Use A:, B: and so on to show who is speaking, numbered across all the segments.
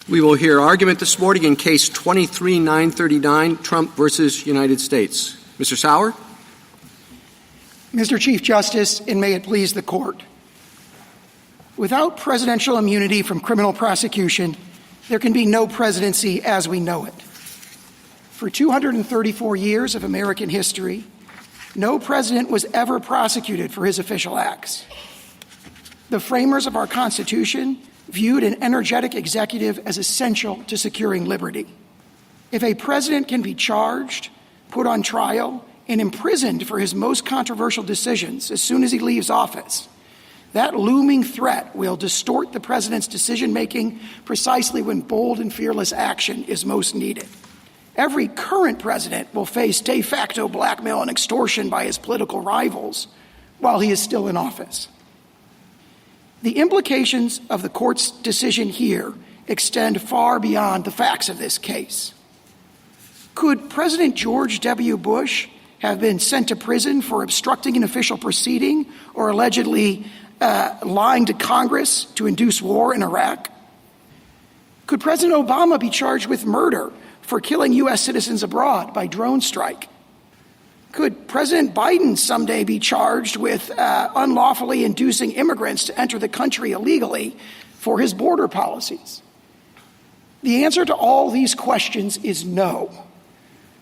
A: We will hear argument this morning in Case 23-939, Trump versus United States. Mr. Sauer.
B: Mr. Chief Justice, and may it please the Court. Without presidential immunity from criminal prosecution, there can be no presidency as we know it. For 234 years of American history, no president was ever prosecuted for his official acts. The framers of our Constitution viewed an energetic executive as essential to securing liberty. If a president can be charged, put on trial, and imprisoned for his most controversial decisions as soon as he leaves office, that looming threat will distort the president's decision-making precisely when bold and fearless action is most needed. Every current president will face de facto blackmail and extortion by his political rivals while he is still in office. The implications of the court's decision here extend far beyond the facts of this case. Could President George W. Bush have been sent to prison for obstructing an official proceeding or allegedly lying to Congress to induce war in Iraq? Could President Obama be charged with murder for killing U.S. citizens abroad by drone strike? Could President Biden someday be charged with unlawfully inducing immigrants to enter the country illegally for his border policies? The answer to all these questions is no.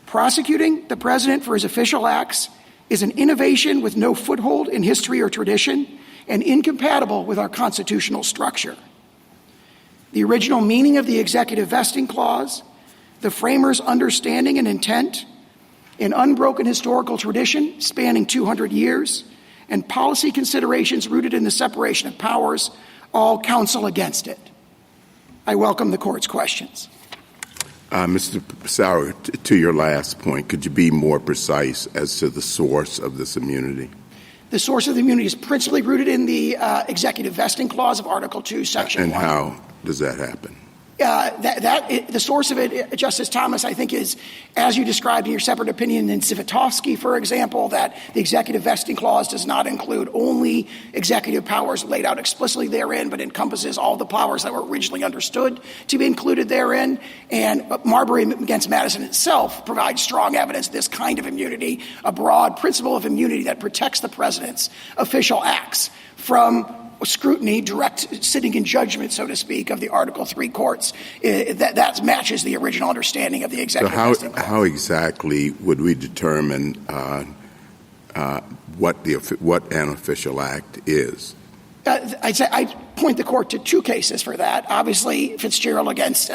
B: Prosecuting the president for his official acts is an innovation with no foothold in history or tradition and incompatible with our constitutional structure. The original meaning of the executive vesting clause, the framers' understanding and intent, an unbroken historical tradition spanning 200 years, and policy considerations rooted in the separation of powers all counsel against it. I welcome the court's questions.
C: Mr. Sauer, to your last point, could you be more precise as to the source of this immunity?
B: The source of the immunity is principally rooted in the executive vesting clause of Article 2, Section 1.
C: And how does that happen?
B: The source of it, Justice Thomas, I think is, as you described in your separate opinion in Civitofsky, for example, that the executive vesting clause does not include only executive powers laid out explicitly therein, but encompasses all the powers that were originally understood to be included therein. And Marbury against Madison itself provides strong evidence of this kind of immunity, a broad principle of immunity that protects the president's official acts from scrutiny, direct sitting in judgment, so to speak, of the Article 3 courts. That matches the original understanding of the executive vesting clause.
C: How exactly would we determine what an official act is?
B: I point the court to two cases for that. Obviously, Fitzgerald against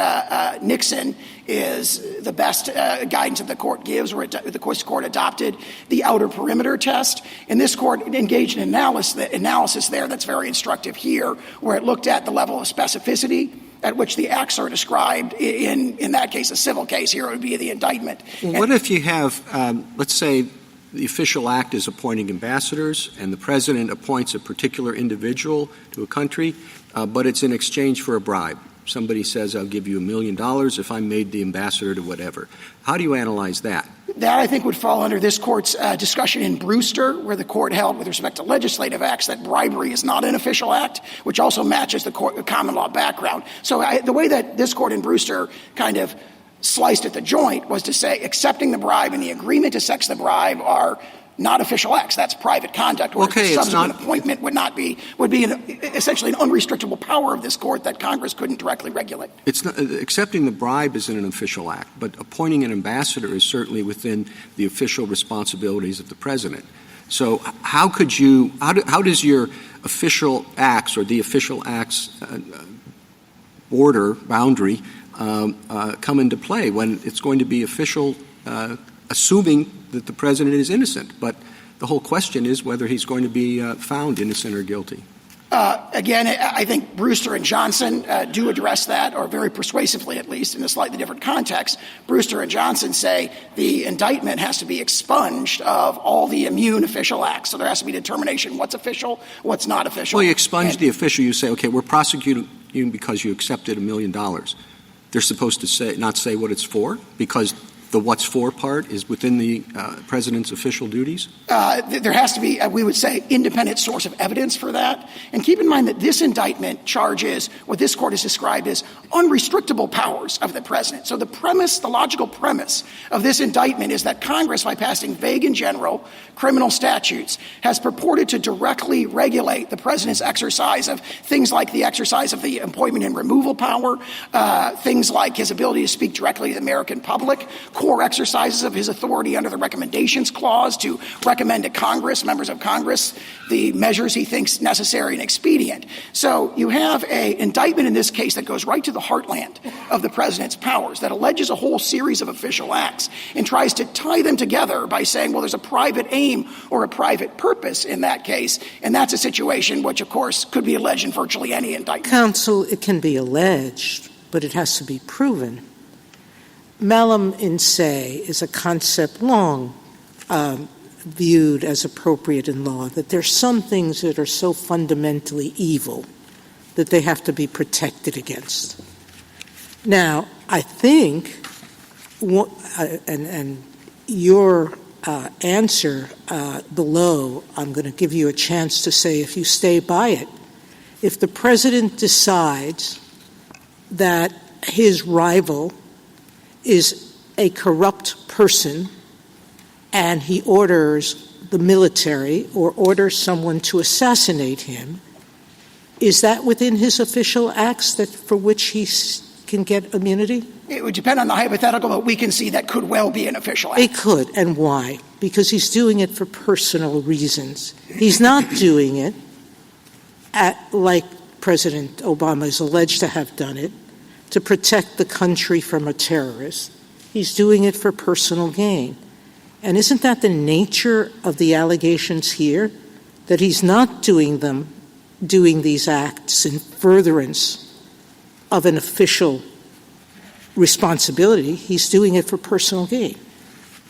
B: Nixon is the best guidance that the court gives, where the court adopted the outer perimeter test. And this court engaged in analysis there that's very instructive here, where it looked at the level of specificity at which the acts are described. In that case, a civil case. Here it would be the indictment.
A: Well, what if you have, let's say, the official act is appointing ambassadors, and the president appoints a particular individual to a country, but it's in exchange for a bribe. Somebody says, I'll give you $1 million if I'm made the ambassador to whatever. How do you analyze that?
B: That, I think, would fall under this court's discussion in Brewster, where the court held, with respect to legislative acts, that bribery is not an official act, which also matches the common law background. So the way that this court in Brewster kind of sliced at the joint was to say accepting the bribe and the agreement to sex the bribe are not official acts. That's private conduct.
A: Okay,
B: subsequent appointment would be essentially an unrestrictable power of this court that Congress couldn't directly regulate.
A: It's not, accepting the bribe isn't an official act, but appointing an ambassador is certainly within the official responsibilities of the president. So how does your official acts or the official acts boundary come into play when it's going to be official, assuming that the president is innocent? But the whole question is whether he's going to be found innocent or guilty.
B: Again, I think Brewster and Johnson do address that, or very persuasively at least, in a slightly different context. Brewster and Johnson say the indictment has to be expunged of all the immune official acts. So there has to be determination what's official, what's not official.
A: Well, you expunge the official. You say, okay, we're prosecuting you because you accepted $1 million. They're supposed to not say what it's for, because the what's for part is within the president's official duties?
B: There has to be, we would say, independent source of evidence for that. And keep in mind that this indictment charges what this court has described as unrestrictable powers of the president. So the logical premise of this indictment is that Congress, by passing vague and general criminal statutes, has purported to directly regulate the president's exercise of things like the exercise of the appointment and removal power, things like his ability to speak directly to the American public, core exercises of his authority under the Recommendations Clause to recommend to Congress, members of Congress, the measures he thinks necessary and expedient. So you have an indictment in this case that goes right to the heartland of the president's powers, that alleges a whole series of official acts and tries to tie them together by saying, well, there's a private aim or a private purpose in that case, and that's a situation which, of course, could be alleged in virtually any indictment.
D: Counsel, it can be alleged, but it has to be proven. Malum in se is a concept long viewed as appropriate in law, that there's some things that are so fundamentally evil that they have to be protected against. Now, I think, and your answer below, I'm going to give you a chance to say if you stay by it. If the president decides that his rival is a corrupt person and he orders the military or orders someone to assassinate him, is that within his official acts that for which he can get immunity?
B: It would depend on the hypothetical, but we can see that could well be an official act.
D: It could, and why? Because he's doing it for personal reasons. He's not doing it like President Obama is alleged to have done it, to protect the country from a terrorist. He's doing it for personal gain. And isn't that the nature of the allegations here? That he's not doing these acts in furtherance of an official responsibility. He's doing it for personal gain.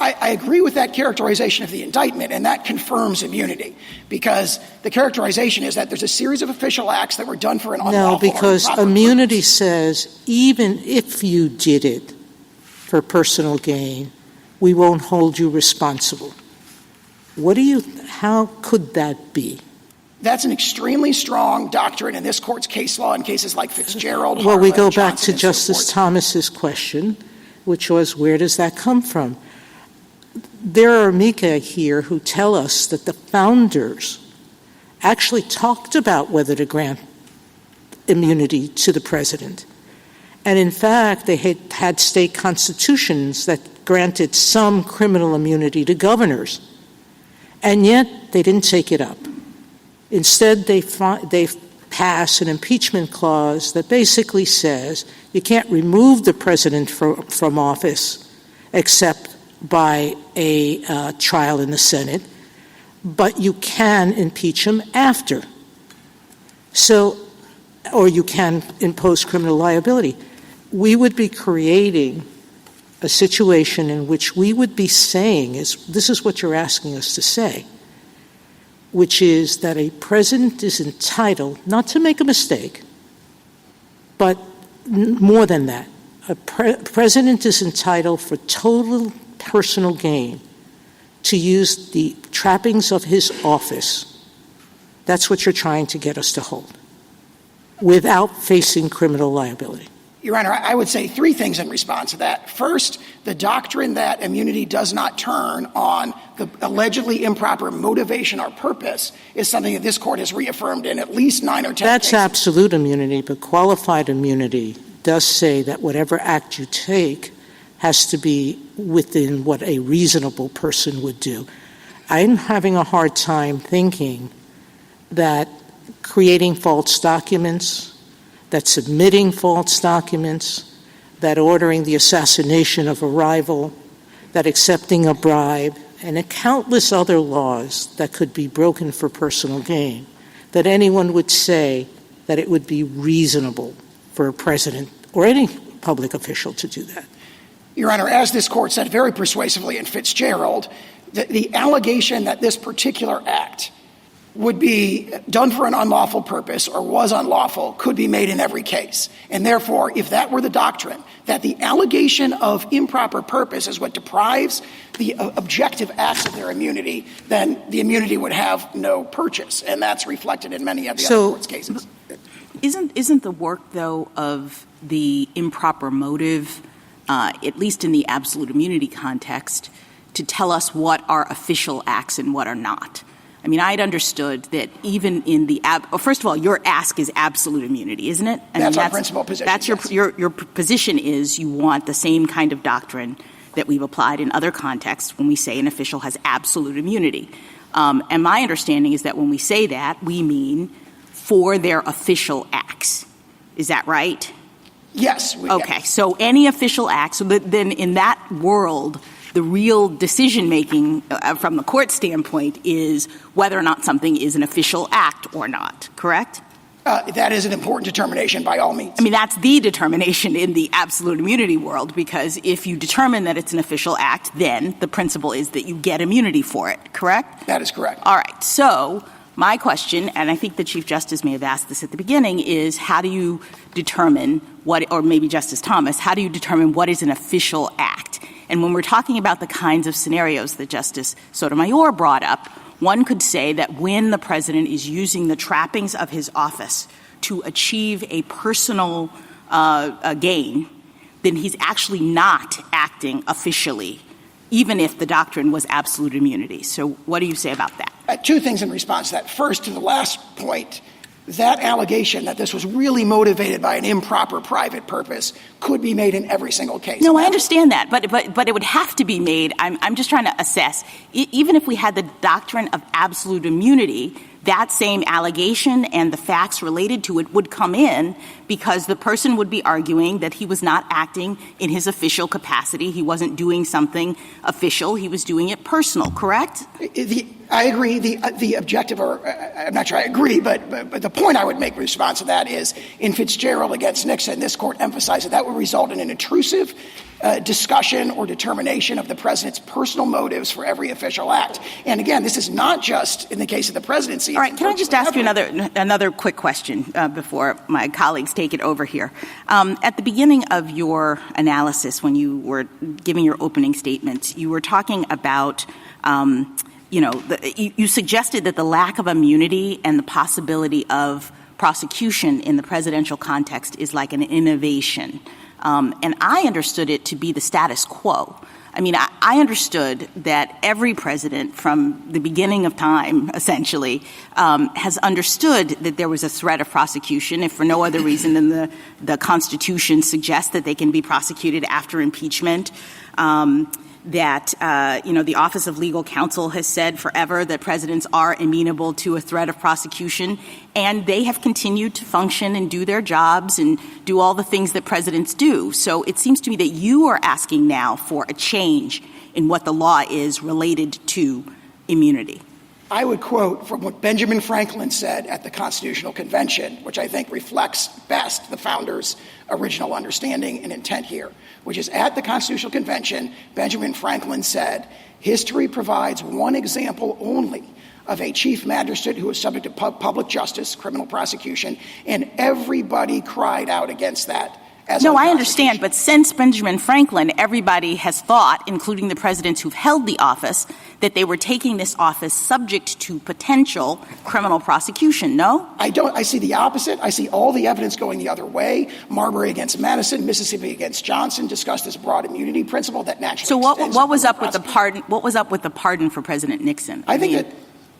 B: I agree with that characterization of the indictment, and that confirms immunity, because the characterization is that there's a series of official acts that were done for an unlawful.
D: No, because immunity says even if you did it for personal gain, we won't hold you responsible. How could that be?
B: That's an extremely strong doctrine in this court's case law in cases like Fitzgerald.
D: Well, we go
B: Harlan,
D: back
B: Johnson,
D: to Justice Thomas's question, which was, where does that come from? There are amici here who tell us that the founders actually talked about whether to grant immunity to the president. And in fact, they had state constitutions that granted some criminal immunity to governors. And yet, they didn't take it up. Instead, they pass an impeachment clause that basically says you can't remove the president from office except by a trial in the Senate, but you can impeach him after. So, or you can impose criminal liability. We would be creating a situation in which we would be saying, this is what you're asking us to say, which is that a president is entitled not to make a mistake, but more than that. A president is entitled for total personal gain to use the trappings of his office. That's what you're trying to get us to hold, without facing criminal liability.
B: Your Honor, I would say three things in response to that. First, the doctrine that immunity does not turn on the allegedly improper motivation or purpose is something that this court has reaffirmed in at least 9 or 10
D: That's
B: cases.
D: absolute immunity, but qualified immunity does say that whatever act you take has to be within what a reasonable person would do. I'm having a hard time thinking that creating false documents, that submitting false documents, that ordering the assassination of a rival, that accepting a bribe, and countless other laws that could be broken for personal gain, that anyone would say that it would be reasonable for a president or any public official to do that.
B: Your Honor, as this court said very persuasively in Fitzgerald, the allegation that this particular act would be done for an unlawful purpose or was unlawful could be made in every case. And therefore, if that were the doctrine, that the allegation of improper purpose is what deprives the objective acts of their immunity, then the immunity would have no purchase. And that's reflected in many of the other court's cases.
E: Isn't the work, though, of the improper motive, at least in the absolute immunity context, to tell us what are official acts and what are not? I mean, I'd understood that even in the first of all, your ask is absolute immunity, isn't it?
B: That's our principal position.
E: That's
B: yes.
E: your position is you want the same kind of doctrine that we've applied in other contexts when we say an official has absolute immunity. And my understanding is that when we say that, we mean for their official acts. Is that right?
B: Yes.
E: Okay. So any official acts, so then in that world, the real decision-making from the court standpoint is whether or not something is an official act or not, correct?
B: That is an important determination by all means.
E: I mean, that's the determination in the absolute immunity world, because if you determine that it's an official act, then the principle is that you get immunity for it, correct?
B: That is correct.
E: All right. So my question, and I think the Chief Justice may have asked this at the beginning, is how do you determine what, or maybe Justice Thomas, how do you determine what is an official act? And when we're talking about the kinds of scenarios that Justice Sotomayor brought up, one could say that when the president is using the trappings of his office to achieve a personal gain, then he's actually not acting officially, even if the doctrine was absolute immunity. So what do you say about that?
B: Two things in response to that. First, to the last point, that allegation that this was really motivated by an improper private purpose could be made in every single case.
E: No, I understand that, but it would have to be made. I'm just trying to assess. Even if we had the doctrine of absolute immunity, that same allegation and the facts related to it would come in because the person would be arguing that he was not acting in his official capacity. He wasn't doing something official. He was doing it personal, correct?
B: I agree. The objective, or I'm not sure I agree, but the point I would make in response to that is in Fitzgerald against Nixon, this court emphasized that would result in an intrusive discussion or determination of the president's personal motives for every official act. And again, this is not just in the case of the presidency.
E: All right. Can I just ask you another quick question before my colleagues take it over here? At the beginning of your analysis, when you were giving your opening statements, you were talking about you suggested that the lack of immunity and the possibility of prosecution in the presidential context is like an innovation. And I understood it to be the status quo. I mean, I understood that every president from the beginning of time, essentially, has understood that there was a threat of prosecution, if for no other reason than the Constitution suggests that they can be prosecuted after impeachment. The Office of Legal Counsel has said forever that presidents are amenable to a threat of prosecution, and they have continued to function and do their jobs and do all the things that presidents do. So it seems to me that you are asking now for a change in what the law is related to immunity.
B: I would quote from what Benjamin Franklin said at the Constitutional Convention, which I think reflects best the founders' original understanding and intent here, which is at the Constitutional Convention, Benjamin Franklin said, "History provides one example only of a chief magistrate who was subject to public justice, criminal prosecution, and everybody cried out against that."
E: No, I understand, but since Benjamin Franklin, everybody has thought, including the presidents who've held the office, that they were taking this office subject to potential criminal prosecution, no?
B: I don't. I see the opposite. I see all the evidence going the other way. Marbury against Madison, Mississippi against Johnson discussed this broad immunity principle that naturally.
E: So what was up with the pardon? What was up with the pardon for President Nixon?
B: I think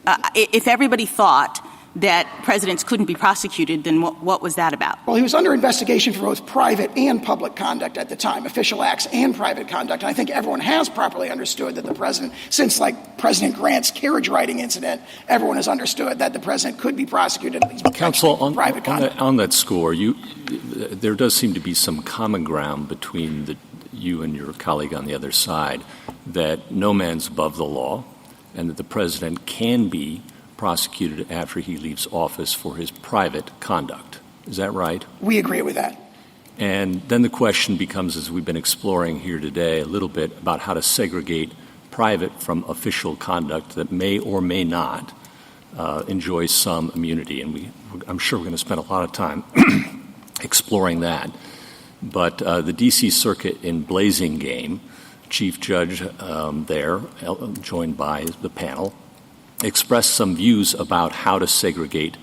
B: that
E: if everybody thought that presidents couldn't be prosecuted, then what was that about?
B: Well, he was under investigation for both private and public conduct at the time, official acts and private conduct. And I think everyone has properly understood that the president, since like President Grant's carriage riding incident, everyone has understood that the president could be prosecuted.
F: Counsel, on that score, there does seem to be some common ground between you and your colleague on the other side, that no man's above the law and that the president can be prosecuted after he leaves office for his private conduct. Is that right?
B: We agree with that.
F: And then the question becomes, as we've been exploring here today, a little bit about how to segregate private from official conduct that may or may not enjoys some immunity, and I'm sure we're going to spend a lot of time exploring that. But the D.C. Circuit in Blasingame, Chief Judge there, joined by the panel, expressed some views about how to segregate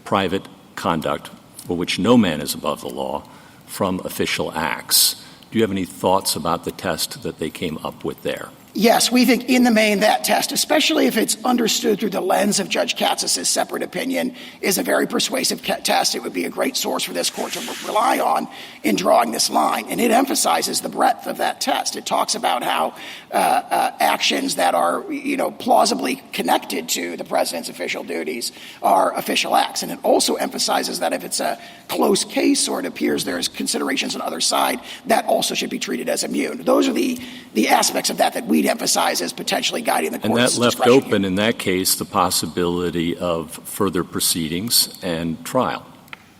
F: private conduct for which no man is above the law from official acts. Do you have any thoughts about the test that they came up with there?
B: Yes, we think in the main that test, especially if it's understood through the lens of Judge Katsas' separate opinion, is a very persuasive test. It would be a great source for this court to rely on in drawing this line. And it emphasizes the breadth of that test. It talks about how actions that are, plausibly connected to the president's official duties are official acts. And it also emphasizes that if it's a close case or it appears there's considerations on the other side, that also should be treated as immune. Those are the aspects of that we'd emphasize as potentially guiding the court's
F: discretion. And that left open,
B: here.
F: In that case, the possibility of further proceedings and trial.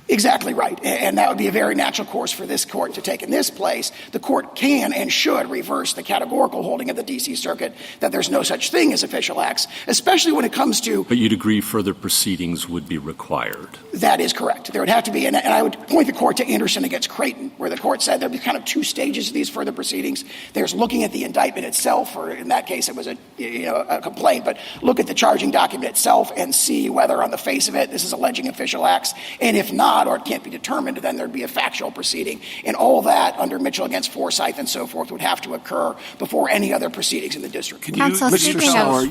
B: Exactly right. And that would be a very natural course for this court to take in this place. The court can and should reverse the categorical holding of the D.C. Circuit that there's no such thing as official acts, especially when it comes to—
F: But you'd agree further proceedings would be required?
B: That is correct. There would have to be, and I would point the court to Anderson against Creighton, where the court said there'd be kind of two stages of these further proceedings. There's looking at the indictment itself, or in that case it was a complaint, but look at the charging document itself and see whether on the face of it this is alleging official acts, and if not, or it can't be determined, then there'd be a factual proceeding. And all that under Mitchell against Forsyth and so forth would have to occur before any other proceedings in the district.
G: Counsel,
H: Mr. Sauer,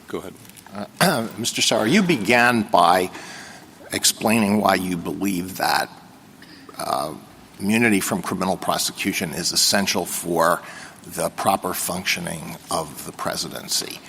G: go ahead. Mr. Sauer, you began by explaining why you believe that immunity from criminal prosecution is essential for the proper functioning of the presidency.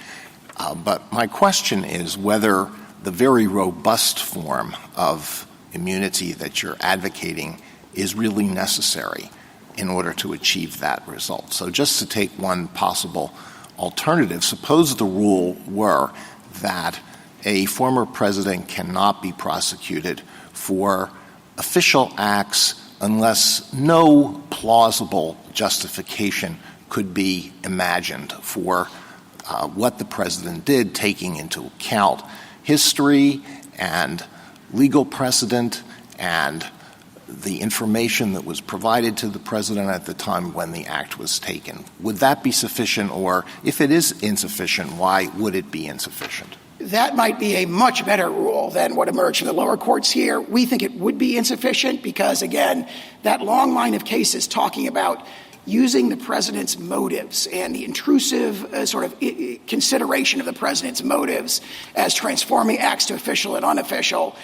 G: But my question is whether the very robust form of immunity that you're advocating is really necessary in order to achieve that result. So just to take one possible alternative, suppose the rule were that a former president cannot be prosecuted for official acts unless no plausible justification could be imagined for what the president did, taking into account history and legal precedent and the information that was provided to the president at the time when the act was taken. Would that be sufficient, or if it is insufficient, why would it be insufficient?
B: That might be a much better rule than what emerged from the lower courts here. We think it would be insufficient because, again, that long line of cases talking about using the president's motives and the intrusive consideration of the president's motives as transforming acts to official and unofficial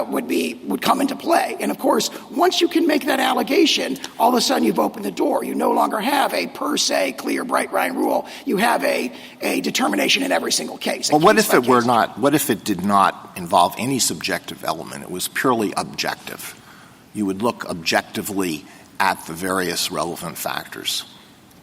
B: would come into play. And of course, once you can make that allegation, all of a sudden you've opened the door. You no longer have a per se clear bright line rule. You have a determination in every single case.
G: Well, what if it were not? What if it did not involve any subjective element? It was purely objective. You would look objectively at the various relevant factors.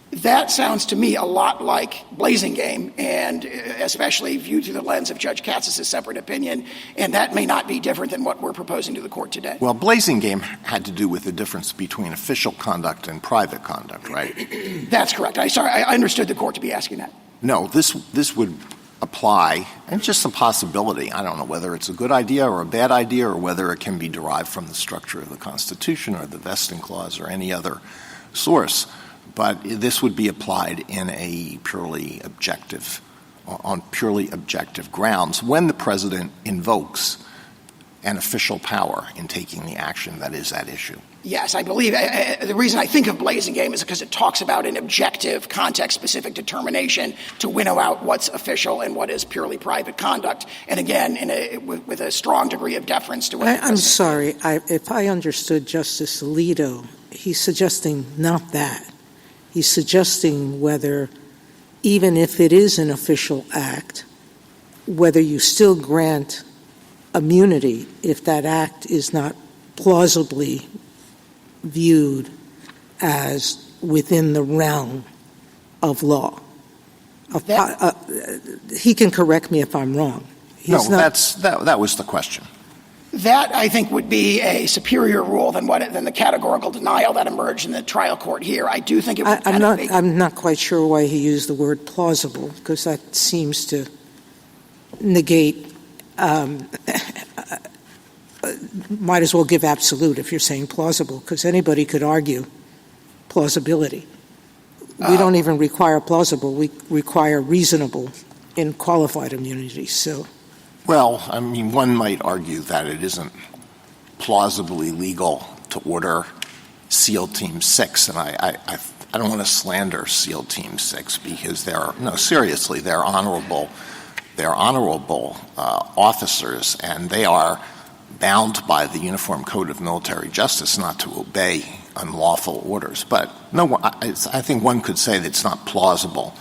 B: That sounds to me a lot like Blasingame, and especially viewed through the lens of Judge Katsas' separate opinion, and that may not be different than what we're proposing to the court today.
G: Well, Blasingame had to do with the difference between official conduct and private conduct, right?
B: That's correct. I understood the court to be asking that.
G: No, this would apply, and just a possibility. I don't know whether it's a good idea or a bad idea or whether it can be derived from the structure of the Constitution or the vesting clause or any other source. But this would be applied in on purely objective grounds when the president invokes an official power in taking the action that is at issue.
B: Yes, I believe the reason I think of Blasingame is because it talks about an objective, context-specific determination to winnow out what's official and what is purely private conduct. And again, with a strong degree of deference to what
D: I'm sorry. If I understood Justice Alito, he's suggesting not that. He's suggesting whether, even if it is an official act, whether you still grant immunity if that act is not plausibly viewed as within the realm of law. He can correct me if I'm wrong.
G: That was the question.
B: That, I think, would be a superior rule than the categorical denial that emerged in the trial court here. I do think it would
D: I'm not quite sure why he used the word plausible, because that seems to negate, might as well give absolute if you're saying plausible, because anybody could argue plausibility. We don't even require plausible. We require reasonable in qualified immunity. So,
G: well, I mean, one might argue that it isn't plausibly legal to order SEAL Team 6, and I don't want to slander SEAL Team 6 because they're honorable officers, and they are bound by the Uniform Code of Military Justice not to obey unlawful orders. But no, I think one could say that it's not plausible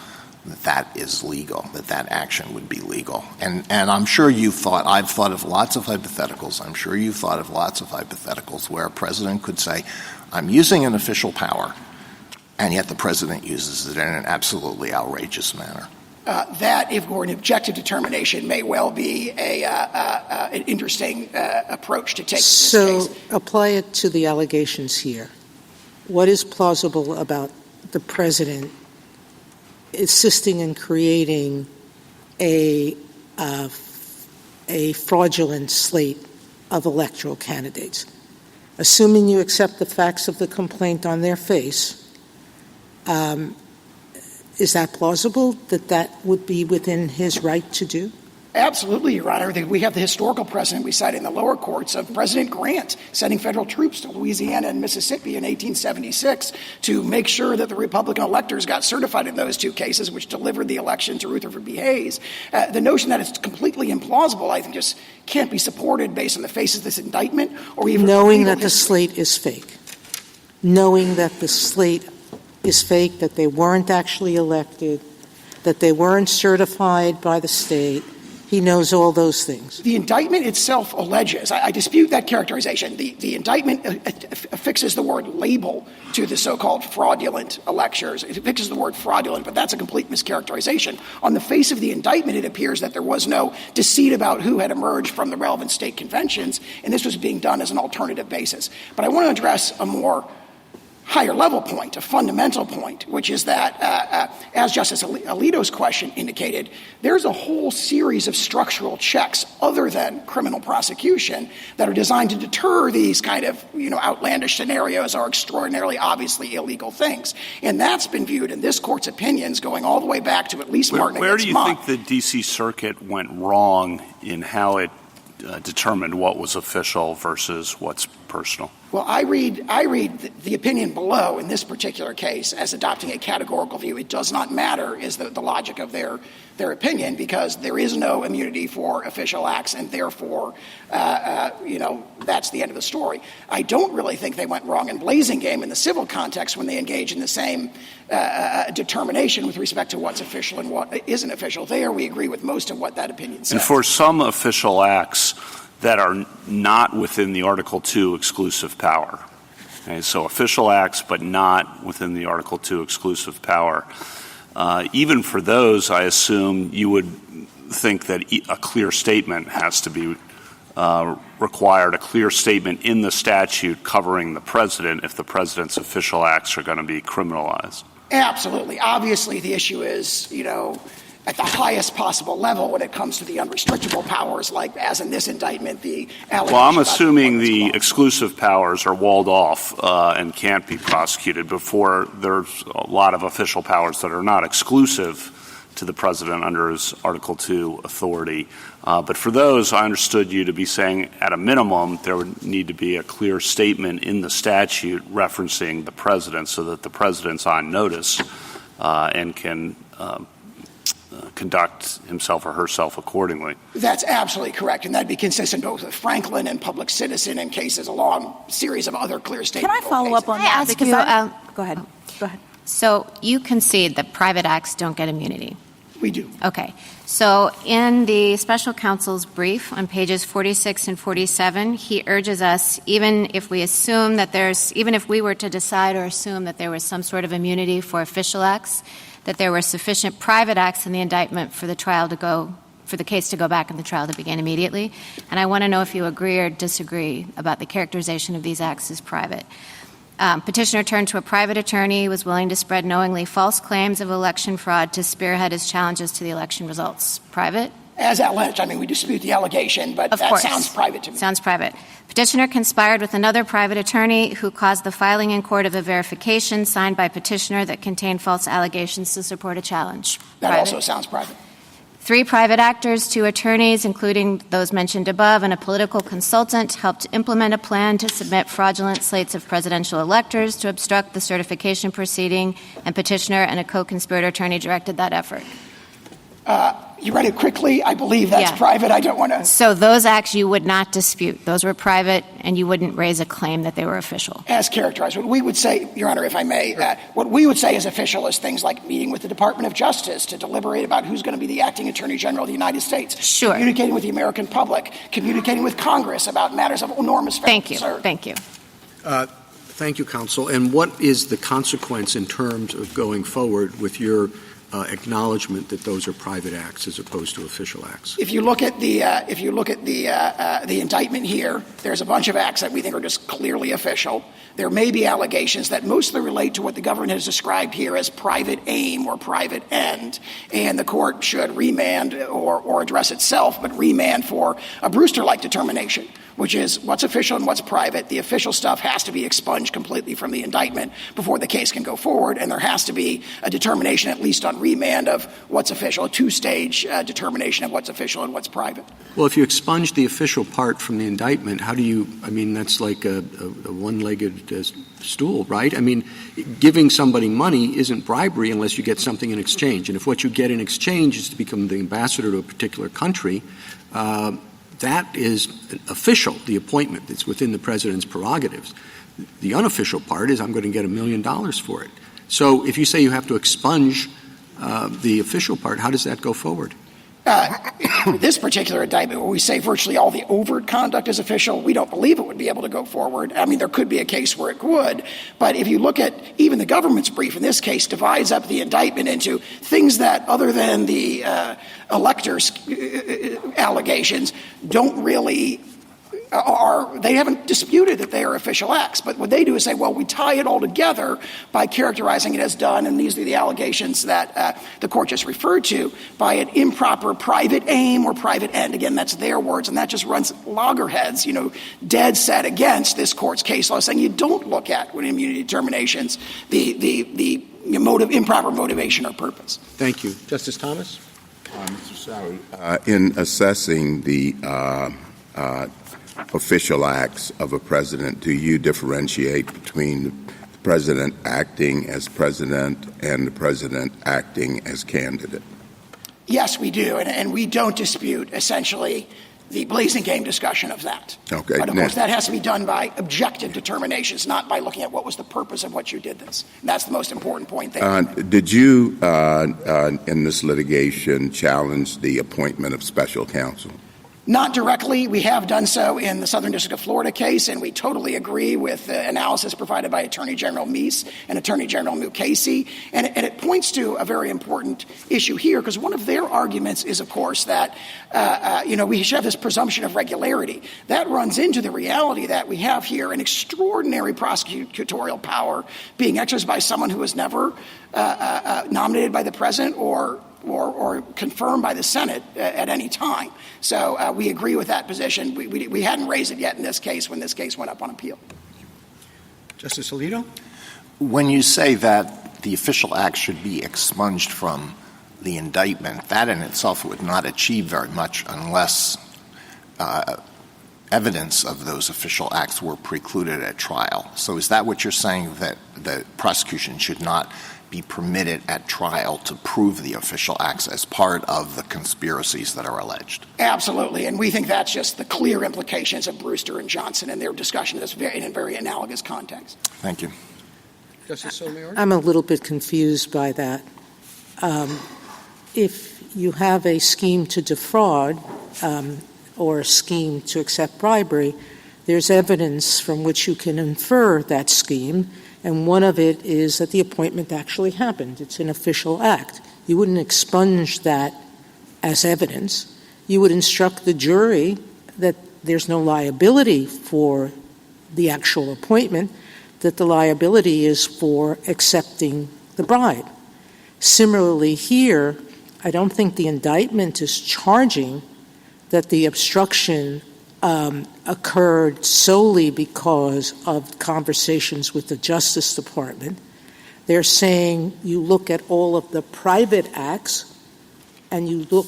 G: that is legal, that action would be legal. And I'm sure I've thought of lots of hypotheticals. I'm sure you've thought of lots of hypotheticals where a president could say, I'm using an official power, and yet the president uses it in an absolutely outrageous manner.
B: That, if we're an objective determination, may well be an interesting approach to take.
D: So apply it to the allegations here. What is plausible about the president assisting in creating a fraudulent slate of electoral candidates? Assuming you accept the facts of the complaint on their face, is that plausible that would be within his right to do?
B: Absolutely, Your Honor. We have the historical precedent we cited in the lower courts of President Grant sending federal troops to Louisiana and Mississippi in 1876 to make sure that the Republican electors got certified in those two cases, which delivered the election to Rutherford B. Hayes. The notion that it's completely implausible, I think, just can't be supported based on the face of this indictment or even
D: knowing that the slate is fake. Knowing that the slate is fake, that they weren't actually elected, that they weren't certified by the state. He knows all those things.
B: The indictment itself alleges, I dispute that characterization. The indictment affixes the word label to the so-called fraudulent electors. It affixes the word fraudulent, but that's a complete mischaracterization. On the face of the indictment, it appears that there was no deceit about who had emerged from the relevant state conventions, and this was being done as an alternative basis. But I want to address a more higher level point, a fundamental point, which is that, as Justice Alito's question indicated, there's a whole series of structural checks other than criminal prosecution that are designed to deter these kind of, outlandish scenarios or extraordinarily obviously illegal things. And that's been viewed in this court's opinions going all the way back to at least Martin against Mott.
H: Where do you think the D.C. Circuit went wrong in how it determined what was official versus what's personal?
B: Well, I read the opinion below in this particular case as adopting a categorical view. It does not matter is the logic of their opinion because there is no immunity for official acts, and therefore, that's the end of the story. I don't really think they went wrong in Blasingame in the civil context when they engage in the same determination with respect to what's official and what isn't official. There, we agree with most of what that opinion says.
H: And for some official acts that are not within the Article II exclusive power, okay, so official acts but not within the Article II exclusive power, even for those, I assume you would think that a clear statement has to be required, a clear statement in the statute covering the president if the president's official acts are going to be criminalized.
B: Absolutely. Obviously, the issue is, at the highest possible level when it comes to the unrestrictable powers, like as in this indictment, the allegation.
H: Well, I'm assuming the exclusive powers are walled off and can't be prosecuted before there's a lot of official powers that are not exclusive to the president under his Article II authority. But for those, I understood you to be saying at a minimum there would need to be a clear statement in the statute referencing the president so that the president's on notice and can conduct himself or herself accordingly.
B: That's absolutely correct, and that'd be consistent both with Franklin and Public Citizen and cases, a long series of other clear statements.
E: Can I follow up on that?
I: Ask you,
E: go ahead. Go ahead.
I: So you concede that private acts don't get immunity?
B: We do.
I: Okay. So in the special counsel's brief on pages 46 and 47, he urges us, even if we were to decide or assume that there was some sort of immunity for official acts, that there were sufficient private acts in the indictment for the case to go back and the trial to begin immediately. And I want to know if you agree or disagree about the characterization of these acts as private. Petitioner turned to a private attorney, was willing to spread knowingly false claims of election fraud to spearhead his challenges to the election results. Private?
B: As alleged. I mean, we dispute the allegation, but
I: Of
B: that
I: course.
B: sounds private to me.
I: Sounds private. Petitioner conspired with another private attorney who caused the filing in court of a verification signed by petitioner that contained false allegations to support a challenge.
B: That
I: Private.
B: also sounds private.
I: 3 private actors, 2 attorneys, including those mentioned above, and a political consultant helped implement a plan to submit fraudulent slates of presidential electors to obstruct the certification proceeding, and petitioner and a co-conspirator attorney directed that effort.
B: You read it quickly. I believe that's
I: Yeah.
B: private. I don't want to.
I: So those acts you would not dispute. Those were private, and you wouldn't raise a claim that they were official.
B: As characterized. What we would say, Your Honor, if I may, what we would say is official is things like meeting with the Department of Justice to deliberate about who's going to be the acting Attorney General of the United States.
I: Sure.
B: Communicating with the American public. Communicating with Congress about matters of enormous federal concern.
I: Thank you.
A: Thank you, counsel. And what is the consequence in terms of going forward with your acknowledgement that those are private acts as opposed to official acts?
B: If you look at the indictment here, there's a bunch of acts that we think are just clearly official. There may be allegations that mostly relate to what the government has described here as private aim or private end, and the court should remand or address itself, but remand for a Brewster-like determination, which is what's official and what's private. The official stuff has to be expunged completely from the indictment before the case can go forward, and there has to be a determination, at least on remand, of what's official, a 2-stage determination of what's official and what's private.
A: Well, if you expunge the official part from the indictment, how do you – I mean, that's like a one-legged stool, right? I mean, giving somebody money isn't bribery unless you get something in exchange. And if what you get in exchange is to become the ambassador to a particular country, that is official, the appointment that's within the president's prerogatives. The unofficial part is I'm going to get $1 million for it. So if you say you have to expunge the official part, how does that go forward?
B: This particular indictment, where we say virtually all the overt conduct is official, we don't believe it would be able to go forward. I mean, there could be a case where it would, but if you look at even the government's brief in this case divides up the indictment into things that, other than the electors' allegations, don't really they haven't disputed that they are official acts. But what they do is say, well, we tie it all together by characterizing it as done, and these are the allegations that the court just referred to, by an improper private aim or private end. Again, that's their words, and that just runs loggerheads, dead set against this court's case law, saying you don't look at, when immunity determinations, the improper motivation or purpose.
A: Thank you. Justice Thomas?
C: Mr. Sauer, in assessing the official acts of a president, do you differentiate between the president acting as president and the president acting as candidate?
B: Yes, we do, and we don't dispute, essentially, the blazing game discussion of that.
C: Okay.
B: But, of course, that has to be done by objective determinations, not by looking at what was the purpose of what you did this. And that's the most important point there.
C: Did you, in this litigation, challenge the appointment of special counsel?
B: Not directly. We have done so in the Southern District of Florida case, and we totally agree with the analysis provided by Attorney General Meese and Attorney General Mukasey. And it points to a very important issue here, because one of their arguments is, of course, that, we should have this presumption of regularity. That runs into the reality that we have here an extraordinary prosecutorial power being exercised by someone who was never nominated by the president or confirmed by the Senate at any time. So we agree with that position. We hadn't raised it yet in this case when this case went up on appeal.
A: Justice Alito?
G: When you say that the official act should be expunged from the indictment, that in itself would not achieve very much unless evidence of those official acts were precluded at trial. So is that what you're saying, that the prosecution should not be permitted at trial to prove the official acts as part of the conspiracies that are alleged?
B: Absolutely, and we think that's just the clear implications of Brewster and Johnson and their discussion in a very analogous context.
G: Thank you.
A: Justice Sotomayor?
D: I'm a little bit confused by that. If you have a scheme to defraud or a scheme to accept bribery, there's evidence from which you can infer that scheme, and one of it is that the appointment actually happened. It's an official act. You wouldn't expunge that as evidence. You would instruct the jury that there's no liability for the actual appointment, that the liability is for accepting the bribe. Similarly here, I don't think the indictment is charging that the obstruction occurred solely because of conversations with the Justice Department. They're saying you look at all of the private acts and you look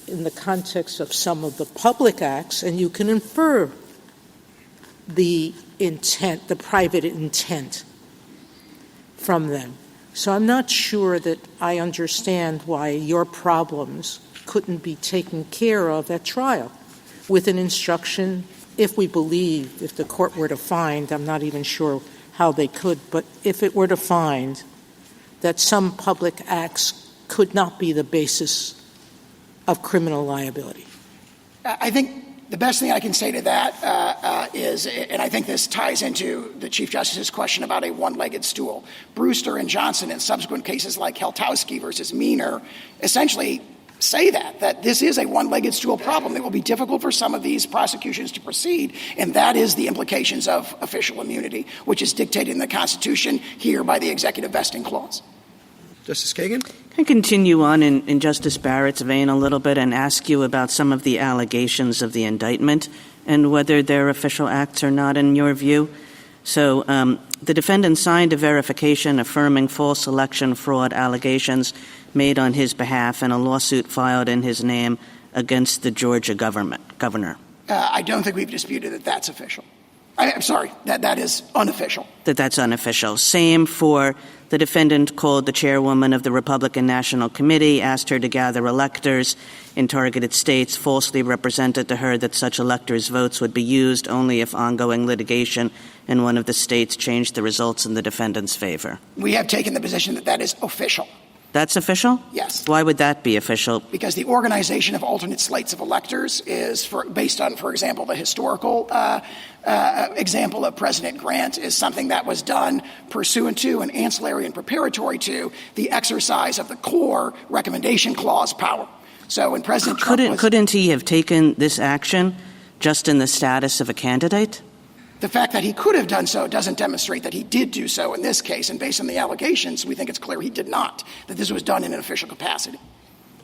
D: in the context of some of the public acts, and you can infer the intent, the private intent from them. So I'm not sure that I understand why your problems couldn't be taken care of at trial with an instruction, if the court were to find, I'm not even sure how they could, but if it were to find that some public acts could not be the basis of criminal liability.
B: I think the best thing I can say to that is, and I think this ties into the Chief Justice's question about a one-legged stool, Brewster and Johnson in subsequent cases like Heltowski versus Meaner essentially say that this is a one-legged stool problem. It will be difficult for some of these prosecutions to proceed, and that is the implications of official immunity, which is dictated in the Constitution here by the Executive Vesting Clause.
A: Justice Kagan?
J: Can I continue on in Justice Barrett's vein a little bit and ask you about some of the allegations of the indictment and whether they're official acts or not in your view? So the defendant signed a verification affirming false election fraud allegations made on his behalf in a lawsuit filed in his name against the Georgia governor.
B: I don't think we've disputed that that's official. I'm sorry, that is unofficial.
J: That's unofficial. Same for the defendant called the chairwoman of the Republican National Committee, asked her to gather electors in targeted states, falsely represented to her that such electors' votes would be used only if ongoing litigation in one of the states changed the results in the defendant's favor.
B: We have taken the position that that is official.
J: That's official?
B: Yes.
J: Why would that be official?
B: Because the organization of alternate slates of electors is based on, for example, the historical example of President Grant is something that was done pursuant to and ancillary and preparatory to the exercise of the core recommendation clause power. So when President Trump
J: couldn't he have taken this action just in the status of a candidate?
B: The fact that he could have done so doesn't demonstrate that he did do so in this case. And based on the allegations, we think it's clear he did not, that this was done in an official capacity.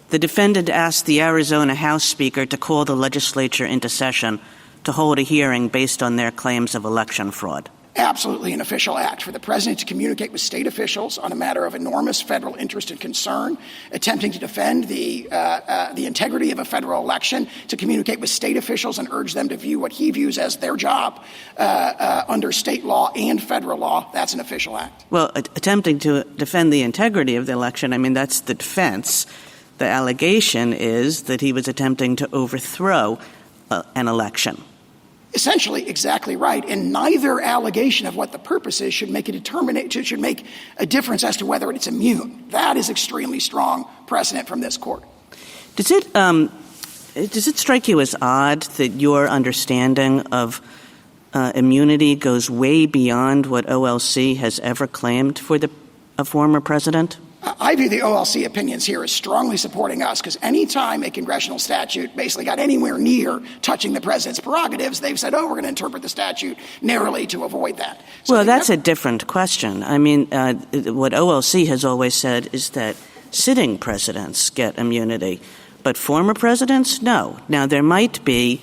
J: The defendant asked the Arizona House Speaker to call the legislature into session to hold a hearing based on their claims of election fraud.
B: Absolutely an official act for the president to communicate with state officials on a matter of enormous federal interest and concern, attempting to defend the integrity of a federal election, to communicate with state officials and urge them to view what he views as their job under state law and federal law. That's an official act.
J: Well, attempting to defend the integrity of the election, I mean, that's the defense. The allegation is that he was attempting to overthrow an election.
B: Essentially, exactly right. And neither allegation of what the purpose is should make a difference as to whether it's immune. That is extremely strong precedent from this court.
J: Does it strike you as odd that your understanding of immunity goes way beyond what OLC has ever claimed for a former president?
B: I view the OLC opinions here as strongly supporting us because any time a congressional statute basically got anywhere near touching the president's prerogatives, they've said, we're going to interpret the statute narrowly to avoid that. So
J: well, that's a different question. I mean, what OLC has always said is that sitting presidents get immunity, but former presidents, no. Now, there might be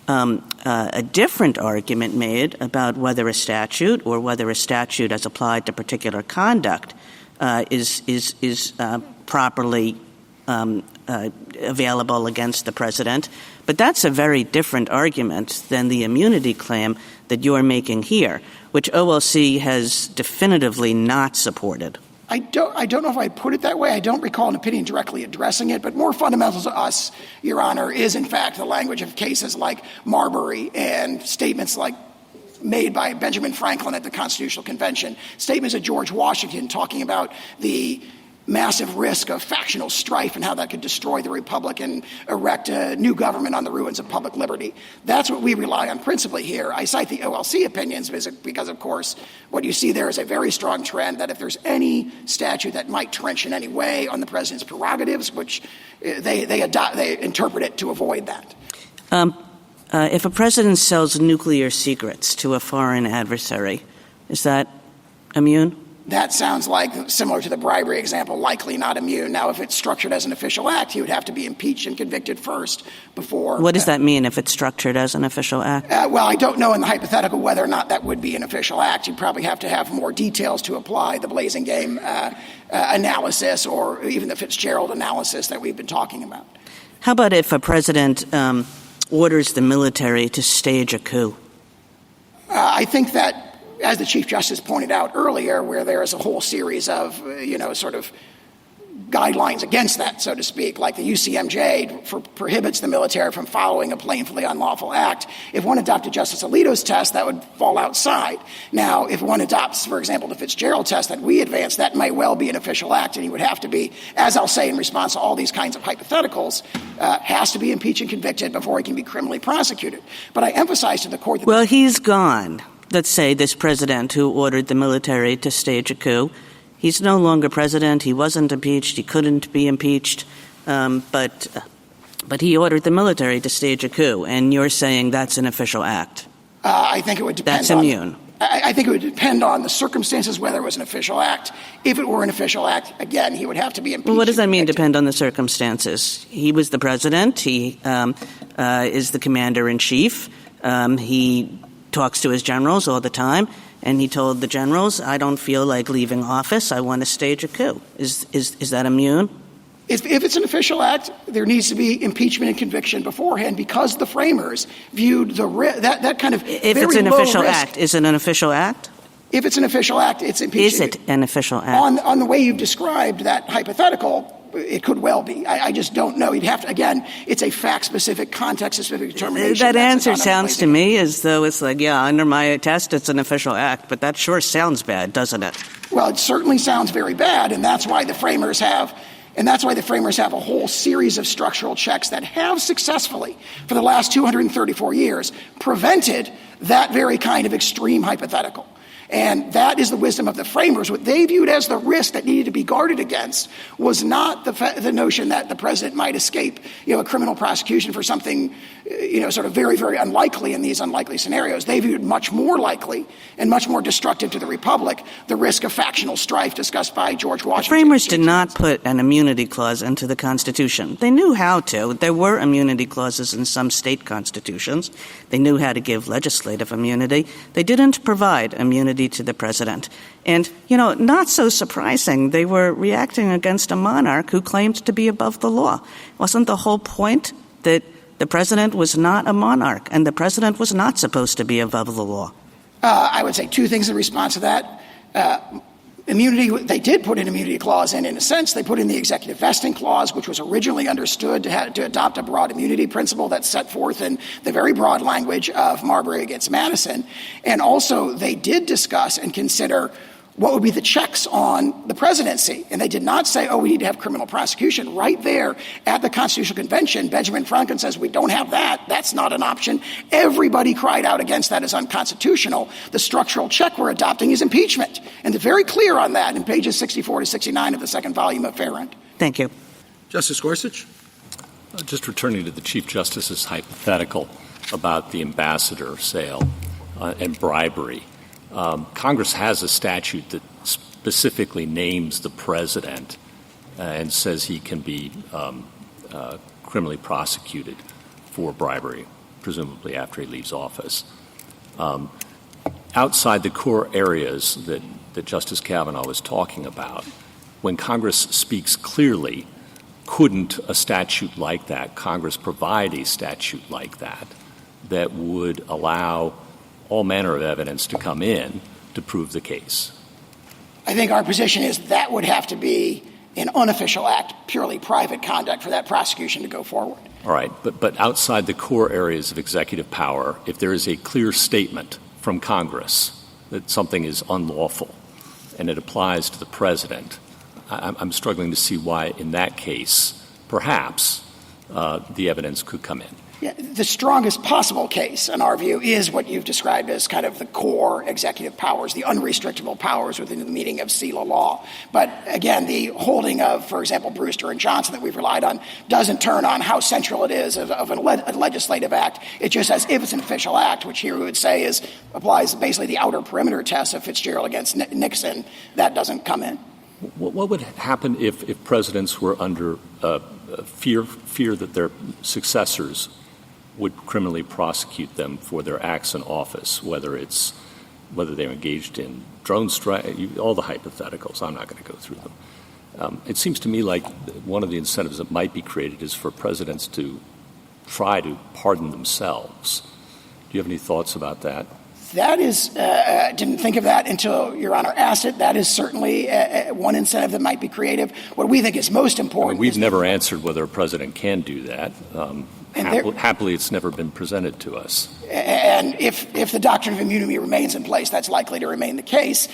J: a different argument made about whether a statute or whether a statute as applied to particular conduct is properly available against the president. But that's a very different argument than the immunity claim that you're making here, which OLC has definitively not supported.
B: I don't know if I put it that way. I don't recall an opinion directly addressing it, but more fundamental to us, Your Honor, is in fact the language of cases like Marbury and statements like made by Benjamin Franklin at the Constitutional Convention, statements of George Washington talking about the massive risk of factional strife and how that could destroy the republic and erect a new government on the ruins of public liberty. That's what we rely on principally here. I cite the OLC opinions because, of course, what you see there is a very strong trend that if there's any statute that might trench in any way on the president's prerogatives, which they interpret it to avoid that.
J: If a president sells nuclear secrets to a foreign adversary, is that immune?
B: that sounds like, similar to the bribery example, likely not immune. Now, if it's structured as an official act, he would have to be impeached and convicted first before.
J: What does that mean if it's structured as an official act?
B: Well, I don't know in the hypothetical whether or not that would be an official act. You'd probably have to have more details to apply the Blazing Game analysis or even the Fitzgerald analysis that we've been talking about.
J: How about if a president orders the military to stage a coup?
B: I think that, as the Chief Justice pointed out earlier, where there is a whole series of, sort of guidelines against that, so to speak, like the UCMJ prohibits the military from following a plainly unlawful act. If one adopted Justice Alito's test, that would fall outside. Now, if one adopts, for example, the Fitzgerald test that we advanced, that may well be an official act, and he would have to be, as I'll say in response to all these kinds of hypotheticals, has to be impeached and convicted before he can be criminally prosecuted. But I emphasize to the court that—
J: Well, he's gone. Let's say this president who ordered the military to stage a coup, he's no longer president. He wasn't impeached. He couldn't be impeached. But he ordered the military to stage a coup, and you're saying that's an official act.
B: I think it would depend.
J: That's immune.
B: I think it would depend on the circumstances whether it was an official act. If it were an official act, again, he would have to be impeached.
J: Well, what does that mean, depend on the circumstances? He was the president. He is the commander-in-chief. He talks to his generals all the time, and he told the generals, I don't feel like leaving office. I want to stage a coup. Is that immune?
B: If it's an official act, there needs to be impeachment and conviction beforehand because the framers viewed that kind of
J: If
B: very
J: it's an
B: low
J: official
B: risk.
J: act, is it an official act?
B: If it's an official act, it's impeachment.
J: Is it an official act?
B: On the way you've described that hypothetical, it could well be. I just don't know. You'd have to, again, it's a fact-specific, context-specific determination.
J: That answer sounds to me as though it's like, yeah, under my test, it's an official act, but that sure sounds bad, doesn't it?
B: Well, it certainly sounds very bad, and that's why the framers have a whole series of structural checks that have successfully, for the last 234 years, prevented that very kind of extreme hypothetical. And that is the wisdom of the framers. What they viewed as the risk that needed to be guarded against was not the notion that the president might escape, a criminal prosecution for something, sort of very, very unlikely in these unlikely scenarios. They viewed much more likely and much more destructive to the republic the risk of factional strife discussed by George Washington.
J: The framers did not put an immunity clause into the Constitution. They knew how to. There were immunity clauses in some state constitutions. They knew how to give legislative immunity. They didn't provide immunity to the president. And, not so surprising, they were reacting against a monarch who claimed to be above the law. Wasn't the whole point that the president was not a monarch and the president was not supposed to be above the law?
B: I would say two things in response to that. Immunity, they did put an immunity clause in a sense. They put in the executive vesting clause, which was originally understood to adopt a broad immunity principle that's set forth in the very broad language of Marbury against Madison. And also they did discuss and consider what would be the checks on the presidency. And they did not say, we need to have criminal prosecution. Right there at the Constitutional Convention, Benjamin Franklin says we don't have that. That's not an option. Everybody cried out against that as unconstitutional. The structural check we're adopting is impeachment. And they're very clear on that in pages 64 to 69 of the second volume of Farrand.
J: Thank you.
A: Justice Gorsuch?
F: Just returning to the Chief Justice's hypothetical about the ambassador sale and bribery. Congress has a statute that specifically names the president and says he can be criminally prosecuted for bribery, presumably after he leaves office. Outside the core areas that Justice Kavanaugh was talking about, when Congress speaks clearly, couldn't a statute like that, Congress provide a statute like that would allow all manner of evidence to come in to prove the case?
B: I think our position is that would have to be an unofficial act, purely private conduct for that prosecution to go forward.
F: All right, but outside the core areas of executive power, if there is a clear statement from Congress that something is unlawful and it applies to the president, I'm struggling to see why in that case perhaps the evidence could come in.
B: The strongest possible case, in our view, is what you've described as kind of the core executive powers, the unrestrictable powers within the meaning of SELA law. But again, the holding of, for example, Brewster and Johnson that we've relied on doesn't turn on how central it is of a legislative act. It just says if it's an official act, which here we would say applies basically the outer perimeter test of Fitzgerald against Nixon, that doesn't come in.
F: What would happen if presidents were under fear that their successors would criminally prosecute them for their acts in office, whether they're engaged in drone strike, all the hypotheticals? I'm not going to go through them. It seems to me like one of the incentives that might be created is for presidents to try to pardon themselves. Do you have any thoughts about that?
B: That is, didn't think of that until Your Honor asked it. That is certainly one incentive that might be creative. What we think is most important.
F: We've never answered whether a president can do that. Happily, it's never been presented to us.
B: And if the doctrine of immunity remains in place, that's likely to remain the case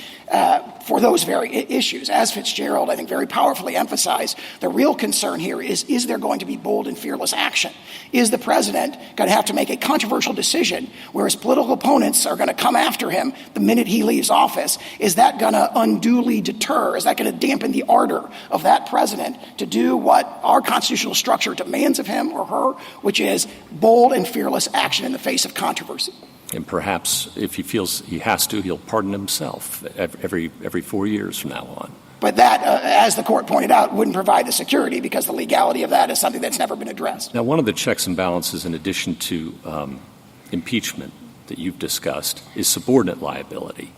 B: for those very issues. As Fitzgerald, I think, very powerfully emphasized, the real concern here is there going to be bold and fearless action? Is the president going to have to make a controversial decision where his political opponents are going to come after him the minute he leaves office? Is that going to unduly deter? Is that going to dampen the ardor of that president to do what our constitutional structure demands of him or her, which is bold and fearless action in the face of controversy?
F: And perhaps if he feels he has to, he'll pardon himself every 4 years from now on.
B: But that, as the court pointed out, wouldn't provide the security because the legality of that is something that's never been addressed.
F: Now, one of the checks and balances, in addition to impeachment that you've discussed, is subordinate liability.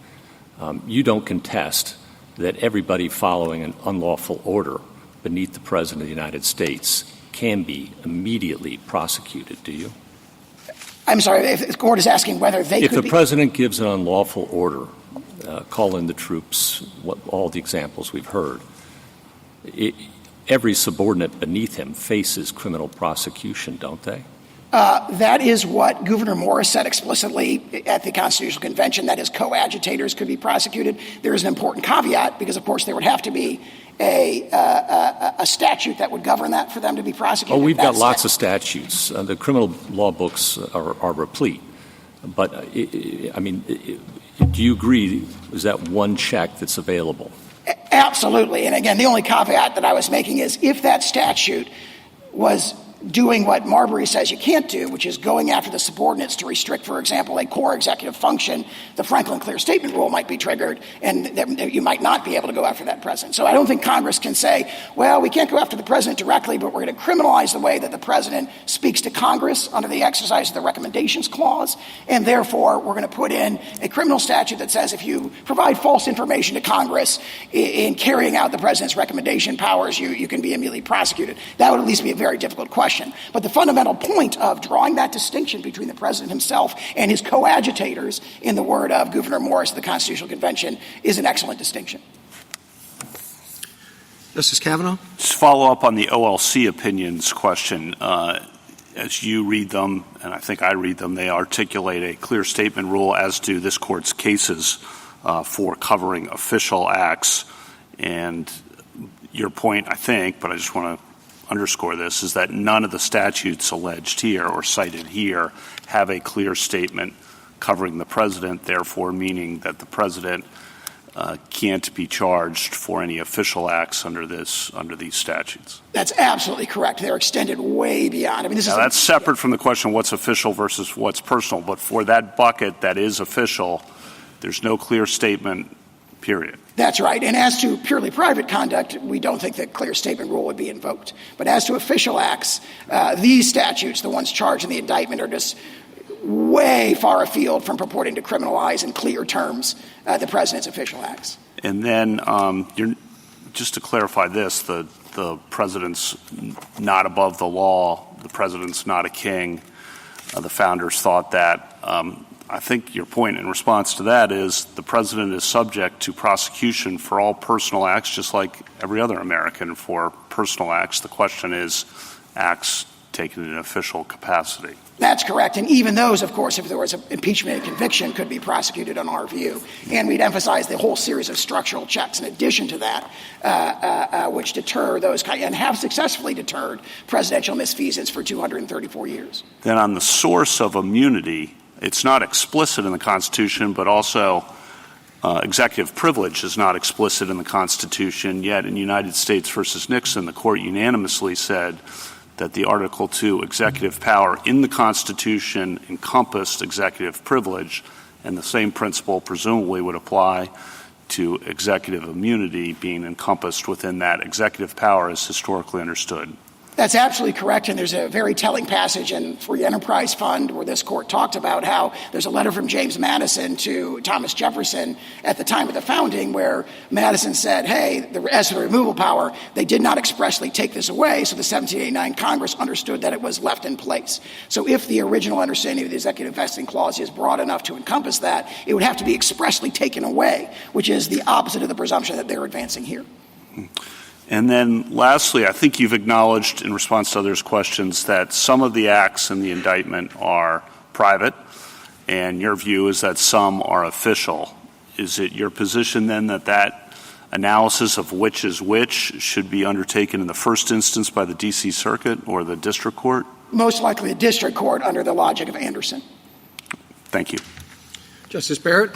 F: You don't contest that everybody following an unlawful order beneath the President of the United States can be immediately prosecuted, do you?
B: I'm sorry, if the court is asking whether they
F: If
B: could
F: the president gives an unlawful order, call in the troops, all the examples we've heard, every subordinate beneath him faces criminal prosecution, don't they?
B: That is what Gouverneur Morris said explicitly at the Constitutional Convention, that his coadjutors could be prosecuted. There is an important caveat because, of course, there would have to be a statute that would govern that for them to be prosecuted.
F: Oh, we've got lots of statutes. The criminal law books are replete. But, I mean, do you agree, is that one check that's available?
B: Absolutely. And again, the only caveat that I was making is if that statute was doing what Marbury says you can't do, which is going after the subordinates to restrict, for example, a core executive function, the Franklin Clear Statement Rule might be triggered, and you might not be able to go after that president. So I don't think Congress can say, well, we can't go after the president directly, but we're going to criminalize the way that the president speaks to Congress under the exercise of the Recommendations Clause, and therefore we're going to put in a criminal statute that says if you provide false information to Congress in carrying out the president's recommendation powers, you can be immediately prosecuted. That would at least be a very difficult question. But the fundamental point of drawing that distinction between the president himself and his coadjutors, in the word of Gouverneur Morris of the Constitutional Convention, is an excellent distinction.
A: Justice Kavanaugh?
H: Just follow up on the OLC opinions question. As you read them, and I think I read them, they articulate a clear statement rule as to this court's cases for covering official acts. And your point, I think, but I just want to underscore this, is that none of the statutes alleged here or cited here have a clear statement covering the president, therefore meaning that the president can't be charged for any official acts under these statutes.
B: That's absolutely correct. They're extended way beyond. I mean,
H: that's separate from the question what's official versus what's personal. But for that bucket that is official, there's no clear statement, period.
B: That's right. And as to purely private conduct, we don't think that clear statement rule would be invoked. But as to official acts, these statutes, the ones charged in the indictment, are just way far afield from purporting to criminalize in clear terms the president's official acts.
H: And then just to clarify this, the president's not above the law, the president's not a king. The founders thought that. I think your point in response to that is the president is subject to prosecution for all personal acts, just like every other American for personal acts. The question is acts undertaken in an official capacity.
B: That's correct. And even those, of course, if there was an impeachment and conviction, could be prosecuted on our view. And we'd emphasize the whole series of structural checks in addition to that, which deter those and have successfully deterred presidential misfeasance for 234 years.
H: Then on the source of immunity, it's not explicit in the Constitution, but also executive privilege is not explicit in the Constitution, yet in United States versus Nixon, the court unanimously said that the Article II executive power in the Constitution encompassed executive privilege, and the same principle presumably would apply to executive immunity being encompassed within that executive power as historically understood.
B: That's absolutely correct, and there's a very telling passage in Free Enterprise Fund where this court talked about how there's a letter from James Madison to Thomas Jefferson at the time of the founding where Madison said, hey, as to the removal power, they did not expressly take this away, so the 1789 Congress understood that it was left in place. So if the original understanding of the executive vesting clause is broad enough to encompass that, it would have to be expressly taken away, which is the opposite of the presumption that they're advancing here.
H: And then lastly, I think you've acknowledged in response to others' questions that some of the acts in the indictment are private, and your view is that some are official. Is it your position then that analysis of which is which should be undertaken in the first instance by the D.C. Circuit or the district court?
B: Most likely a district court under the logic of Anderson.
H: Thank you.
A: Justice Barrett?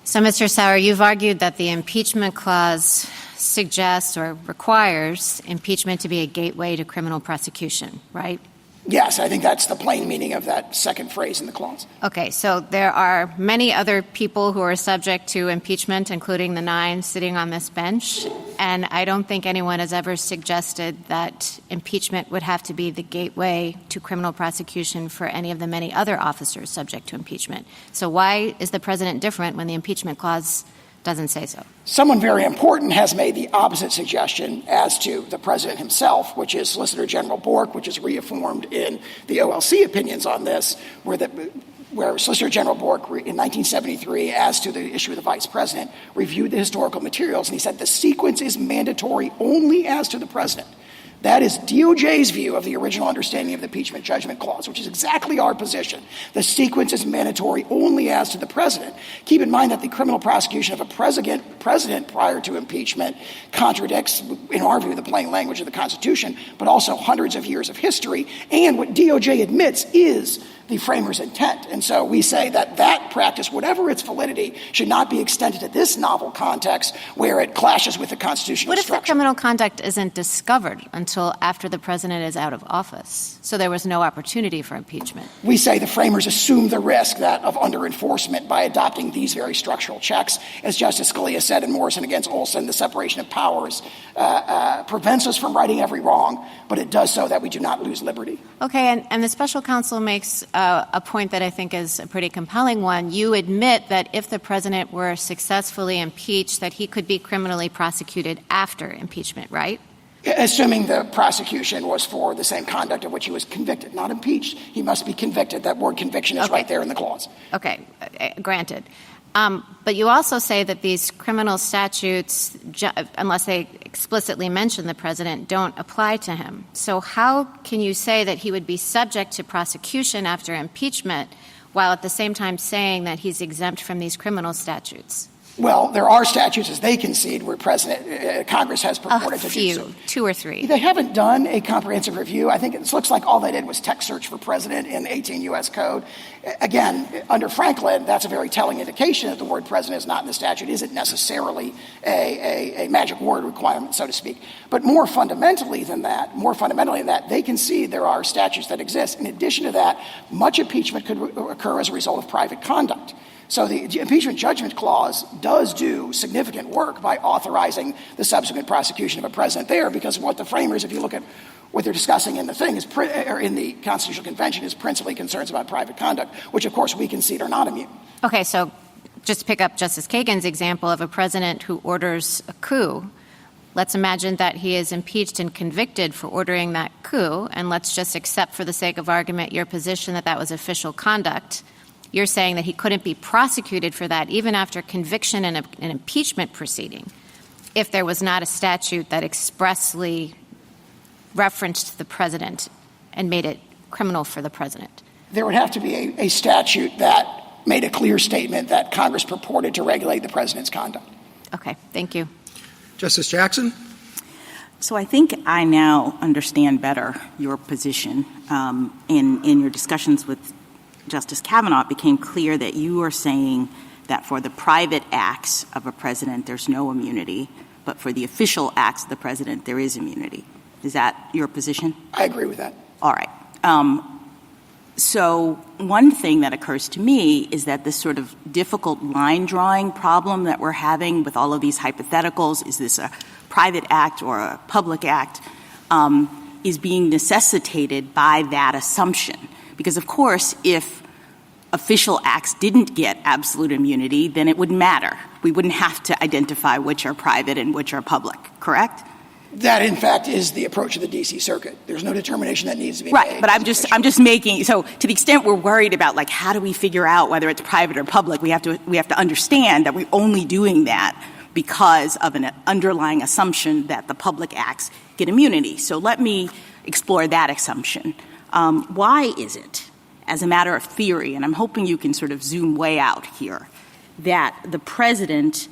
I: So, Mr. Sauer, you've argued that the impeachment clause suggests or requires impeachment to be a gateway to criminal prosecution, right?
B: Yes, I think that's the plain meaning of that second phrase in the clause.
I: Okay, so there are many other people who are subject to impeachment, including the 9 sitting on this bench, and I don't think anyone has ever suggested that impeachment would have to be the gateway to criminal prosecution for any of the many other officers subject to impeachment. So why is the president different when the impeachment clause doesn't say so?
B: Someone very important has made the opposite suggestion as to the president himself, which is Solicitor General Bork, which is reaffirmed in the OLC opinions on this, where Solicitor General Bork in 1973, as to the issue of the vice president, reviewed the historical materials, and he said the sequence is mandatory only as to the president. That is DOJ's view of the original understanding of the impeachment judgment clause, which is exactly our position. The sequence is mandatory only as to the president. Keep in mind that the criminal prosecution of a president prior to impeachment contradicts, in our view, the plain language of the Constitution, but also hundreds of years of history. And what DOJ admits is the framers' intent. And so we say that that practice, whatever its validity, should not be extended to this novel context where it clashes with the constitutional structure.
I: What if the criminal conduct isn't discovered until after the president is out of office? So there was no opportunity for impeachment.
B: We say the framers assume the risk that of under-enforcement by adopting these very structural checks. As Justice Scalia said in Morrison against Olson, the separation of powers prevents us from righting every wrong, but it does so that we do not lose liberty.
I: Okay, and the special counsel makes a point that I think is a pretty compelling one. You admit that if the president were successfully impeached, that he could be criminally prosecuted after impeachment, right?
B: Assuming the prosecution was for the same conduct of which he was convicted, not impeached. He must be convicted. That word conviction is right there in the clause.
I: Okay, granted. But you also say that these criminal statutes, unless they explicitly mention the president, don't apply to him. So how can you say that he would be subject to prosecution after impeachment while at the same time saying that he's exempt from these criminal statutes?
B: Well, there are statutes, as they concede, where Congress has purported to do so.
I: 2 or 3.
B: They haven't done a comprehensive review. I think it looks like all they did was text search for president in 18 U.S. Code. Again, under Franklin, that's a very telling indication that the word president is not in the statute. It isn't necessarily a magic word requirement, so to speak. But more fundamentally than that, they concede there are statutes that exist. In addition to that, much impeachment could occur as a result of private conduct. So the impeachment judgment clause does do significant work by authorizing the subsequent prosecution of a president there, because what the framers, if you look at what they're discussing in the thing, or in the Constitutional Convention, is principally concerns about private conduct, which, of course, we concede are not immune.
I: Okay, so just to pick up Justice Kagan's example of a president who orders a coup, let's imagine that he is impeached and convicted for ordering that coup, and let's just accept for the sake of argument your position that that was official conduct. You're saying that he couldn't be prosecuted for that even after conviction in an impeachment proceeding if there was not a statute that expressly referenced the president and made it criminal for the president?
B: There would have to be a statute that made a clear statement that Congress purported to regulate the president's conduct.
I: Okay, thank you.
A: Justice Jackson?
E: So I think I now understand better your position. In your discussions with Justice Kavanaugh, it became clear that you are saying that for the private acts of a president, there's no immunity, but for the official acts of the president, there is immunity. Is that your position?
B: I agree with that.
E: All right. So one thing that occurs to me is that this sort of difficult line drawing problem that we're having with all of these hypotheticals, is this a private act or a public act, is being necessitated by that assumption. Because, of course, if official acts didn't get absolute immunity, then it wouldn't matter. We wouldn't have to identify which are private and which are public, correct?
B: That, in fact, is the approach of the D.C. Circuit. There's no determination that needs to be made.
E: Right, but I'm just making, so to the extent we're worried about, like, how do we figure out whether it's private or public, we have to understand that we're only doing that because of an underlying assumption that the public acts get immunity. So let me explore that assumption. Why is it, as a matter of theory, and I'm hoping you can sort of zoom way out here, that the president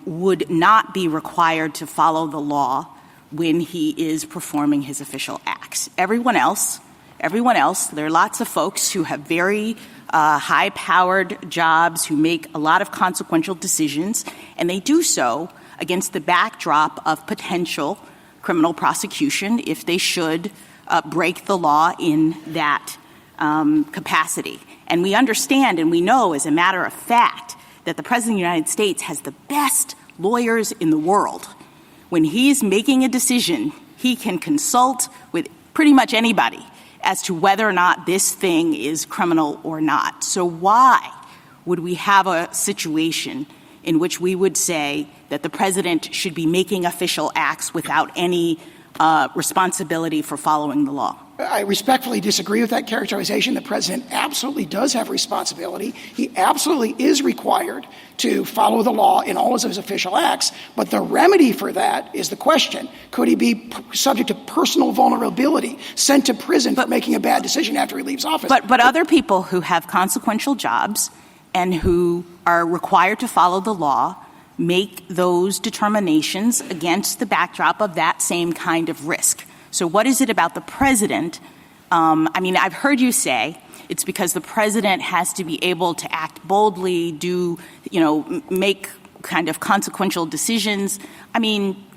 E: would not be required to follow the law when he is performing his official acts? Everyone else, there are lots of folks who have very high-powered jobs, who make a lot of consequential decisions, and they do so against the backdrop of potential criminal prosecution if they should break the law in that capacity. And we understand and we know, as a matter of fact, that the President of the United States has the best lawyers in the world. When he's making a decision, he can consult with pretty much anybody as to whether or not this thing is criminal or not. So why would we have a situation in which we would say that the president should be making official acts without any responsibility for following the law?
B: I respectfully disagree with that characterization. The president absolutely does have responsibility. He absolutely is required to follow the law in all of his official acts. But the remedy for that is the question: could he be subject to personal vulnerability, sent to prison for making a bad decision after he leaves office?
E: But other people who have consequential jobs and who are required to follow the law make those determinations against the backdrop of that same kind of risk. So what is it about the president? I've heard you say it's because the president has to be able to act boldly, make kind of consequential decisions.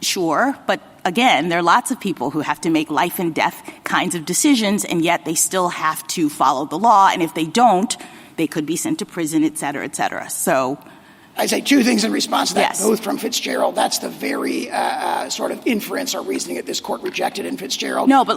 E: Sure, but again, there are lots of people who have to make life and death kinds of decisions, and yet they still have to follow the law. And if they don't, they could be sent to prison, et cetera, et cetera. So
B: I'd say two things in response to that,
E: Yes.
B: both from Fitzgerald. That's the very sort of inference or reasoning that this court rejected in Fitzgerald.
E: No, but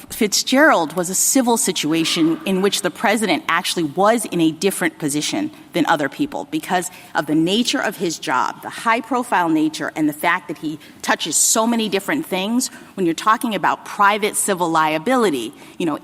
E: Fitzgerald was a civil situation in which the president actually was in a different position than other people because of the nature of his job, the high-profile nature, and the fact that he touches so many different things. When you're talking about private civil liability,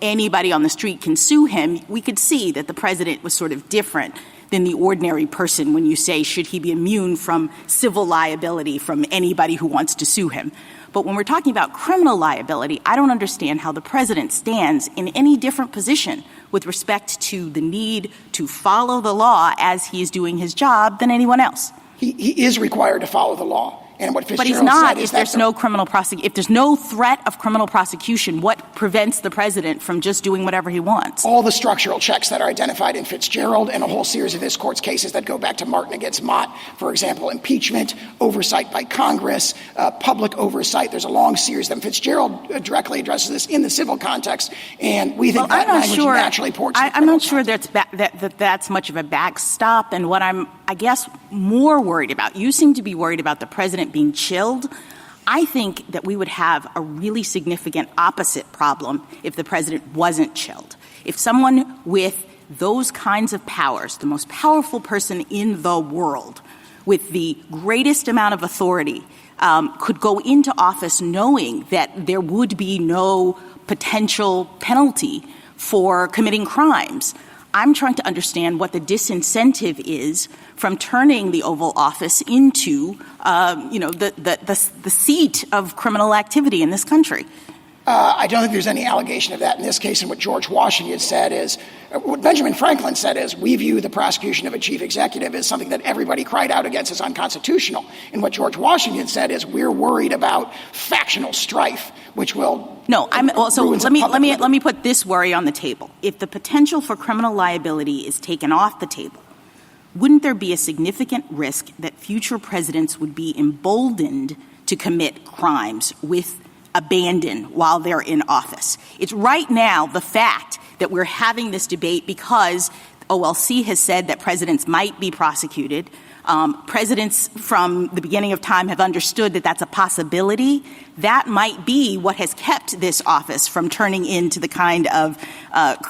E: anybody on the street can sue him. We could see that the president was sort of different than the ordinary person when you say, should he be immune from civil liability from anybody who wants to sue him? But when we're talking about criminal liability, I don't understand how the president stands in any different position with respect to the need to follow the law as he is doing his job than anyone else.
B: He is required to follow the law. And what Fitzgerald
E: But he's not
B: said is
E: if there's no criminal prosecution. If there's no threat of criminal prosecution, what prevents the president from just doing whatever he wants?
B: all the structural checks that are identified in Fitzgerald and a whole series of this court's cases that go back to Martin against Mott, for example, impeachment, oversight by Congress, public oversight. There's a long series of them. Fitzgerald directly addresses this in the civil context, and we think that language naturally ports to the
E: I'm not
B: criminal
E: sure that's much of a backstop, and what I'm, I guess, more worried about, you seem to be worried about the president being chilled. I think that we would have a really significant opposite problem if the president wasn't chilled. If someone with those kinds of powers, the most powerful person in the world, with the greatest amount of authority, could go into office knowing that there would be no potential penalty for committing crimes, I'm trying to understand what the disincentive is from turning the Oval Office into, the seat of criminal activity in this country.
B: I don't think there's any allegation of that in this case. And what George Washington said is, what Benjamin Franklin said is, we view the prosecution of a chief executive as something that everybody cried out against as unconstitutional. And what George Washington said is, we're worried about factional strife, which will
E: let me put this worry on the table. If the potential for criminal liability is taken off the table, wouldn't there be a significant risk that future presidents would be emboldened to commit crimes with abandon while they're in office? It's right now the fact that we're having this debate because OLC has said that presidents might be prosecuted. Presidents from the beginning of time have understood that that's a possibility. That might be what has kept this office from turning into the kind of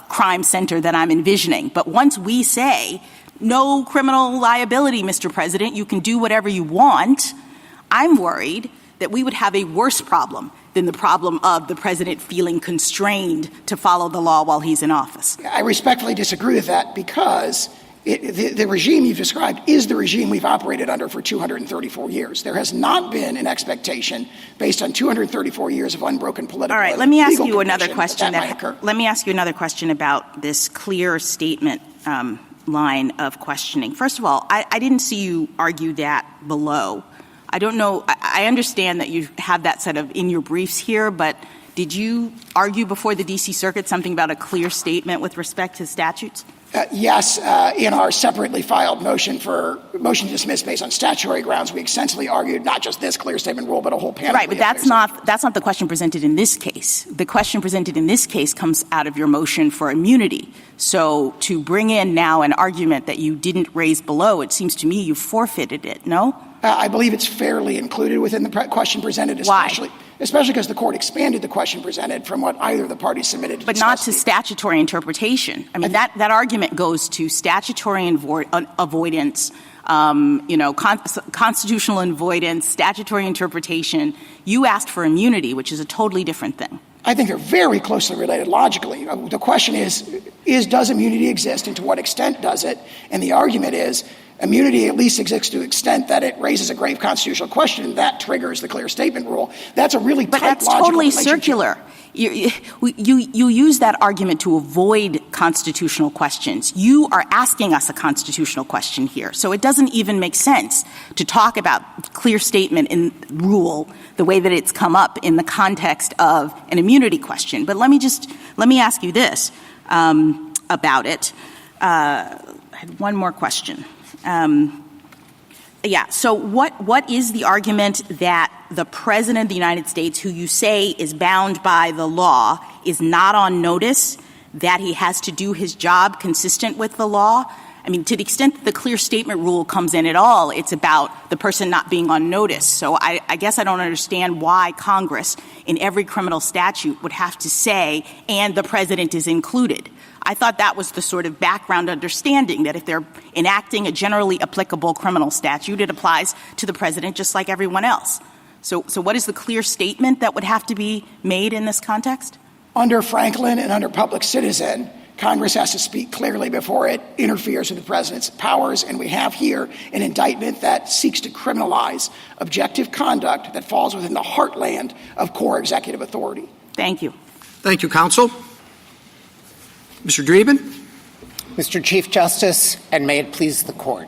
E: crime center that I'm envisioning. But once we say, no criminal liability, Mr. President, you can do whatever you want, I'm worried that we would have a worse problem than the problem of the president feeling constrained to follow the law while he's in office.
B: I respectfully disagree with that because the regime you've described is the regime we've operated under for 234 years. There has not been an expectation based on 234 years of unbroken political.
E: All right, let me ask you another question. Let me ask you another question about this clear statement line of questioning. First of all, I didn't see you argue that below. I don't know. I understand that you have that set of in your briefs here, but did you argue before the D.C. Circuit something about a clear statement with respect to statutes?
B: Yes. In our separately filed motion to dismiss based on statutory grounds, we extensively argued not just this clear statement rule, but a whole panel.
E: Right, but that's not the question presented in this case. The question presented in this case comes out of your motion for immunity. So to bring in now an argument that you didn't raise below, it seems to me you forfeited it, no?
B: I believe it's fairly included within the question presented, especially because the court expanded the question presented from what either of the parties submitted.
E: But not to statutory interpretation. I mean, that argument goes to statutory avoidance, constitutional avoidance, statutory interpretation. You asked for immunity, which is a totally different thing.
B: I think they're very closely related logically. The question is does immunity exist and to what extent does it? And the argument is immunity at least exists to the extent that it raises a grave constitutional question, and that triggers the clear statement rule. That's a really tight logical relationship. But that's totally circular. You use that argument to avoid constitutional questions. You are asking us a constitutional question here. So it doesn't even make sense to talk about clear statement in rule the way that it's come up in the context of an immunity question. But let me ask you this about it. I had one more question. So what is the argument that the President of the United States, who you say is bound by the law, is not on notice that he has to do his job consistent with the law? I mean, to the extent that the clear statement rule comes in at all, it's about the person not being on notice. So I guess I don't understand why Congress in every criminal statute would have to say, and the president is included. I thought that was the sort of background understanding that if they're enacting a generally applicable criminal statute, it applies to the president just like everyone else. So what is the clear statement that would have to be made in this context? Under Franklin and under Public Citizen, Congress has to speak clearly before it interferes with the president's powers, and we have here an indictment that seeks to criminalize objective conduct that falls within the heartland of core executive authority.
E: Thank you.
A: Thank you, counsel. Mr. Dreeben?
K: Mr. Chief Justice, and may it please the Court.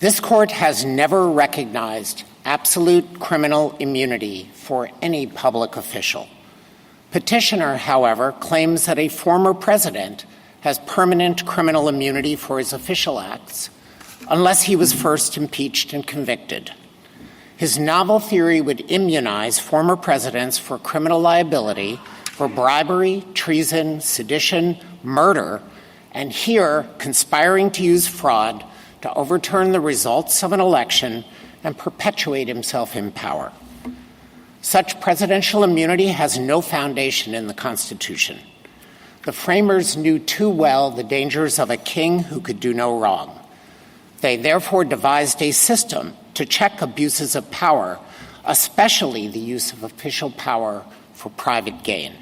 K: This Court has never recognized absolute criminal immunity for any public official. Petitioner, however, claims that a former president has permanent criminal immunity for his official acts unless he was first impeached and convicted. His novel theory would immunize former presidents for criminal liability for bribery, treason, sedition, murder, and here conspiring to use fraud to overturn the results of an election and perpetuate himself in power. Such presidential immunity has no foundation in the Constitution. The framers knew too well the dangers of a king who could do no wrong. They therefore devised a system to check abuses of power, especially the use of official power for private gain.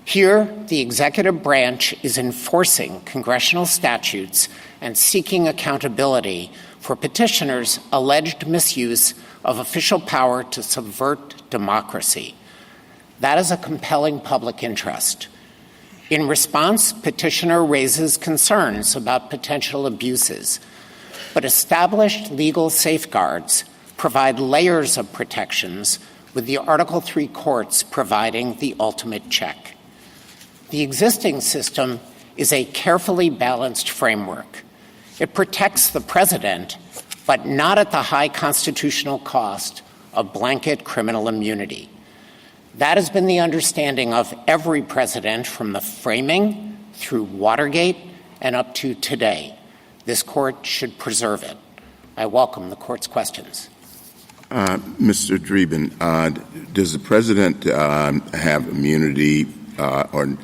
K: Here, the executive branch is enforcing congressional statutes and seeking accountability for petitioners' alleged misuse of official power to subvert democracy. That is a compelling public interest. In response, petitioner raises concerns about potential abuses, but established legal safeguards provide layers of protections, with the Article III courts providing the ultimate check. The existing system is a carefully balanced framework. It protects the president, but not at the high constitutional cost of blanket criminal immunity. That has been the understanding of every president from the framing through Watergate and up to today. This court should preserve it. I welcome the court's questions.
C: Mr. Dreeben, does the president have immunity, or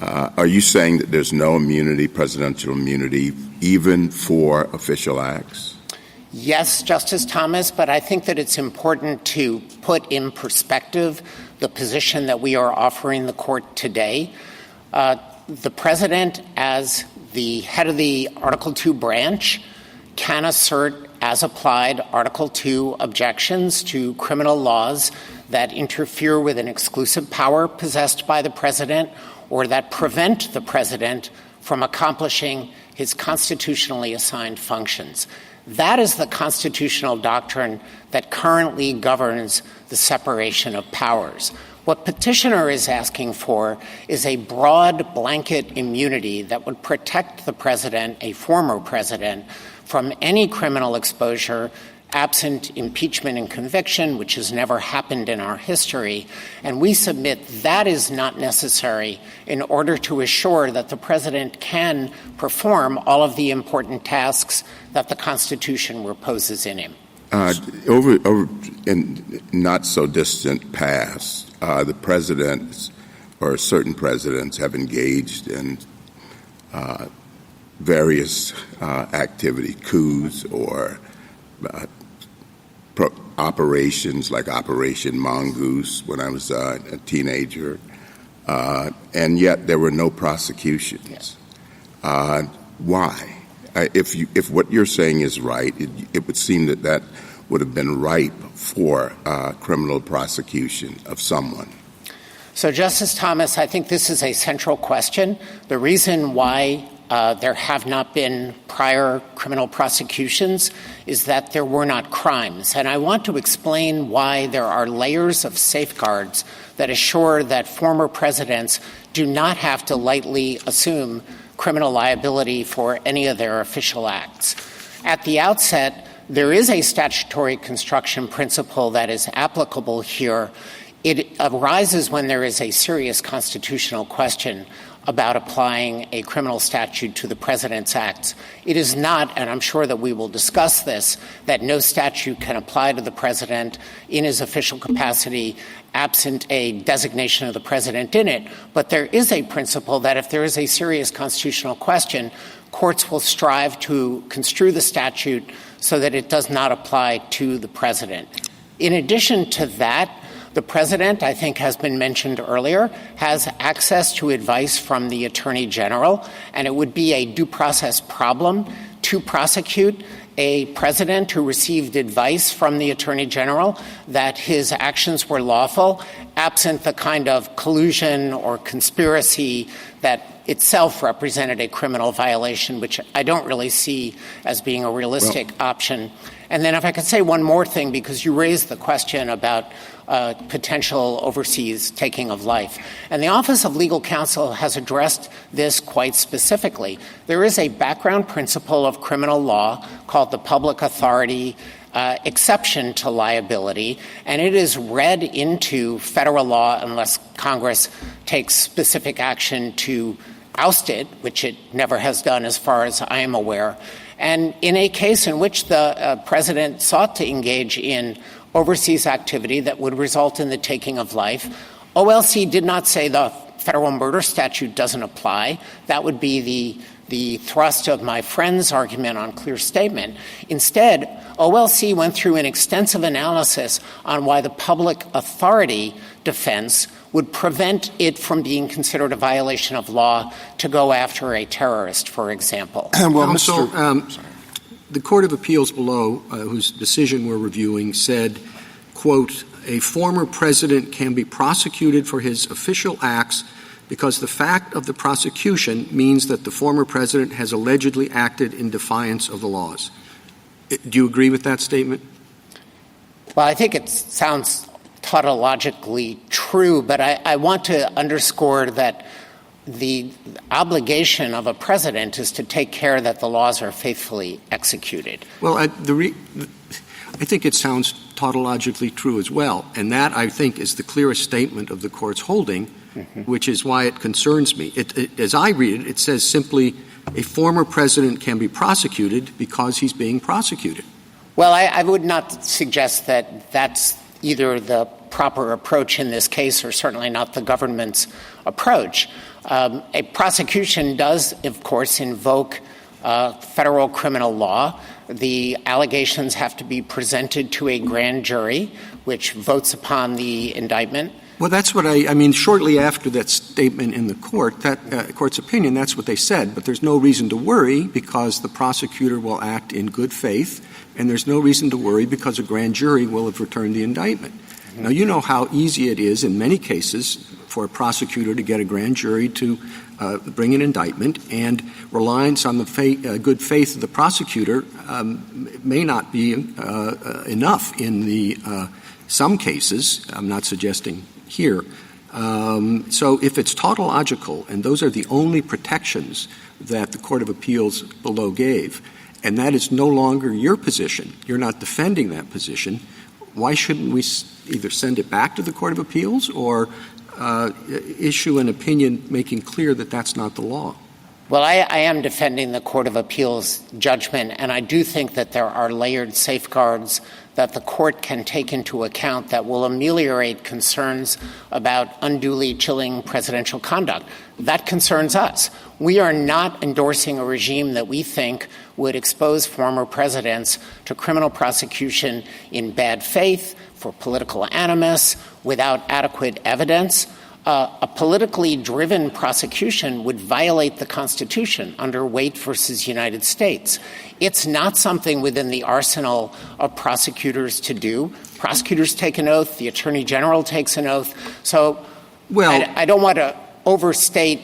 C: are you saying that there's no immunity, presidential immunity, even for official acts?
K: Yes, Justice Thomas, but I think that it's important to put in perspective the position that we are offering the court today. The president, as the head of the Article II branch, can assert as applied Article II objections to criminal laws that interfere with an exclusive power possessed by the president or that prevent the president from accomplishing his constitutionally assigned functions. That is the constitutional doctrine that currently governs the separation of powers. What petitioner is asking for is a broad blanket immunity that would protect the president, a former president, from any criminal exposure absent impeachment and conviction, which has never happened in our history. And we submit that is not necessary in order to assure that the president can perform all of the important tasks that the Constitution reposes in him.
C: Over in not so distant past, the presidents or certain presidents have engaged in various activity, coups or operations like Operation Mongoose when I was a teenager, and yet there were no prosecutions. Why? If what you're saying is right, it would seem that would have been ripe for criminal prosecution of someone.
K: So, Justice Thomas, I think this is a central question. The reason why there have not been prior criminal prosecutions is that there were not crimes. And I want to explain why there are layers of safeguards that assure that former presidents do not have to lightly assume criminal liability for any of their official acts. At the outset, there is a statutory construction principle that is applicable here. It arises when there is a serious constitutional question about applying a criminal statute to the president's acts. It is not, and I'm sure that we will discuss this, that no statute can apply to the president in his official capacity absent a designation of the president in it. But there is a principle that if there is a serious constitutional question, courts will strive to construe the statute so that it does not apply to the president. In addition to that, the president, I think has been mentioned earlier, has access to advice from the Attorney General, and it would be a due process problem to prosecute a president who received advice from the Attorney General that his actions were lawful, absent the kind of collusion or conspiracy that itself represented a criminal violation, which I don't really see as being a realistic option. And then if I could say one more thing, because you raised the question about potential overseas taking of life. And the Office of Legal Counsel has addressed this quite specifically. There is a background principle of criminal law called the public authority exception to liability, and it is read into federal law unless Congress takes specific action to oust it, which it never has done as far as I am aware. And in a case in which the president sought to engage in overseas activity that would result in the taking of life, OLC did not say the federal murder statute doesn't apply. That would be the thrust of my friend's argument on clear statement. Instead, OLC went through an extensive analysis on why the public authority defense would prevent it from being considered a violation of law to go after a terrorist, for example.
A: Counsel, the Court of Appeals below, whose decision we're reviewing, said, quote, a former president can be prosecuted for his official acts because the fact of the prosecution means that the former president has allegedly acted in defiance of the laws. Do you agree with that statement?
K: Well, I think it sounds tautologically true, but I want to underscore that the obligation of a president is to take care that the laws are faithfully executed.
A: Well, I think it sounds tautologically true as well, and that, I think, is the clearest statement of the Court's holding, which is why it concerns me. As I read it, it says simply a former president can be prosecuted because he's being prosecuted.
K: Well, I would not suggest that that's either the proper approach in this case or certainly not the government's approach. A prosecution does, of course, invoke federal criminal law. The allegations have to be presented to a grand jury, which votes upon the indictment.
A: Well, that's what I mean, shortly after that statement in the court, that court's opinion, that's what they said. But there's no reason to worry because the prosecutor will act in good faith, and there's no reason to worry because a grand jury will have returned the indictment. Now, you know how easy it is in many cases for a prosecutor to get a grand jury to bring an indictment, and reliance on the good faith of the prosecutor may not be enough in the some cases. I'm not suggesting here. So if it's tautological, and those are the only protections that the Court of Appeals below gave, and that is no longer your position, you're not defending that position, why shouldn't we either send it back to the Court of Appeals or issue an opinion making clear that that's not the law?
K: Well, I am defending the Court of Appeals judgment, and I do think that there are layered safeguards that the court can take into account that will ameliorate concerns about unduly chilling presidential conduct. That concerns us. We are not endorsing a regime that we think would expose former presidents to criminal prosecution in bad faith, for political animus, without adequate evidence. A politically driven prosecution would violate the Constitution under Waite versus United States. It's not something within the arsenal of prosecutors to do. Prosecutors take an oath. The Attorney General takes an oath. So I don't want to overstate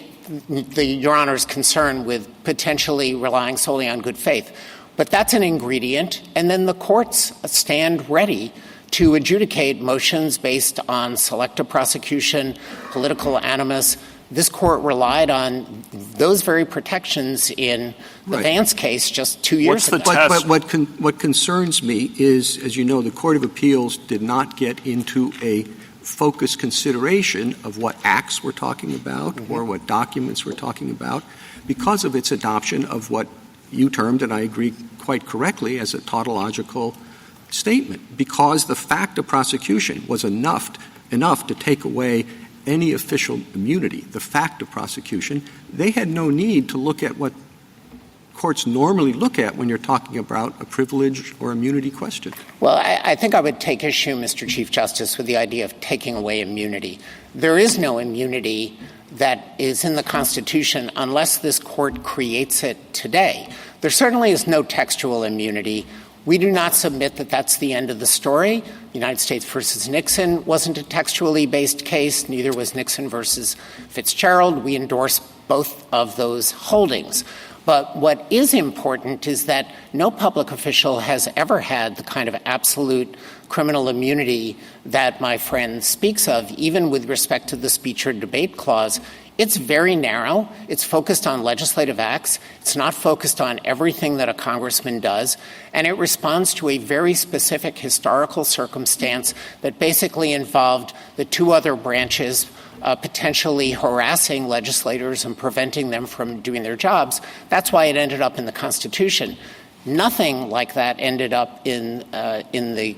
K: Your Honor's concern with potentially relying solely on good faith. But that's an ingredient, and then the courts stand ready to adjudicate motions based on selective prosecution, political animus. This court relied on those very protections in the Vance case just 2 years ago.
A: But what concerns me is, as you know, the Court of Appeals did not get into a focused consideration of what acts we're talking about or what documents we're talking about because of its adoption of what you termed, and I agree quite correctly, as a tautological statement, because the fact of prosecution was enough to take away any official immunity. The fact of prosecution, they had no need to look at what courts normally look at when you're talking about a privilege or immunity question.
K: Well, I think I would take issue, Mr. Chief Justice, with the idea of taking away immunity. There is no immunity that is in the Constitution unless this court creates it today. There certainly is no textual immunity. We do not submit that that's the end of the story. United States versus Nixon wasn't a textually based case. Neither was Nixon versus Fitzgerald. We endorse both of those holdings. But what is important is that no public official has ever had the kind of absolute criminal immunity that my friend speaks of, even with respect to the speech or debate clause. It's very narrow. It's focused on legislative acts. It's not focused on everything that a congressman does. And it responds to a very specific historical circumstance that basically involved the two other branches potentially harassing legislators and preventing them from doing their jobs. That's why it ended up in the Constitution. Nothing like that ended up in the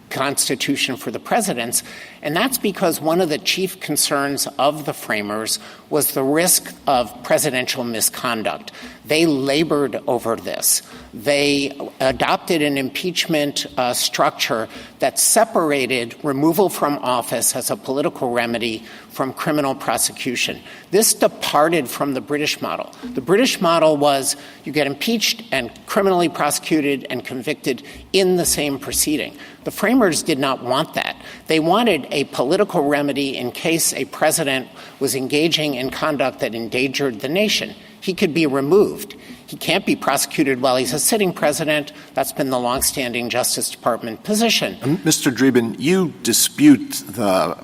K: Constitution for the presidents, and that's because one of the chief concerns of the framers was the risk of presidential misconduct. They labored over this. They adopted an impeachment structure that separated removal from office as a political remedy from criminal prosecution. This departed from the British model. The British model was you get impeached and criminally prosecuted and convicted in the same proceeding. The The framers did not want that. They wanted a political remedy in case a president was engaging in conduct that endangered the nation. He could be removed. He can't be prosecuted while he's a sitting president. That's been the longstanding Justice Department position.
G: Mr. Dreeben, you dispute the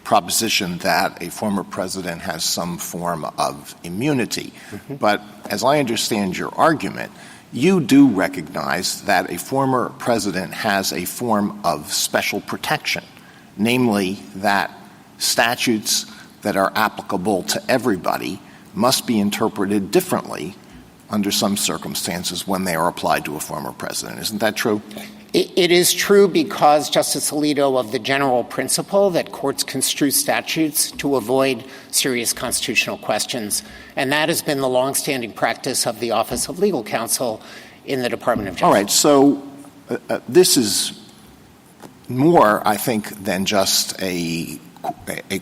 G: proposition that a former president has some form of immunity. Mm-hmm. But as I understand your argument, you do recognize that a former president has a form of special protection, namely that statutes that are applicable to everybody must be interpreted differently under some circumstances when they are applied to a former president. Isn't that true?
K: It is true because, Justice Alito, of the general principle that courts construe statutes to avoid serious constitutional questions, and that has been the longstanding practice of the Office of Legal Counsel in the Department of Justice.
G: All right, so this is more, I think, than just a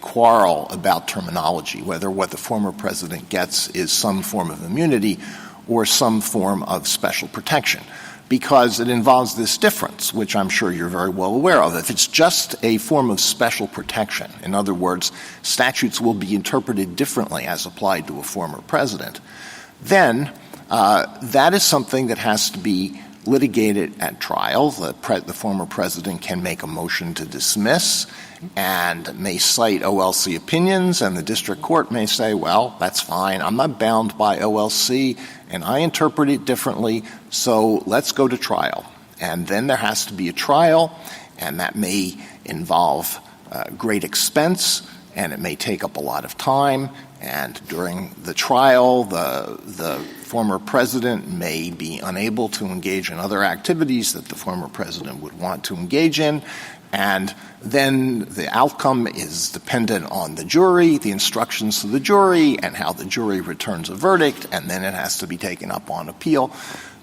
G: quarrel about terminology, whether what the former president gets is some form of immunity or some form of special protection, because it involves this difference, which I'm sure you're very well aware of. If it's just a form of special protection, in other words, statutes will be interpreted differently as applied to a former president, then that is something that has to be litigated at trial. The former president can make a motion to dismiss and may cite OLC opinions, and the district court may say, well, that's fine. I'm not bound by OLC, and I interpret it differently, so let's go to trial. And then there has to be a trial, and that may involve great expense, and it may take up a lot of time. And during the trial, the former president may be unable to engage in other activities that the former president would want to engage in. And then the outcome is dependent on the jury, the instructions to the jury, and how the jury returns a verdict, and then it has to be taken up on appeal.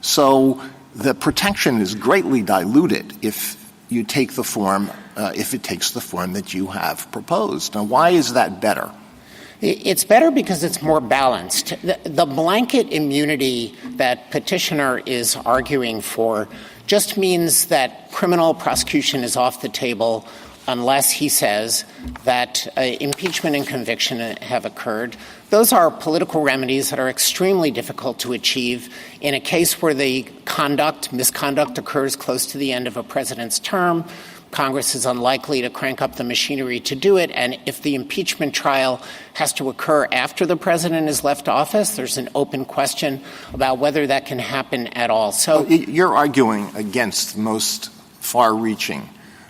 G: So the protection is greatly diluted if you take the form, if it takes the form that you have proposed. Now, why is that better?
K: It's better because it's more balanced. The blanket immunity that petitioner is arguing for just means that criminal prosecution is off the table unless he says that impeachment and conviction have occurred. Those are political remedies that are extremely difficult to achieve in a case where the misconduct occurs close to the end of a president's term. Congress is unlikely to crank up the machinery to do it, and if the impeachment trial has to occur after the president has left office, there's an open question about whether that can happen at all. So
G: you're arguing against most far-reaching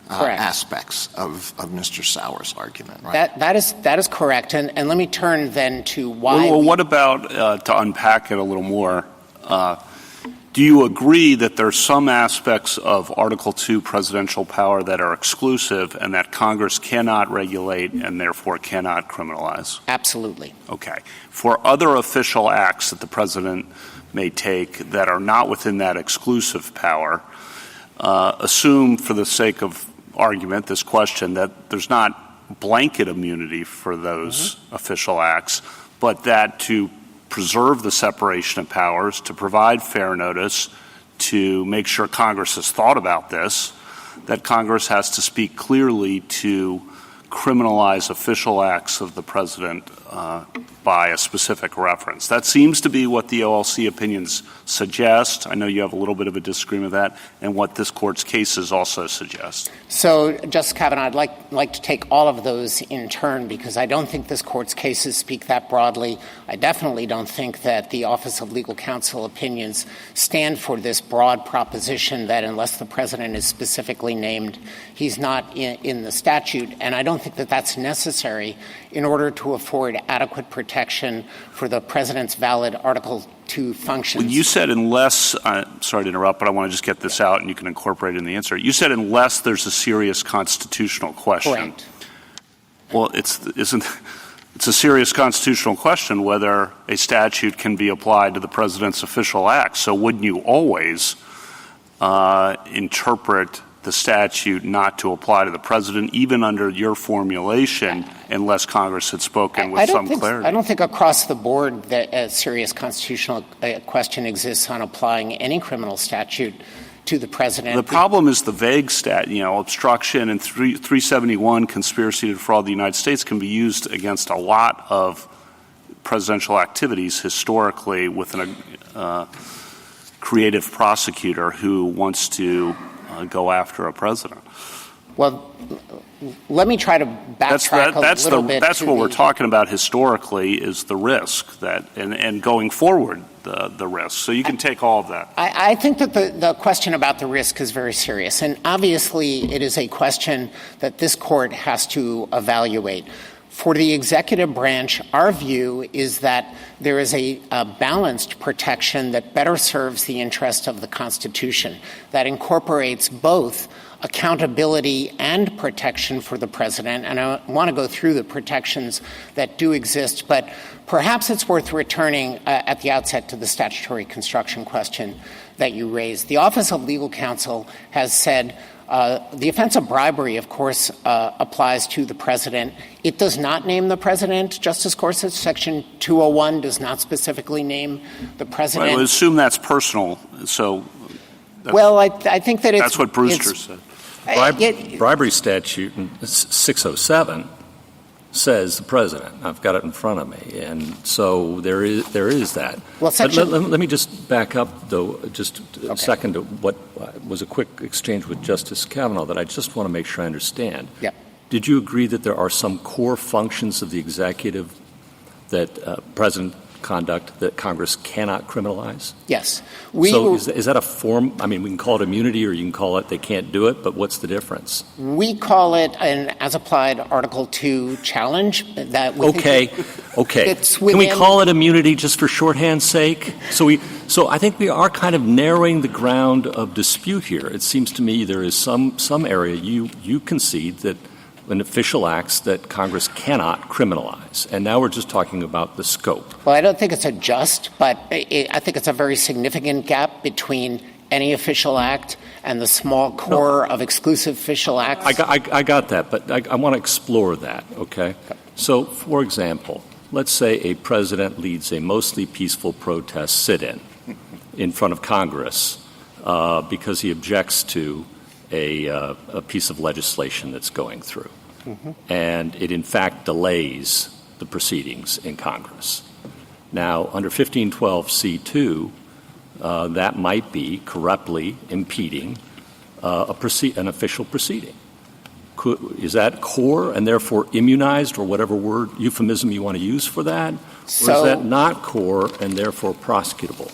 G: aspects of Mr. Sauer's argument, right?
K: That is correct, and let me turn then to why.
H: Well, what about, to unpack it a little more, do you agree that there are some aspects of Article II presidential power that are exclusive and that Congress cannot regulate and therefore cannot criminalize?
K: Absolutely.
H: Okay. For other official acts that the president may take that are not within that exclusive power, assume for the sake of argument, this question, that there's not blanket immunity for those official acts, but that to preserve the separation of powers, to provide fair notice, to make sure Congress has thought about this, that Congress has to speak clearly to criminalize official acts of the president by a specific reference. That seems to be what the OLC opinions suggest. I know you have a little bit of a disagreement with that, and what this Court's cases also suggest.
K: So, Justice Kavanaugh, I'd like to take all of those in turn because I don't think this Court's cases speak that broadly. I definitely don't think that the Office of Legal Counsel opinions stand for this broad proposition that unless the president is specifically named, he's not in the statute. And I don't think that that's necessary in order to afford adequate protection for the president's valid Article II functions.
H: Well, you said unless sorry to interrupt, but I want to just get this out and you can incorporate it in the answer. You said unless there's a serious constitutional question.
K: Correct.
H: Well, it's a serious constitutional question whether a statute can be applied to the president's official acts. So wouldn't you always interpret the statute not to apply to the president, even under your formulation, unless Congress had spoken with some clarity?
K: I don't think across the board that a serious constitutional question exists on applying any criminal statute to the president.
H: The problem is the vague obstruction and 371 conspiracy to defraud the United States can be used against a lot of presidential activities historically with a creative prosecutor who wants to go after a president.
K: Well, let me try to backtrack a little bit.
H: That's what we're talking about historically is the risk and going forward the risk. So you can take all of that.
K: I think that the question about the risk is very serious, and obviously it is a question that this court has to evaluate. For the executive branch, our view is that there is a balanced protection that better serves the interest of the Constitution, that incorporates both accountability and protection for the president. And I want to go through the protections that do exist, but perhaps it's worth returning at the outset to the statutory construction question that you raised. The Office of Legal Counsel has said the offense of bribery, of course, applies to the president. It does not name the president. Justice Gorsuch, Section 201 does not specifically name the president.
H: I would assume that's personal. So,
K: I think that
H: that's what Brewster said.
F: Bribery statute 607 says the president. I've got it in front of me, and so there is that.
K: Well,
F: let me just back up, though, just a second to what was a quick exchange with Justice Kavanaugh that I just want to make sure I understand.
K: Yeah.
F: Did you agree that there are some core functions of the executive that president conduct that Congress cannot criminalize?
K: Yes.
F: Is that a form? I mean, we can call it immunity or you can call it they can't do it, but what's the difference?
K: We call it an as-applied Article 2 challenge.
F: Okay. Can we call it immunity just for shorthand's sake? So I think we are kind of narrowing the ground of dispute here. It seems to me there is some area you concede that an official acts that Congress cannot criminalize. And now we're just talking about the scope.
K: Well, I don't think it's a just, but I think it's a very significant gap between any official act and the small core of exclusive official acts.
F: I got that, but I want to explore that, okay? So, for example, let's say a president leads a mostly peaceful protest sit-in in front of Congress because he objects to a piece of legislation that's going through. Mm-hmm. And it, in fact, delays the proceedings in Congress. Now, under 1512c2, that might be corruptly impeding an official proceeding. Is that core and therefore immunized, or whatever word euphemism you want to use for that? Or is that not core and therefore prosecutable?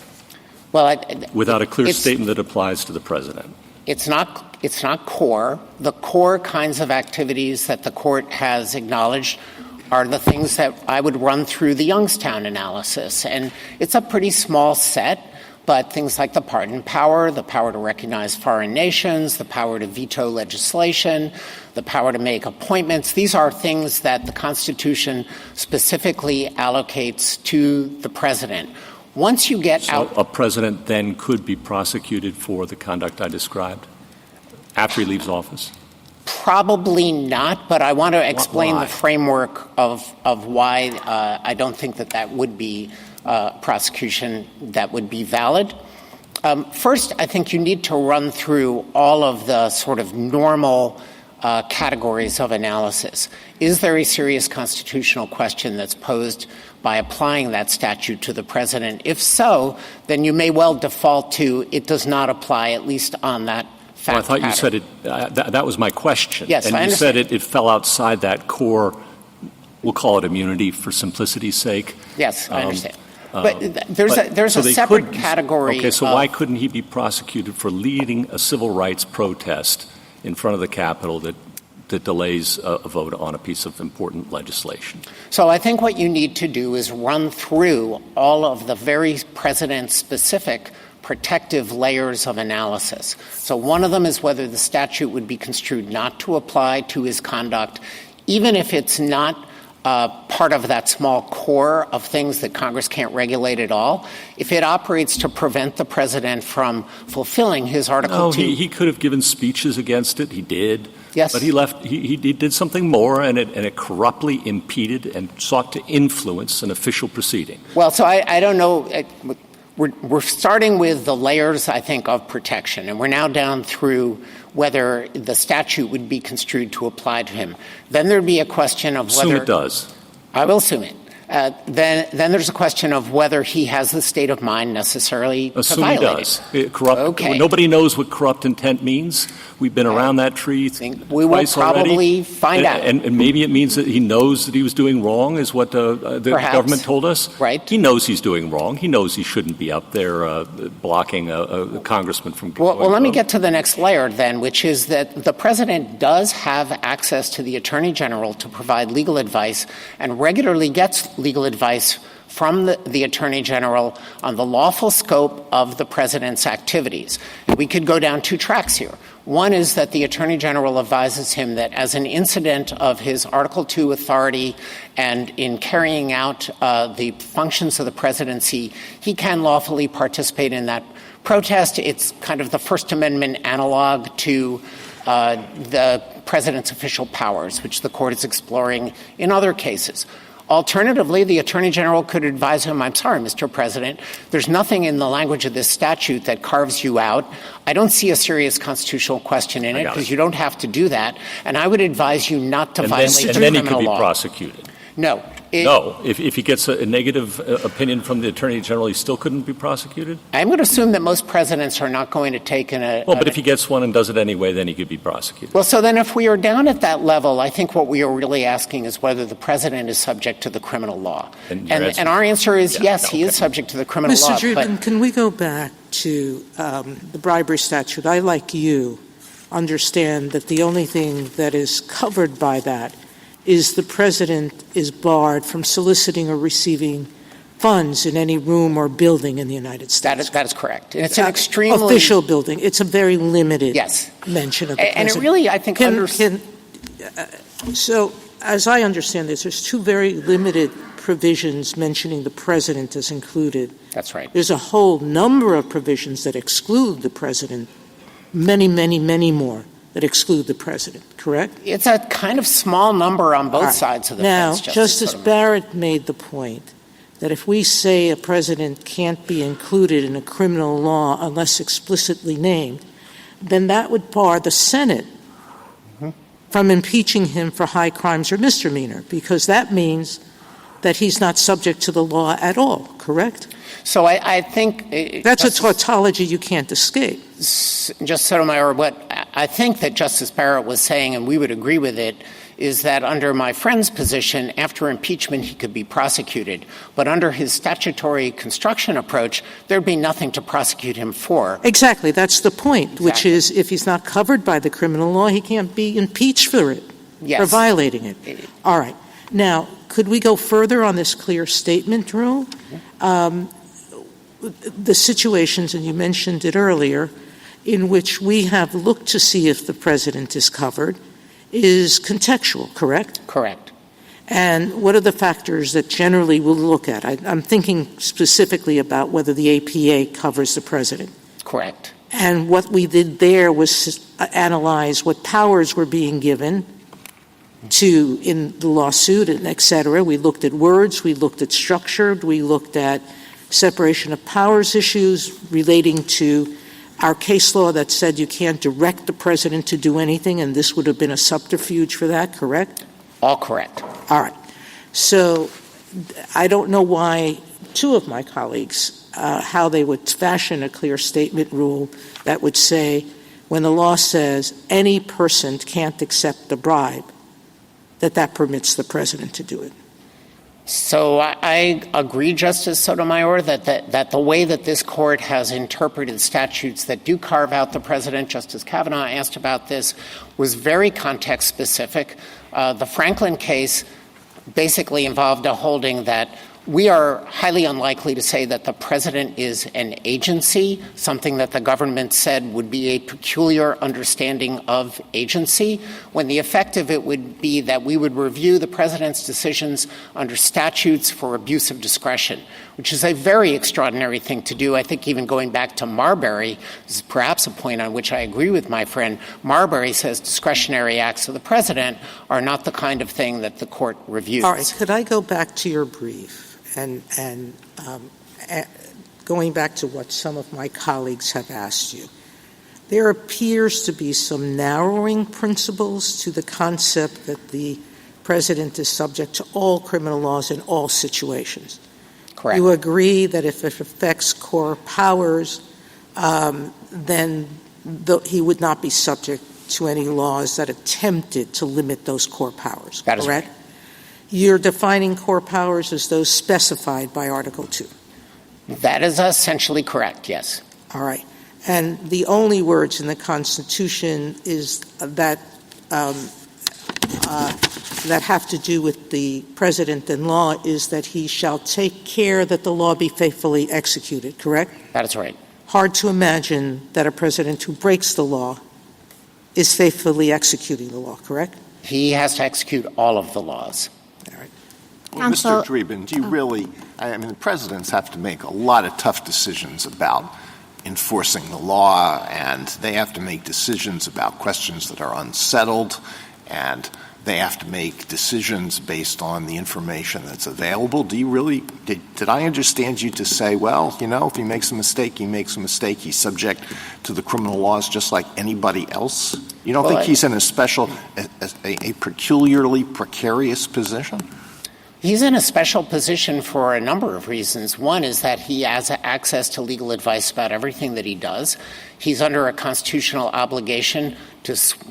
K: Well,
F: without a clear statement that applies to the president.
K: It's not core. The core kinds of activities that the court has acknowledged are the things that I would run through the Youngstown analysis. And it's a pretty small set, but things like the pardon power, the power to recognize foreign nations, the power to veto legislation, the power to make appointments, these are things that the Constitution specifically allocates to the president. Once you get out...
F: So a president then could be prosecuted for the conduct I described after he leaves office?
K: Probably not, but I want to explain the framework of why I don't think that would be prosecution that would be valid. First, I think you need to run through all of the sort of normal categories of analysis. Is there a serious constitutional question that's posed by applying that statute to the president? If so, then you may well default to it does not apply, at least on that fact
F: Well, I thought
K: pattern.
F: you said it. That was my question.
K: Yes,
F: and
K: I
F: you
K: understand.
F: said it fell outside that core. We'll call it immunity for simplicity's sake.
K: Yes, I understand. But there's a separate category.
F: Okay, so why couldn't he be prosecuted for leading a civil rights protest in front of the Capitol that delays a vote on a piece of important legislation?
K: So I think what you need to do is run through all of the very president-specific protective layers of analysis. So one of them is whether the statute would be construed not to apply to his conduct, even if it's not part of that small core of things that Congress can't regulate at all. If it operates to prevent the president from fulfilling his Article 2...
F: he could have given speeches against it. He did.
K: Yes.
F: But he did something more, and it corruptly impeded and sought to influence an official proceeding.
K: Well, so I don't know... we're starting with the layers, I think, of protection, and we're now down through whether the statute would be construed to apply to him. Then there'd be a question of whether—
F: Assume it does.
K: I will assume it. Then there's a question of whether he has the state of mind necessarily to
F: Assume
K: violate
F: he does.
K: it.
F: Corrupt.
K: Okay.
F: Nobody knows what corrupt intent means. We've been around that tree
K: We will
F: twice
K: probably
F: already.
K: find out.
F: And maybe it means that he knows that he was doing wrong, is what the government told us.
K: Right.
F: He knows he's doing wrong. He knows he shouldn't be up there blocking a congressman from going
K: Well, let me
F: vote.
K: get to the next layer then, which is that the president does have access to the attorney general to provide legal advice and regularly gets legal advice from the Attorney General on the lawful scope of the president's activities. We could go down two tracks here. One is that the Attorney General advises him that as an incident of his Article II authority and in carrying out the functions of the presidency, he can lawfully participate in that protest. It's kind of the First Amendment analog to the president's official powers, which the court is exploring in other cases. Alternatively, the Attorney General could advise him, I'm sorry, Mr. President, there's nothing in the language of this statute that carves you out. I don't see a serious constitutional question in it because you don't have to do that, and I would advise you not to violate the criminal law.
F: And then he could be prosecuted.
K: No.
F: If he gets a negative opinion from the Attorney General, he still couldn't be prosecuted?
K: I'm going to assume that most presidents are not going to take
F: but if he gets one and does it anyway, then he could be prosecuted.
K: Well, so then if we are down at that level, I think what we are really asking is whether the president is subject to the criminal law. And our answer is yes, he is subject to the criminal law.
D: Mr. Dreeben, can we go back to the bribery statute? I, like you, understand that the only thing that is covered by that is the president is barred from soliciting or receiving funds in any room or building in the United States.
K: That is correct. And it's an extremely—
D: official building. It's a very limited mention of the president.
K: And it really, I think—
D: So, as I understand this, there's two very limited provisions mentioning the president as included.
K: That's right.
D: There's a whole number of provisions that exclude the president, many, many, many more that exclude the president, correct?
K: It's a kind of small number on both sides of the fence.
D: Now, Justice Barrett made the point that if we say a president can't be included in a criminal law unless explicitly named, then that would bar the Senate from impeaching him for high crimes or misdemeanor, because that means that he's not subject to the law at all, correct?
K: So I think—
D: That's a tautology you can't escape.
K: Justice Sotomayor, what I think that Justice Barrett was saying, and we would agree with it, is that under my friend's position, after impeachment, he could be prosecuted. But under his statutory construction approach, there'd be nothing to prosecute him for.
D: Exactly. That's the point, which is if he's not covered by the criminal law, he can't be impeached for it, for violating it. All right. Now, could we go further on this clear statement rule? The situations, and you mentioned it earlier, in which we have looked to see if the president is covered is contextual, correct?
K: Correct.
D: And what are the factors that generally we'll look at? I'm thinking specifically about whether the APA covers the president.
K: Correct.
D: And what we did there was analyze what powers were being given to in the lawsuit, and et cetera. We looked at words, we looked at structure, we looked at separation of powers issues relating to our case law that said you can't direct the president to do anything, and this would have been a subterfuge for that, correct?
K: All correct.
D: All right. So I don't know why two of my colleagues, how they would fashion a clear statement rule that would say when the law says any person can't accept a bribe, that permits the president to do it.
K: So I agree, Justice Sotomayor, that the way that this court has interpreted statutes that do carve out the president, Justice Kavanaugh asked about this, was very context-specific. The Franklin case basically involved a holding that we are highly unlikely to say that the president is an agency, something that the government said would be a peculiar understanding of agency, when the effect of it would be that we would review the president's decisions under statutes for abuse of discretion, which is a very extraordinary thing to do. I think even going back to Marbury, this is perhaps a point on which I agree with my friend. Marbury says discretionary acts of the president are not the kind of thing that the court reviews.
D: All right. Could I go back to your brief and going back to what some of my colleagues have asked you, there appears to be some narrowing principles to the concept that the president is subject to all criminal laws in all situations.
K: Correct.
D: You agree that if it affects core powers, then he would not be subject to any laws that attempted to limit those core powers,
K: that is
D: correct?
K: Right.
D: You're defining core powers as those specified by Article 2.
K: That is essentially correct, yes.
D: All right. And the only words in the Constitution is that that have to do with the president in law is that he shall take care that the law be faithfully executed, correct?
K: That is right.
D: Hard to imagine that a president who breaks the law is faithfully executing the law, correct?
K: He has to execute all of the laws.
D: All right.
G: Well, Mr. Dreeben, do you really – I mean, the presidents have to make a lot of tough decisions about enforcing the law, and they have to make decisions about questions that are unsettled, and they have to make decisions based on the information that's available. Do you really – did I understand you to say, well, you know, if he makes a mistake, he makes a mistake. He's subject to the criminal laws just like anybody else? You don't think he's in a special – a peculiarly precarious position?
K: He's in a special position for a number of reasons. One is that he has access to legal advice about everything that he does. He's under a constitutional obligation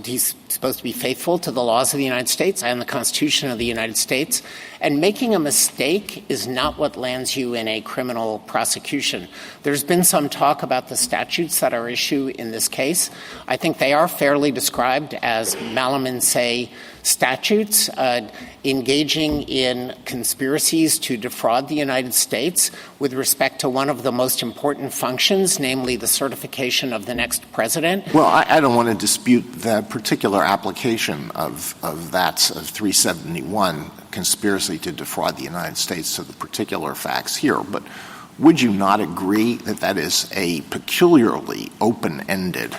K: he's supposed to be faithful to the laws of the United States and the Constitution of the United States. And making a mistake is not what lands you in a criminal prosecution. There's been some talk about the statutes that are issued in this case. I think they are fairly described as malum in se statutes, engaging in conspiracies to defraud the United States with respect to one of the most important functions, namely the certification of the next president.
G: Well, I don't want to dispute the particular application of 371, conspiracy to defraud the United States, to the particular facts here. But would you not agree that that is a peculiarly open-ended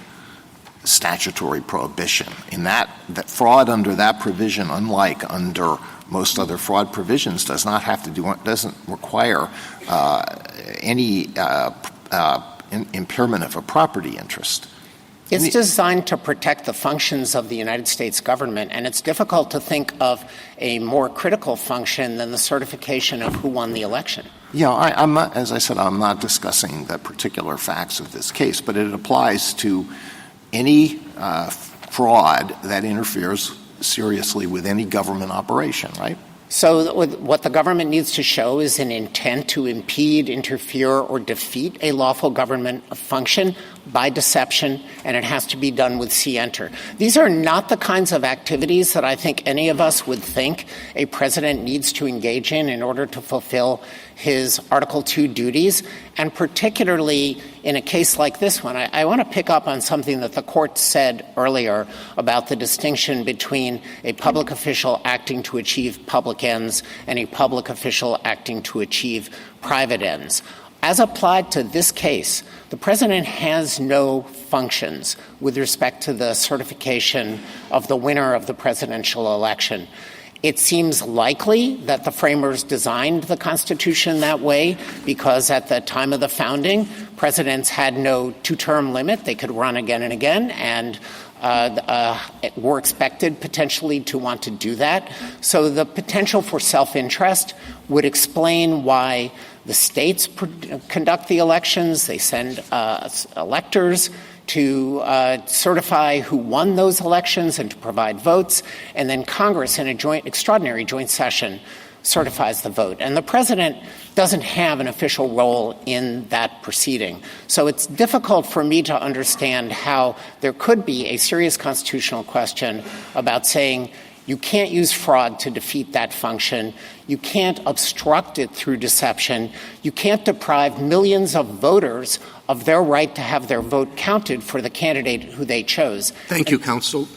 G: statutory prohibition, in that fraud under that provision, unlike under most other fraud provisions, doesn't require any impairment of a property interest?
K: It's designed to protect the functions of the United States government, and it's difficult to think of a more critical function than the certification of who won the election.
G: Yeah, I'm not, as I said, I'm not discussing the particular facts of this case, but it applies to any fraud that interferes seriously with any government operation, right?
K: So what the government needs to show is an intent to impede, interfere, or defeat a lawful government function by deception, and it has to be done with scienter. These are not the kinds of activities that I think any of us would think a president needs to engage in order to fulfill his Article 2 duties, and particularly in a case like this one. I want to pick up on something that the court said earlier about the distinction between a public official acting to achieve public ends and a public official acting to achieve private ends. As applied to this case, the president has no functions with respect to the certification of the winner of the presidential election. It seems likely that the framers designed the Constitution that way because at the time of the founding, presidents had no two-term limit. They could run again and again, and were expected potentially to want to do that. So the potential for self-interest would explain why the states conduct the elections. They send electors to certify who won those elections and to provide votes, and then Congress in a extraordinary joint session certifies the vote. And the president doesn't have an official role in that proceeding. So it's difficult for me to understand how there could be a serious constitutional question about saying you can't use fraud to defeat that function. You can't obstruct it through deception. You can't deprive millions of voters of their right to have their vote counted for the candidate who they chose.
A: Thank you, counsel.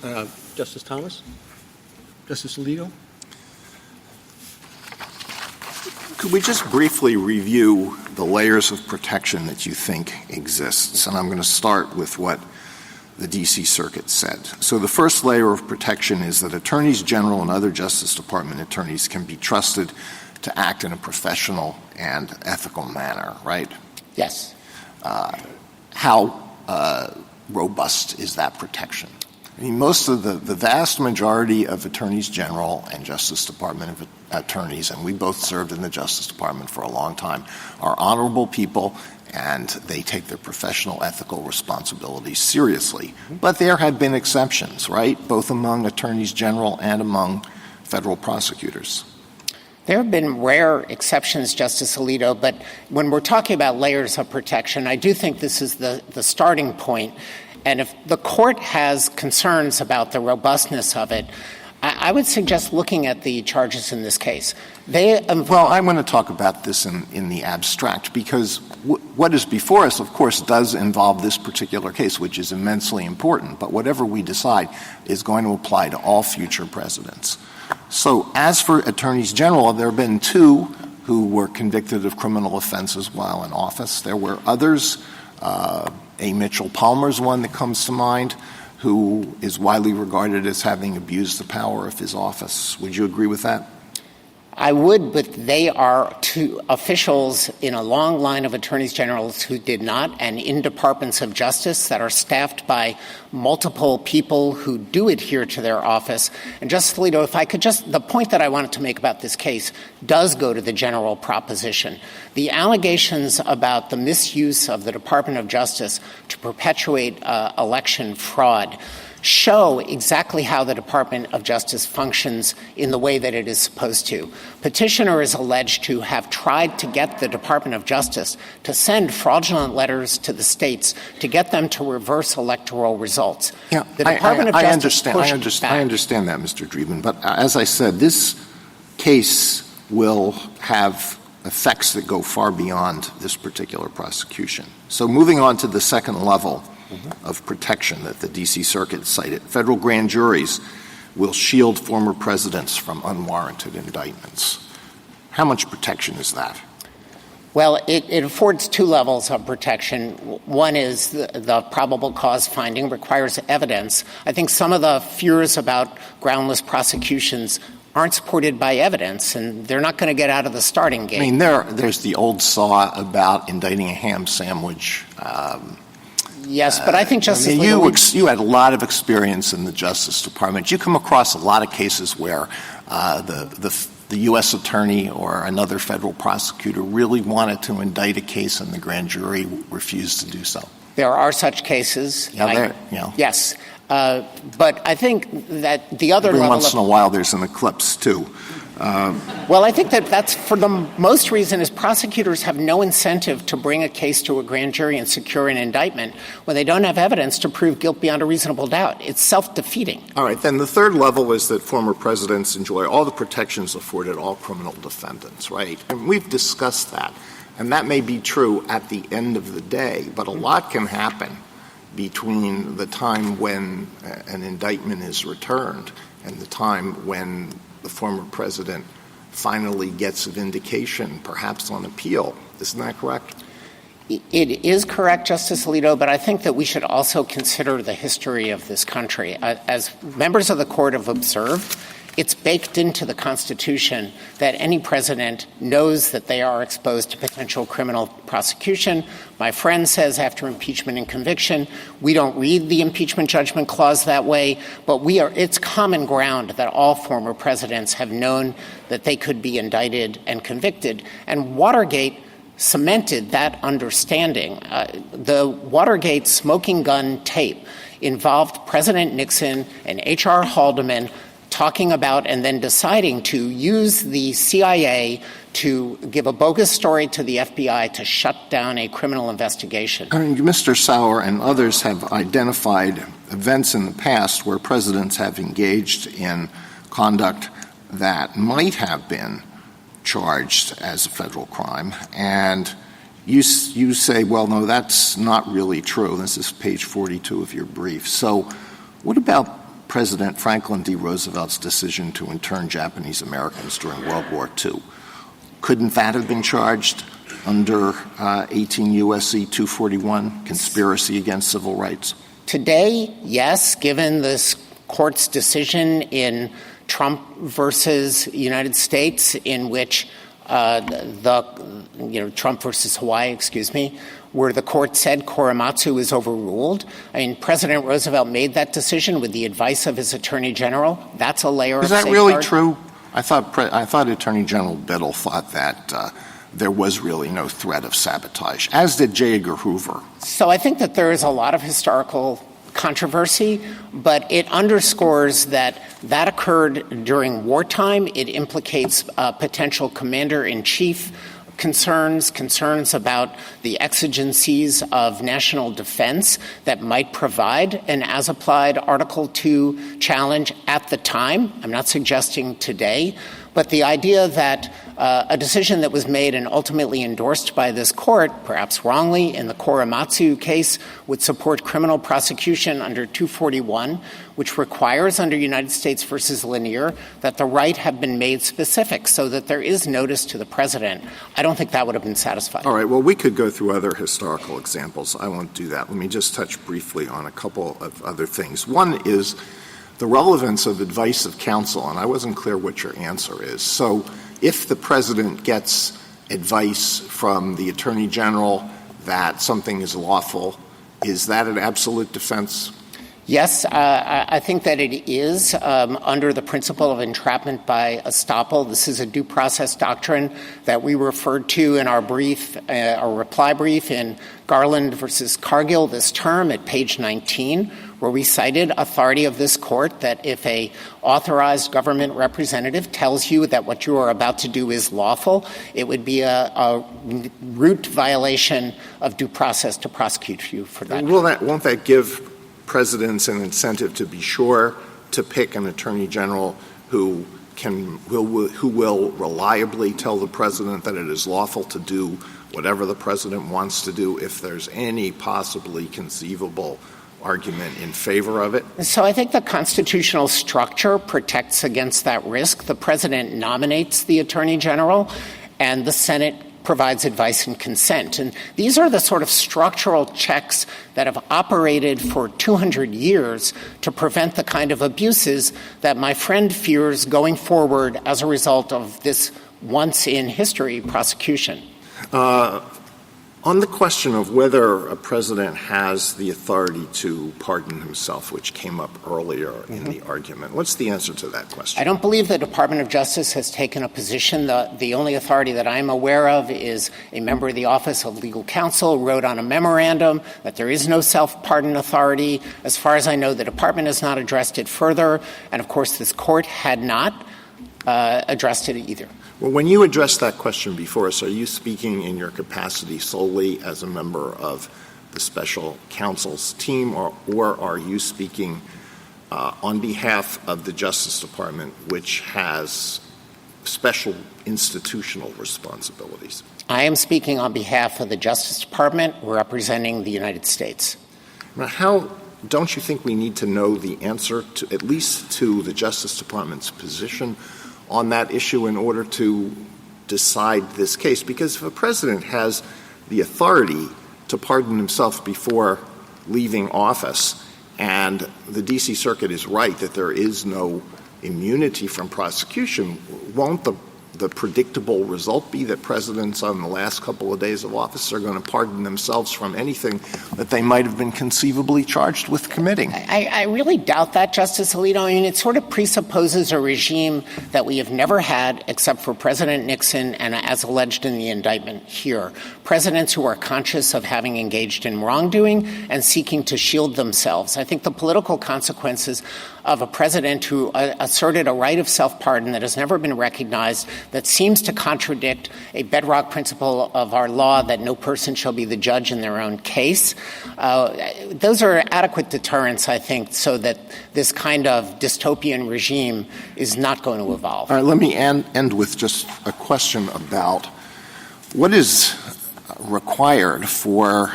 A: Justice Thomas? Justice Alito?
G: Could we just briefly review the layers of protection that you think exists? And I'm going to start with what the D.C. Circuit said. So the first layer of protection is that attorneys general and other Justice Department attorneys can be trusted to act in a professional and ethical manner, right?
K: Yes.
G: How robust is that protection? I mean, most of the vast majority of attorneys general and Justice Department attorneys, and we both served in the Justice Department for a long time, are honorable people, and they take their professional ethical responsibilities seriously. But there have been exceptions, right, both among attorneys general and among federal prosecutors.
K: There have been rare exceptions, Justice Alito, but when we're talking about layers of protection, I do think this is the starting point. And if the court has concerns about the robustness of it, I would suggest looking at the charges in this case.
G: Well, I want to talk about this in the abstract, because what is before us, of course, does involve this particular case, which is immensely important. But whatever we decide is going to apply to all future presidents. So as for attorneys general, there have been 2 who were convicted of criminal offenses while in office. There were others. A. Mitchell Palmer's one that comes to mind, who is widely regarded as having abused the power of his office. Would you agree with that?
K: I would, but they are 2 officials in a long line of attorneys generals who did not, and in departments of justice that are staffed by multiple people who do adhere to their office. And Justice Alito, if I could the point that I wanted to make about this case does go to the general proposition. The allegations about the misuse of the Department of Justice to perpetuate election fraud show exactly how the Department of Justice functions in the way that it is supposed to. Petitioner is alleged to have tried to get the Department of Justice to send fraudulent letters to the states to get them to reverse electoral results.
G: Yeah,
K: the Department of Justice
G: I understand that, Mr. Dreeben. But as I said, this case will have effects that go far beyond this particular prosecution. So moving on to the second level of protection that the D.C. Circuit cited, federal grand juries will shield former presidents from unwarranted indictments. How much protection is that?
K: Well, it affords 2 levels of protection. One is the probable cause finding requires evidence. I think some of the fears about groundless prosecutions aren't supported by evidence, and they're not going to get out of the starting gate.
G: I mean, there's the old saw about indicting a ham sandwich.
K: Yes, but I think Justice
G: you had a lot of experience in the Justice Department. You come across a lot of cases where the U.S. attorney or another federal prosecutor really wanted to indict a case and the grand jury refused to do so.
K: There are such cases. Yes. But I think that the other
G: Every
K: level
G: once in a while there's an eclipse, too.
K: Well, I think that's for the most reason is prosecutors have no incentive to bring a case to a grand jury and secure an indictment when they don't have evidence to prove guilt beyond a reasonable doubt. It's self-defeating.
G: All right. Then the third level is that former presidents enjoy all the protections afforded all criminal defendants, right? And we've discussed that. And that may be true at the end of the day, but a lot can happen between the time when an indictment is returned and the time when the former president finally gets a vindication, perhaps on appeal. Isn't that correct?
K: It is correct, Justice Alito, but I think that we should also consider the history of this country. As members of the court have observed, it's baked into the Constitution that any president knows that they are exposed to potential criminal prosecution. My friend says after impeachment and conviction, we don't read the impeachment judgment clause that way, but it's common ground that all former presidents have known that they could be indicted and convicted. And Watergate cemented that understanding. The Watergate smoking gun tape involved President Nixon and H.R. Haldeman talking about and then deciding to use the CIA to give a bogus story to the FBI to shut down a criminal investigation.
G: Mr. Sauer and others have identified events in the past where presidents have engaged in conduct that might have been charged as a federal crime. And you say, well, no, that's not really true. This is page 42 of your brief. So what about President Franklin D. Roosevelt's decision to intern Japanese Americans during World War II? Couldn't that have been charged under 18 U.S.C. 241, conspiracy against civil rights?
K: Today, yes, given this court's decision in Trump versus United States, in which Trump versus Hawaii, where the court said Korematsu is overruled. I mean, President Roosevelt made that decision with the advice of his Attorney General. That's a layer of safeguard.
G: Is that really true? I thought Attorney General Biddle thought that there was really no threat of sabotage, as did J. Edgar Hoover.
K: So I think that there is a lot of historical controversy, but it underscores that occurred during wartime. It implicates potential commander-in-chief concerns about the exigencies of national defense that might provide an as-applied Article II challenge at the time. I'm not suggesting today, but the idea that a decision that was made and ultimately endorsed by this court, perhaps wrongly, in the Korematsu case, would support criminal prosecution under 241, which requires under United States versus Lanier that the right have been made specific so that there is notice to the president. I don't think that would have been satisfied.
G: All right. Well, we could go through other historical examples. I won't do that. Let me just touch briefly on a couple of other things. One is the relevance of advice of counsel, and I wasn't clear what your answer is. So if the president gets advice from the attorney general that something is lawful, is that an absolute defense?
K: Yes, I think that it is under the principle of entrapment by estoppel. This is a due process doctrine that we referred to in our reply brief in Garland versus Cargill this term at page 19, where we cited authority of this court that if a authorized government representative tells you that what you are about to do is lawful, it would be a root violation of due process to prosecute you for that.
G: Won't that give presidents an incentive to be sure to pick an attorney general who will reliably tell the president that it is lawful to do whatever the president wants to do if there's any possibly conceivable argument in favor of it?
K: So I think the constitutional structure protects against that risk. The president nominates the attorney general, and the Senate provides advice and consent. And these are the sort of structural checks that have operated for 200 years to prevent the kind of abuses that my friend fears going forward as a result of this once-in-history prosecution.
G: On the question of whether a president has the authority to pardon himself, which came up earlier in the argument, what's the answer to that question?
K: I don't believe the Department of Justice has taken a position. The only authority that I'm aware of is a member of the Office of Legal Counsel wrote on a memorandum that there is no self-pardon authority. As far as I know, the Department has not addressed it further, and of course this court had not addressed it either.
G: Well, when you addressed that question before us, are you speaking in your capacity solely as a member of the special counsel's team, or are you speaking on behalf of the Justice Department, which has special institutional responsibilities?
K: I am speaking on behalf of the Justice Department representing the United States.
G: Now, don't you think we need to know the answer to at least to the Justice Department's position on that issue in order to decide this case? Because if a president has the authority to pardon himself before leaving office, and the D.C. Circuit is right that there is no immunity from prosecution, won't the predictable result be that presidents on the last couple of days of office are going to pardon themselves from anything that they might have been conceivably charged with committing?
K: I really doubt that, Justice Alito. I mean, it sort of presupposes a regime that we have never had except for President Nixon and, as alleged in the indictment here, presidents who are conscious of having engaged in wrongdoing and seeking to shield themselves. I think the political consequences of a president who asserted a right of self-pardon that has never been recognized, that seems to contradict a bedrock principle of our law that no person shall be the judge in their own case. Those are adequate deterrents, I think, so that this kind of dystopian regime is not going to evolve.
G: All right, let me end with just a question about what is required for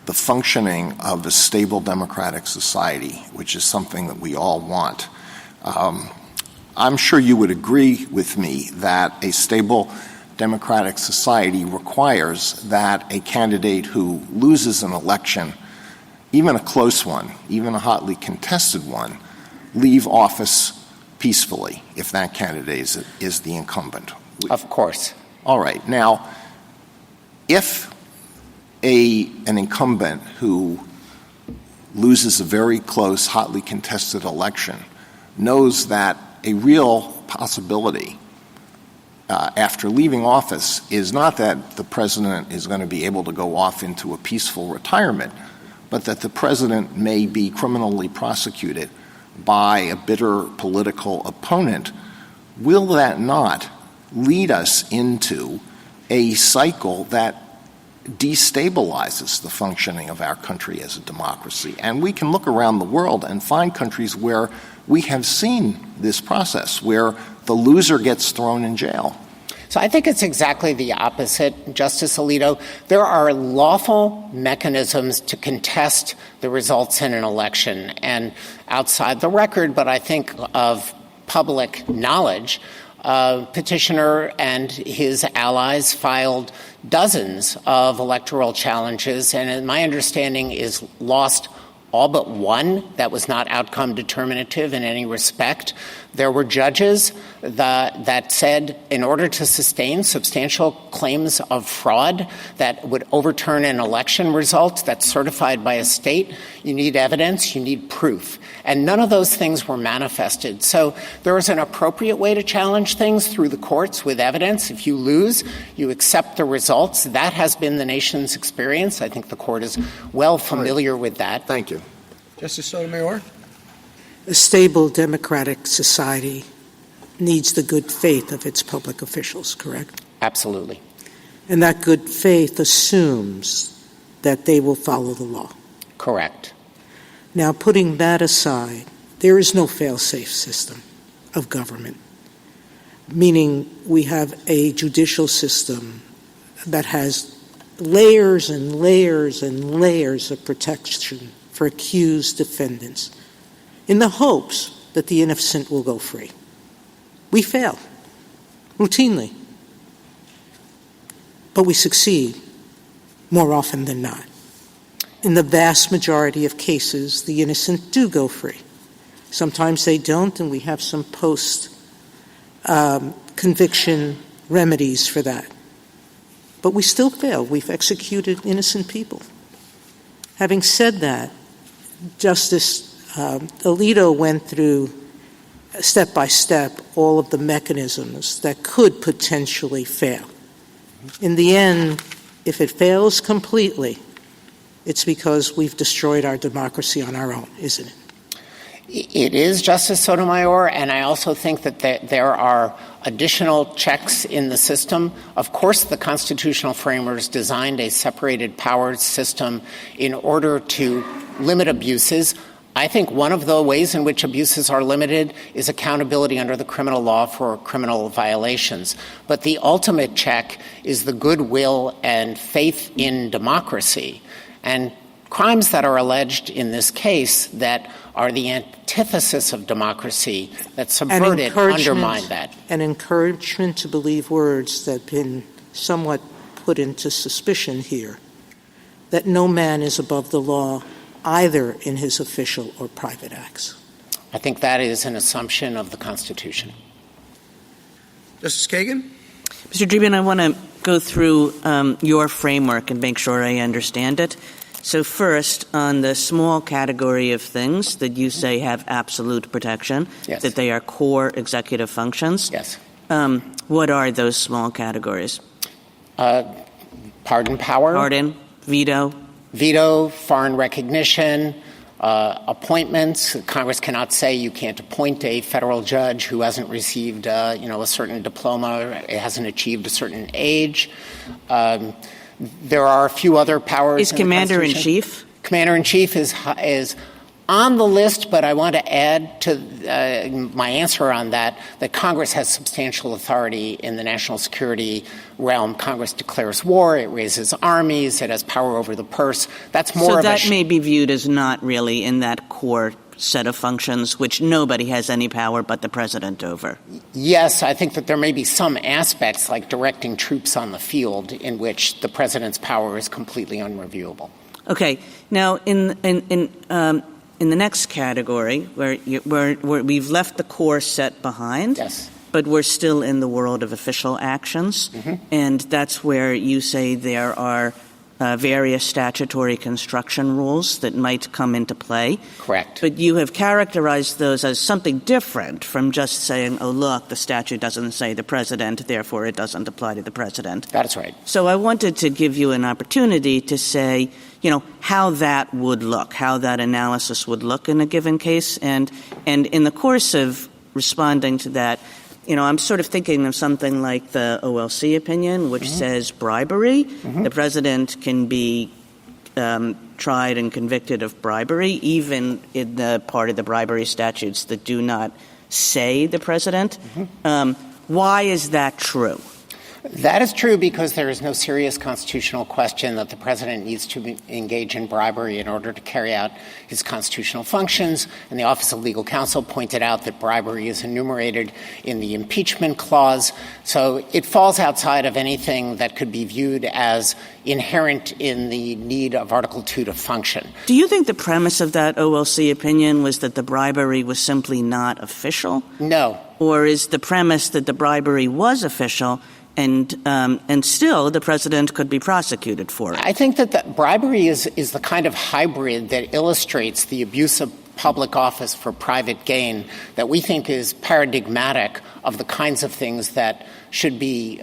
G: the functioning of a stable democratic society, which is something that we all want. I'm sure you would agree with me that a stable democratic society requires that a candidate who loses an election, even a close one, even a hotly contested one, leave office peacefully if that candidate is the incumbent.
K: Of course.
G: All right. Now, if an incumbent who loses a very close, hotly contested election knows that a real possibility after leaving office is not that the president is going to be able to go off into a peaceful retirement, but that the president may be criminally prosecuted by a bitter political opponent, will that not lead us into a cycle that destabilizes the functioning of our country as a democracy? And we can look around the world and find countries where we have seen this process, where the loser gets thrown in jail.
K: So I think it's exactly the opposite, Justice Alito. There are lawful mechanisms to contest the results in an election. And outside the record, but I think of public knowledge, petitioner and his allies filed dozens of electoral challenges, and my understanding is lost all but one that was not outcome determinative in any respect. There were judges that said in order to sustain substantial claims of fraud that would overturn an election result that's certified by a state, you need evidence, you need proof. And none of those things were manifested. So there is an appropriate way to challenge things through the courts with evidence. If you lose, you accept the results. That has been the nation's experience. I think the court is well familiar with that.
A: Thank you. Justice Sotomayor?
D: A stable democratic society needs the good faith of its public officials, correct?
K: Absolutely.
D: And that good faith assumes that they will follow the law.
K: Correct.
D: Now, putting that aside, there is no fail-safe system of government, meaning we have a judicial system that has layers and layers and layers of protection for accused defendants in the hopes that the innocent will go free. We fail routinely, but we succeed more often than not. In the vast majority of cases, the innocent do go free. Sometimes they don't, and we have some post-conviction remedies for that. But we still fail. We've executed innocent people. Having said that, Justice Alito went through step by step all of the mechanisms that could potentially fail. In the end, if it fails completely, it's because we've destroyed our democracy on our own, isn't it?
K: It is, Justice Sotomayor, and I also think that there are additional checks in the system. Of course, the constitutional framers designed a separated powers system in order to limit abuses. I think one of the ways in which abuses are limited is accountability under the criminal law for criminal violations. But the ultimate check is the goodwill and faith in democracy. And crimes that are alleged in this case that are the antithesis of democracy, that subvert it, undermine that.
D: An encouragement to believe words that have been somewhat put into suspicion here, that no man is above the law either in his official or private acts.
K: I think that is an assumption of the Constitution.
A: Justice Kagan?
J: Mr. Dreeben, I want to go through your framework and make sure I understand it. So first, on the small category of things that you say have absolute protection,
K: yes,
J: that they are core executive functions.
K: Yes.
J: What are those small categories?
K: Pardon power.
J: Pardon, veto.
K: Veto, foreign recognition, appointments. Congress cannot say you can't appoint a federal judge who hasn't received, a certain diploma, hasn't achieved a certain age. There are a few other powers.
J: Is Commander-in-Chief?
K: Commander-in-Chief is on the list, but I want to add to my answer on that Congress has substantial authority in the national security realm. Congress declares war, it raises armies, it has power over the purse. That's more
J: so
K: of
J: that may be viewed as not really in that core set of functions, which nobody has any power but the president over.
K: Yes, I think that there may be some aspects like directing troops on the field in which the president's power is completely unreviewable.
J: Okay. Now, in the next category, where we've left the core set behind,
K: yes,
J: but we're still in the world of official actions, and that's where you say there are various statutory construction rules that might come into play.
K: Correct.
J: But you have characterized those as something different from just saying, oh, look, the statute doesn't say the president, therefore it doesn't apply to the president.
K: That's right.
J: So I wanted to give you an opportunity to say, how that would look, how that analysis would look in a given case. And in the course of responding to that, I'm sort of thinking of something like the OLC opinion, which says bribery. The president can be tried and convicted of bribery, even in the part of the bribery statutes that do not say the president. Why is that true?
K: That is true because there is no serious constitutional question that the president needs to engage in bribery in order to carry out his constitutional functions. And the Office of Legal Counsel pointed out that bribery is enumerated in the impeachment clause. So it falls outside of anything that could be viewed as inherent in the need of Article II to function.
J: Do you think the premise of that OLC opinion was that the bribery was simply not official?
K: No.
J: Or is the premise that the bribery was official and still the president could be prosecuted for it?
K: I think that the bribery is the kind of hybrid that illustrates the abuse of public office for private gain that we think is paradigmatic of the kinds of things that should be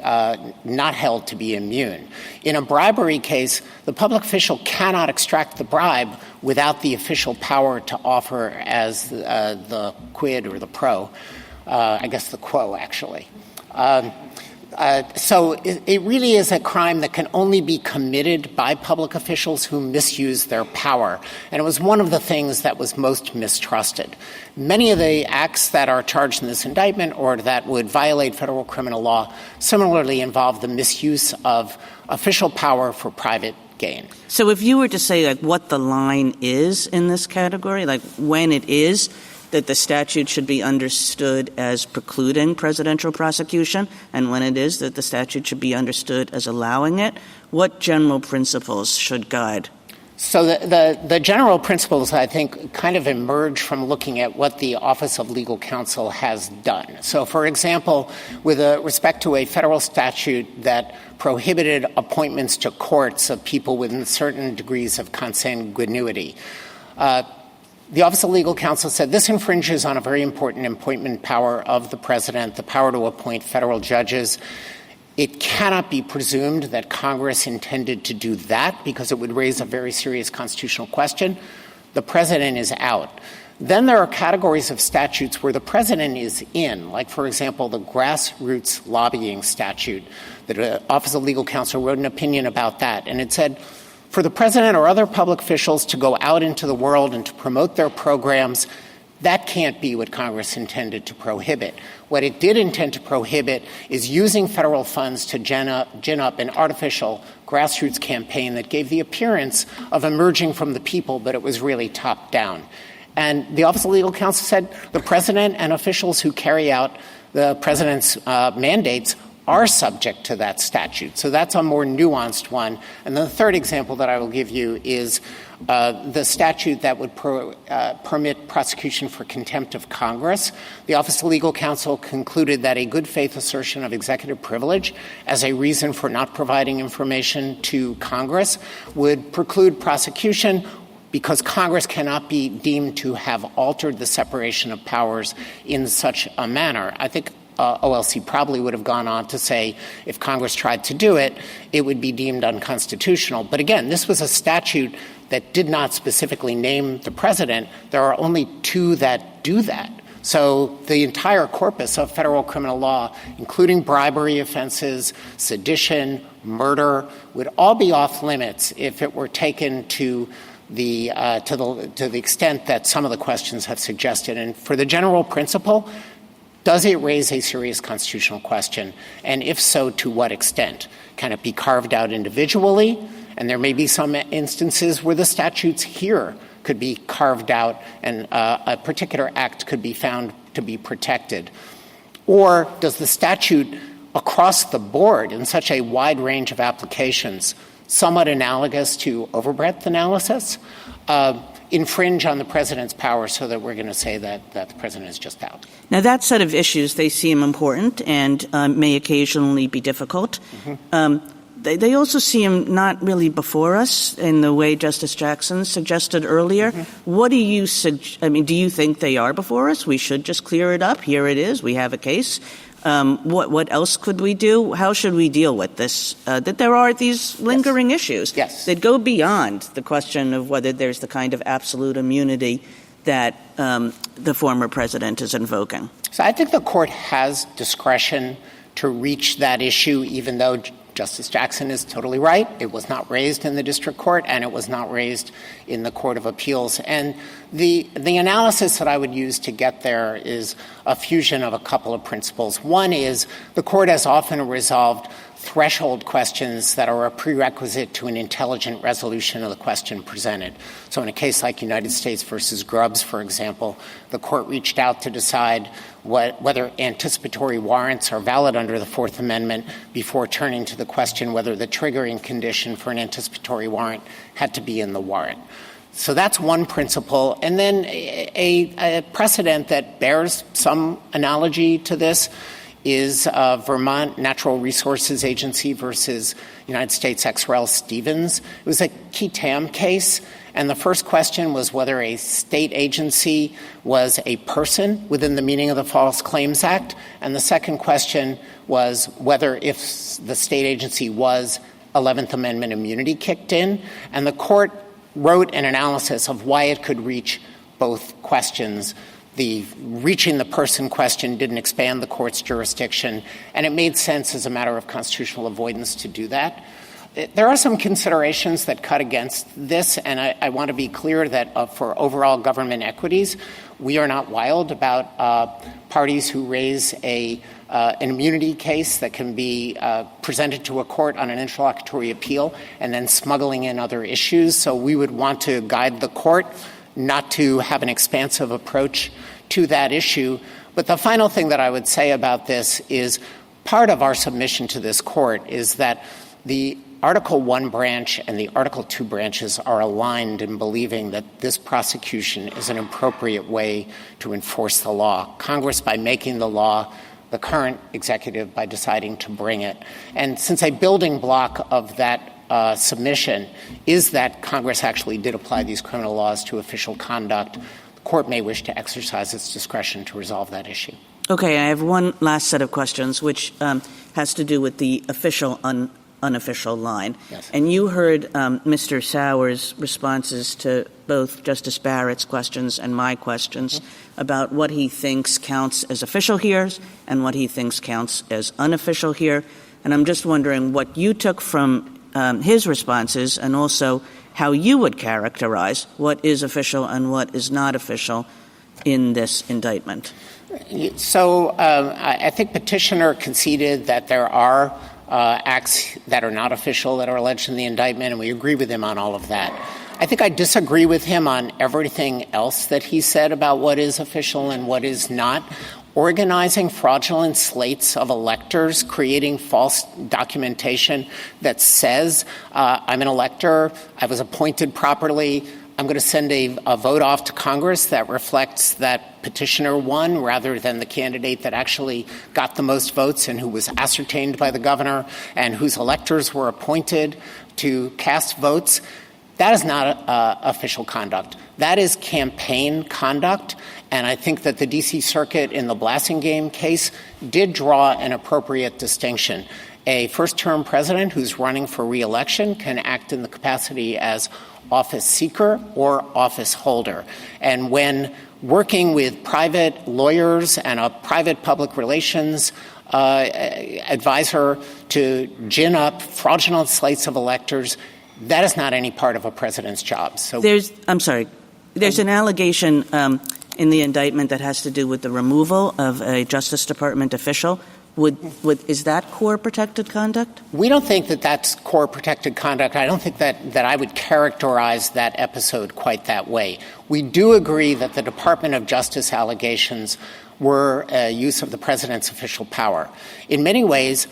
K: not held to be immune. In a bribery case, the public official cannot extract the bribe without the official power to offer as the quid or the pro. I guess the quo, actually. So it really is a crime that can only be committed by public officials who misuse their power. And it was one of the things that was most mistrusted. Many of the acts that are charged in this indictment or that would violate federal criminal law similarly involve the misuse of official power for private gain.
J: So if you were to say what the line is in this category, like when it is that the statute should be understood as precluding presidential prosecution, and when it is that the statute should be understood as allowing it, what general principles should guide?
K: So the general principles, I think, kind of emerge from looking at what the Office of Legal Counsel has done. So, for example, with respect to a federal statute that prohibited appointments to courts of people with certain degrees of consanguinity, the Office of Legal Counsel said this infringes on a very important appointment power of the president, the power to appoint federal judges. It cannot be presumed that Congress intended to do that because it would raise a very serious constitutional question. The president is out. Then there are categories of statutes where the president is in, like, for example, the grassroots lobbying statute. The Office of Legal Counsel wrote an opinion about that, and it said, for the president or other public officials to go out into the world and to promote their programs, that can't be what Congress intended to prohibit. What it did intend to prohibit is using federal funds to gin up an artificial grassroots campaign that gave the appearance of emerging from the people, but it was really top down. And the Office of Legal Counsel said the president and officials who carry out the president's mandates are subject to that statute. So that's a more nuanced one. And the third example that I will give you is the statute that would permit prosecution for contempt of Congress. The Office of Legal Counsel concluded that a good faith assertion of executive privilege as a reason for not providing information to Congress would preclude prosecution because Congress cannot be deemed to have altered the separation of powers in such a manner. I think OLC probably would have gone on to say if Congress tried to do it, it would be deemed unconstitutional. But again, this was a statute that did not specifically name the president. There are only two that do that. So the entire corpus of federal criminal law, including bribery offenses, sedition, murder, would all be off limits if it were taken to the extent that some of the questions have suggested. And for the general principle, does it raise a serious constitutional question? And if so, to what extent? Can it be carved out individually? And there may be some instances where the statutes here could be carved out and a particular act could be found to be protected. Or does the statute across the board in such a wide range of applications, somewhat analogous to overbreadth analysis, infringe on the president's power so that we're going to say that the president is just out.
J: Now, that set of issues, they seem important and may occasionally be difficult.
K: Mm-hmm.
J: They also seem not really before us in the way Justice Jackson suggested earlier. Mm-hmm. What do you do you think they are before us? We should just clear it up. Here it is. We have a case. What else could we do? How should we deal with this? That there are these lingering issues that go beyond the question of whether there's the kind of absolute immunity that the former president is invoking.
K: So I think the court has discretion to reach that issue, even though Justice Jackson is totally right. It was not raised in the district court, and it was not raised in the Court of Appeals. And the analysis that I would use to get there is a fusion of a couple of principles. One is the court has often resolved threshold questions that are a prerequisite to an intelligent resolution of the question presented. So in a case like United States versus Grubbs, for example, the court reached out to decide whether anticipatory warrants are valid under the Fourth Amendment before turning to the question whether the triggering condition for an anticipatory warrant had to be in the warrant. So that's one principle. And then a precedent that bears some analogy to this is Vermont Natural Resources Agency versus United States ex rel Stevens. It was a qui tam case, and the first question was whether a state agency was a person within the meaning of the False Claims Act, and the second question was whether if the state agency was 11th Amendment immunity kicked in, and the court wrote an analysis of why it could reach both questions. The reaching the person question didn't expand the court's jurisdiction, and it made sense as a matter of constitutional avoidance to do that. There are some considerations that cut against this, and I want to be clear that for overall government equities, we are not wild about parties who raise an immunity case that can be presented to a court on an interlocutory appeal and then smuggling in other issues. So we would want to guide the court not to have an expansive approach to that issue. But the final thing that I would say about this is part of our submission to this court is that the Article I branch and the Article II branches are aligned in believing that this prosecution is an appropriate way to enforce the law. Congress, by making the law, the current executive by deciding to bring it. And since a building block of that submission is that Congress actually did apply these criminal laws to official conduct, the court may wish to exercise its discretion to resolve that issue.
J: Okay, I have one last set of questions, which has to do with the official unofficial line.
K: Yes.
J: And you heard Mr. Sauer's responses to both Justice Barrett's questions and my questions about what he thinks counts as official here and what he thinks counts as unofficial here. And I'm just wondering what you took from his responses and also how you would characterize what is official and what is not official in this indictment.
K: So I think Petitioner conceded that there are acts that are not official that are alleged in the indictment, and we agree with him on all of that. I think I disagree with him on everything else that he said about what is official and what is not. Organizing fraudulent slates of electors, creating false documentation that says, I'm an elector, I was appointed properly, I'm going to send a vote off to Congress that reflects that petitioner won rather than the candidate that actually got the most votes and who was ascertained by the governor and whose electors were appointed to cast votes. That is not official conduct. That is campaign conduct. And I think that the D.C. Circuit in the Blassingame case did draw an appropriate distinction. A first-term president who's running for re-election can act in the capacity as office seeker or office holder. And when working with private lawyers and a private public relations advisor to gin up fraudulent slates of electors, that is not any part of a president's job. So
J: there's an allegation in the indictment that has to do with the removal of a Justice Department official. Is that core protected conduct?
K: We don't think that that's core protected conduct. I don't think that I would characterize that episode quite that way. We do agree that the Department of Justice allegations were a use of the president's official power. In many ways,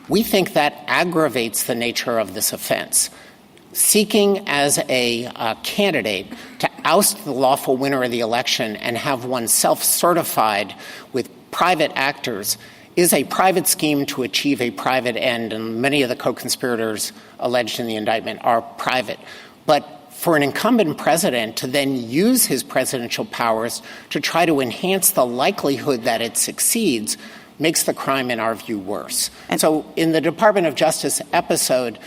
K: we think that aggravates the nature of this offense. Seeking as a candidate to oust the lawful winner of the election and have one self-certified with private actors is a private scheme to achieve a private end, and many of the co-conspirators alleged in the indictment are private. But for an incumbent president to then use his presidential powers to try to enhance the likelihood that it succeeds makes the crime, in our view, worse. And so in the Department of Justice episode,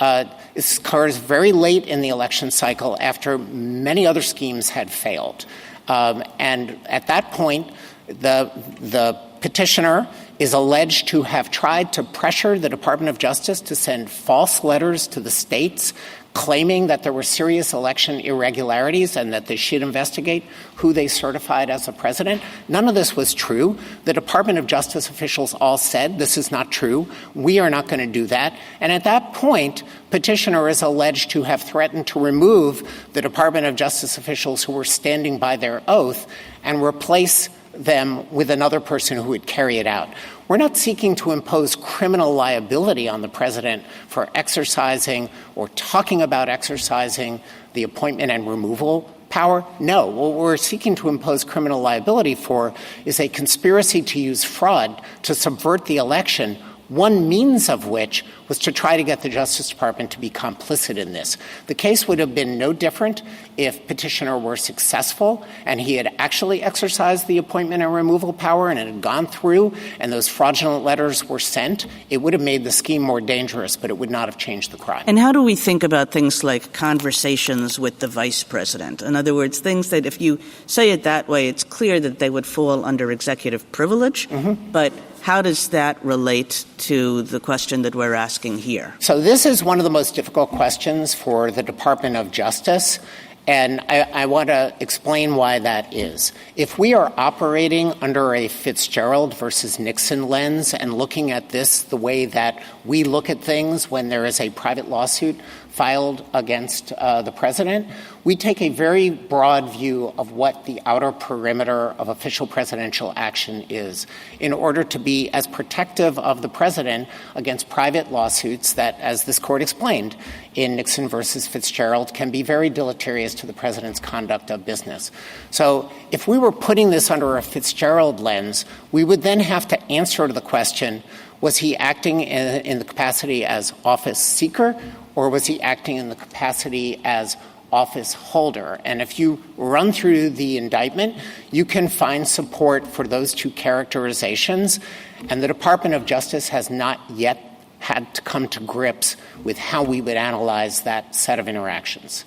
K: it occurs very late in the election cycle after many other schemes had failed. And at that point, the petitioner is alleged to have tried to pressure the Department of Justice to send false letters to the states claiming that there were serious election irregularities and that they should investigate who they certified as a president. None of this was true. The Department of Justice officials all said, this is not true. We are not going to do that. And at that point, petitioner is alleged to have threatened to remove the Department of Justice officials who were standing by their oath and replace them with another person who would carry it out. We're not seeking to impose criminal liability on the president for exercising or talking about exercising the appointment and removal power. No, what we're seeking to impose criminal liability for is a conspiracy to use fraud to subvert the election, one means of which was to try to get the Justice Department to be complicit in this. The case would have been no different if petitioner were successful and he had actually exercised the appointment and removal power and it had gone through and those fraudulent letters were sent. It would have made the scheme more dangerous, but it would not have changed the crime.
J: And how do we think about things like conversations with the vice president? In other words, things that if you say it that way, it's clear that they would fall under executive privilege, but how does that relate to the question that we're asking here?
K: So this is one of the most difficult questions for the Department of Justice, and I want to explain why that is. If we are operating under a Fitzgerald versus Nixon lens and looking at this the way that we look at things when there is a private lawsuit filed against the president, we take a very broad view of what the outer perimeter of official presidential action is in order to be as protective of the president against private lawsuits that, as this court explained in Nixon versus Fitzgerald, can be very deleterious to the president's conduct of business. So if we were putting this under a Fitzgerald lens, we would then have to answer to the question, was he acting in the capacity as office seeker, or was he acting in the capacity as office holder? And if you run through the indictment, you can find support for those two characterizations. And the Department of Justice has not yet had to come to grips with how we would analyze that set of interactions.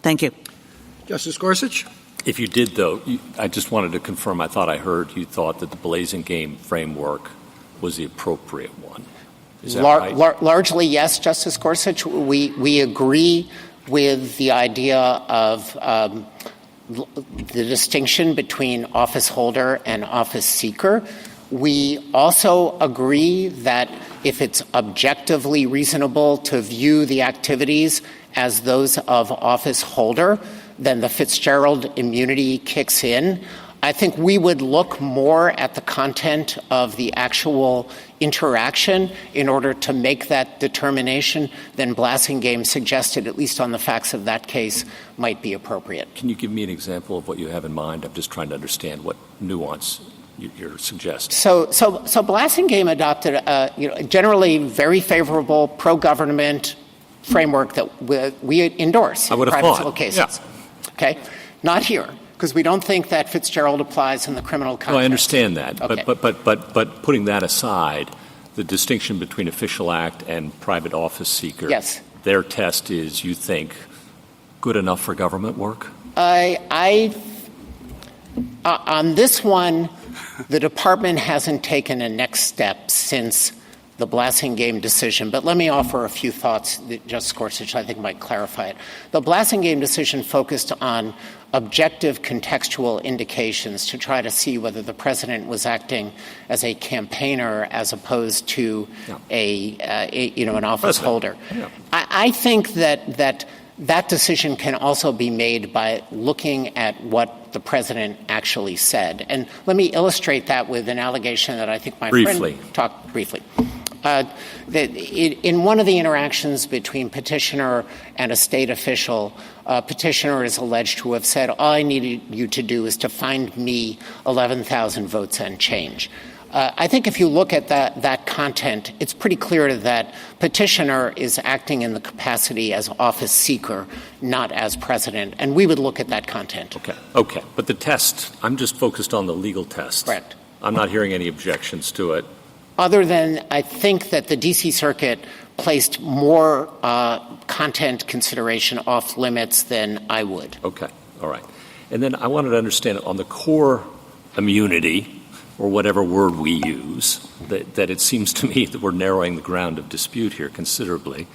J: Thank you.
A: Justice Gorsuch?
F: If you did, though, I just wanted to confirm, I thought I heard you thought that the Blazing Game framework was the appropriate one. Is that right?
K: Largely, yes, Justice Gorsuch. We agree with the idea of the distinction between office holder and office seeker. We also agree that if it's objectively reasonable to view the activities as those of office holder, then the Fitzgerald immunity kicks in. I think we would look more at the content of the actual interaction in order to make that determination than Blasting Game suggested, at least on the facts of that case, might be appropriate.
F: Can you give me an example of what you have in mind? I'm just trying to understand what nuance you're suggesting.
K: So Blasting Game adopted a generally very favorable pro-government framework that we endorse in private civil cases.
F: Yeah.
K: Okay? Not here, because we don't think that Fitzgerald applies in the criminal context.
F: No, I understand that.
K: Okay.
F: But putting that aside, the distinction between official act and private office seeker,
K: yes,
F: their test is, you think, good enough for government work?
K: On this one, the department hasn't taken a next step since the Blasting Game decision. But let me offer a few thoughts that Justice Gorsuch I think might clarify it. The Blasting Game decision focused on objective contextual indications to try to see whether the president was acting as a campaigner as opposed to an office holder.
F: Yeah.
K: I think that decision can also be made by looking at what the president actually said. And let me illustrate that with an allegation that I think my friend talked briefly. In one of the interactions between petitioner and a state official, petitioner is alleged to have said, all I needed you to do is to find me 11,000 votes and change. I think if you look at that content, it's pretty clear that petitioner is acting in the capacity as office seeker, not as president. And we would look at that content.
F: Okay. But the test, I'm just focused on the legal test.
K: Correct.
F: I'm not hearing any objections to it.
K: Other than I think that the D.C. Circuit placed more content consideration off limits than I would.
F: Okay. All right. And then I wanted to understand on the core immunity, or whatever word we use, that it seems to me that we're narrowing the ground of dispute here considerably.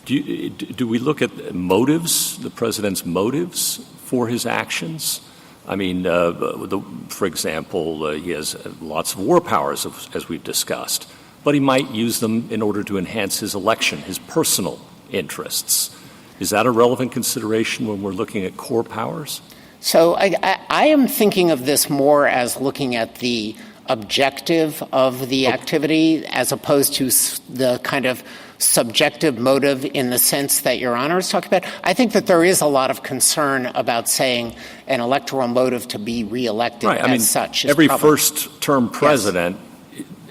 F: Do we look at motives, the president's motives for his actions? I mean, for example, he has lots of war powers, as we've discussed, but he might use them in order to enhance his election, his personal interests. Is that a relevant consideration when we're looking at core powers?
K: So I am thinking of this more as looking at the objective of the activity as opposed to the kind of subjective motive in the sense that Your Honor is talking about. I think that there is a lot of concern about saying an electoral motive to be reelected such.
F: Every first-term president,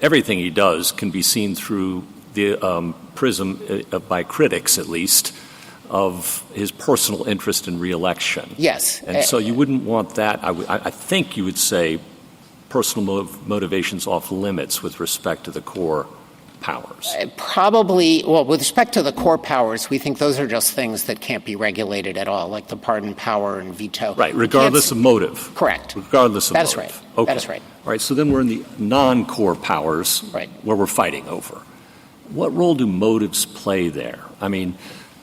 F: everything he does can be seen through the prism, by critics at least, of his personal interest in reelection.
K: Yes.
F: And so you wouldn't want that. I think you would say personal motivations off limits with respect to the core powers.
K: Probably, well, with respect to the core powers, we think those are just things that can't be regulated at all, like the pardon power and veto.
F: Right, regardless of motive.
K: Correct.
F: Regardless of
K: motive.
F: That is
K: right.
F: Okay.
K: That is right.
F: All right, so then we're in the non-core powers where we're fighting over. What role do motives play there? I mean,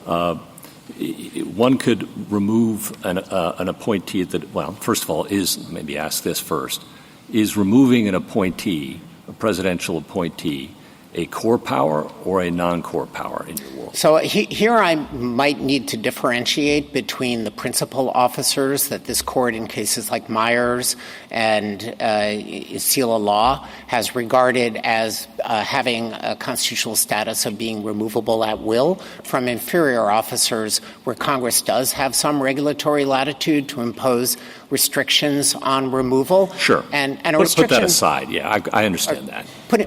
F: one could remove an appointee that, well, first of all, maybe ask this first, is removing an appointee, a presidential appointee, a core power or a non-core power in your world?
K: So here I might need to differentiate between the principal officers that this court in cases like Myers and Seal of Law has regarded as having a constitutional status of being removable at will from inferior officers where Congress does have some regulatory latitude to impose restrictions on removal.
F: Sure.
K: And
F: put that aside. Yeah, I understand that.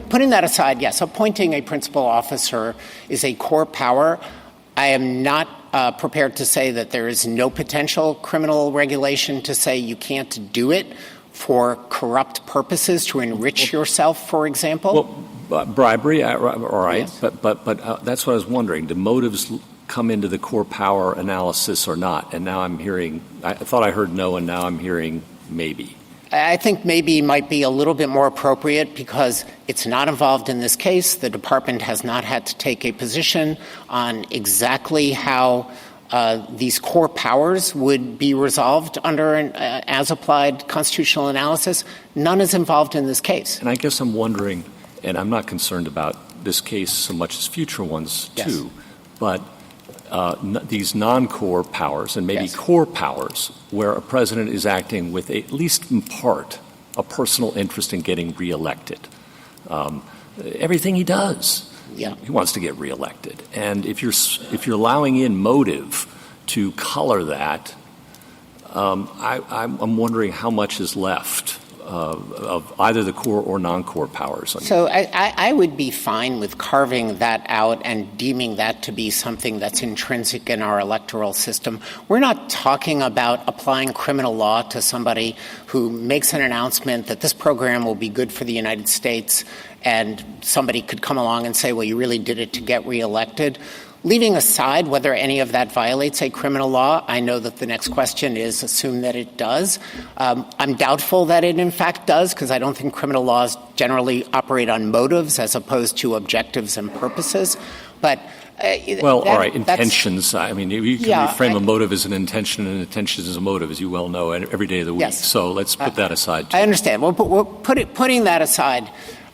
K: Putting that aside, yes, appointing a principal officer is a core power. I am not prepared to say that there is no potential criminal regulation to say you can't do it for corrupt purposes, to enrich yourself, for example.
F: Well, bribery, all right,
K: Yes.
F: but that's what I was wondering. Do motives come into the core power analysis or not? And now I'm hearing, I thought I heard no, and now I'm hearing maybe.
K: I think maybe might be a little bit more appropriate because it's not involved in this case. The department has not had to take a position on exactly how these core powers would be resolved under an as-applied constitutional analysis. None is involved in this case.
F: And I guess I'm wondering, and I'm not concerned about this case so much as future ones too, but these non-core powers and maybe core powers where a president is acting with, at least in part, a personal interest in getting reelected. Everything he does, he wants to get reelected. And if you're allowing in motive to color that, I'm wondering how much is left of either the core or non-core powers.
K: So I would be fine with carving that out and deeming that to be something that's intrinsic in our electoral system. We're not talking about applying criminal law to somebody who makes an announcement that this program will be good for the United States, and somebody could come along and say, well, you really did it to get reelected. Leaving aside whether any of that violates a criminal law, I know that the next question is assume that it does. I'm doubtful that it in fact does because I don't think criminal laws generally operate on motives as opposed to objectives and purposes. But
F: all right, intentions. I mean, you can frame a motive as an intention and an intention as a motive, as you well know, every day of the week.
K: Yes.
F: So let's put that aside, too.
K: I understand. Well, putting that aside,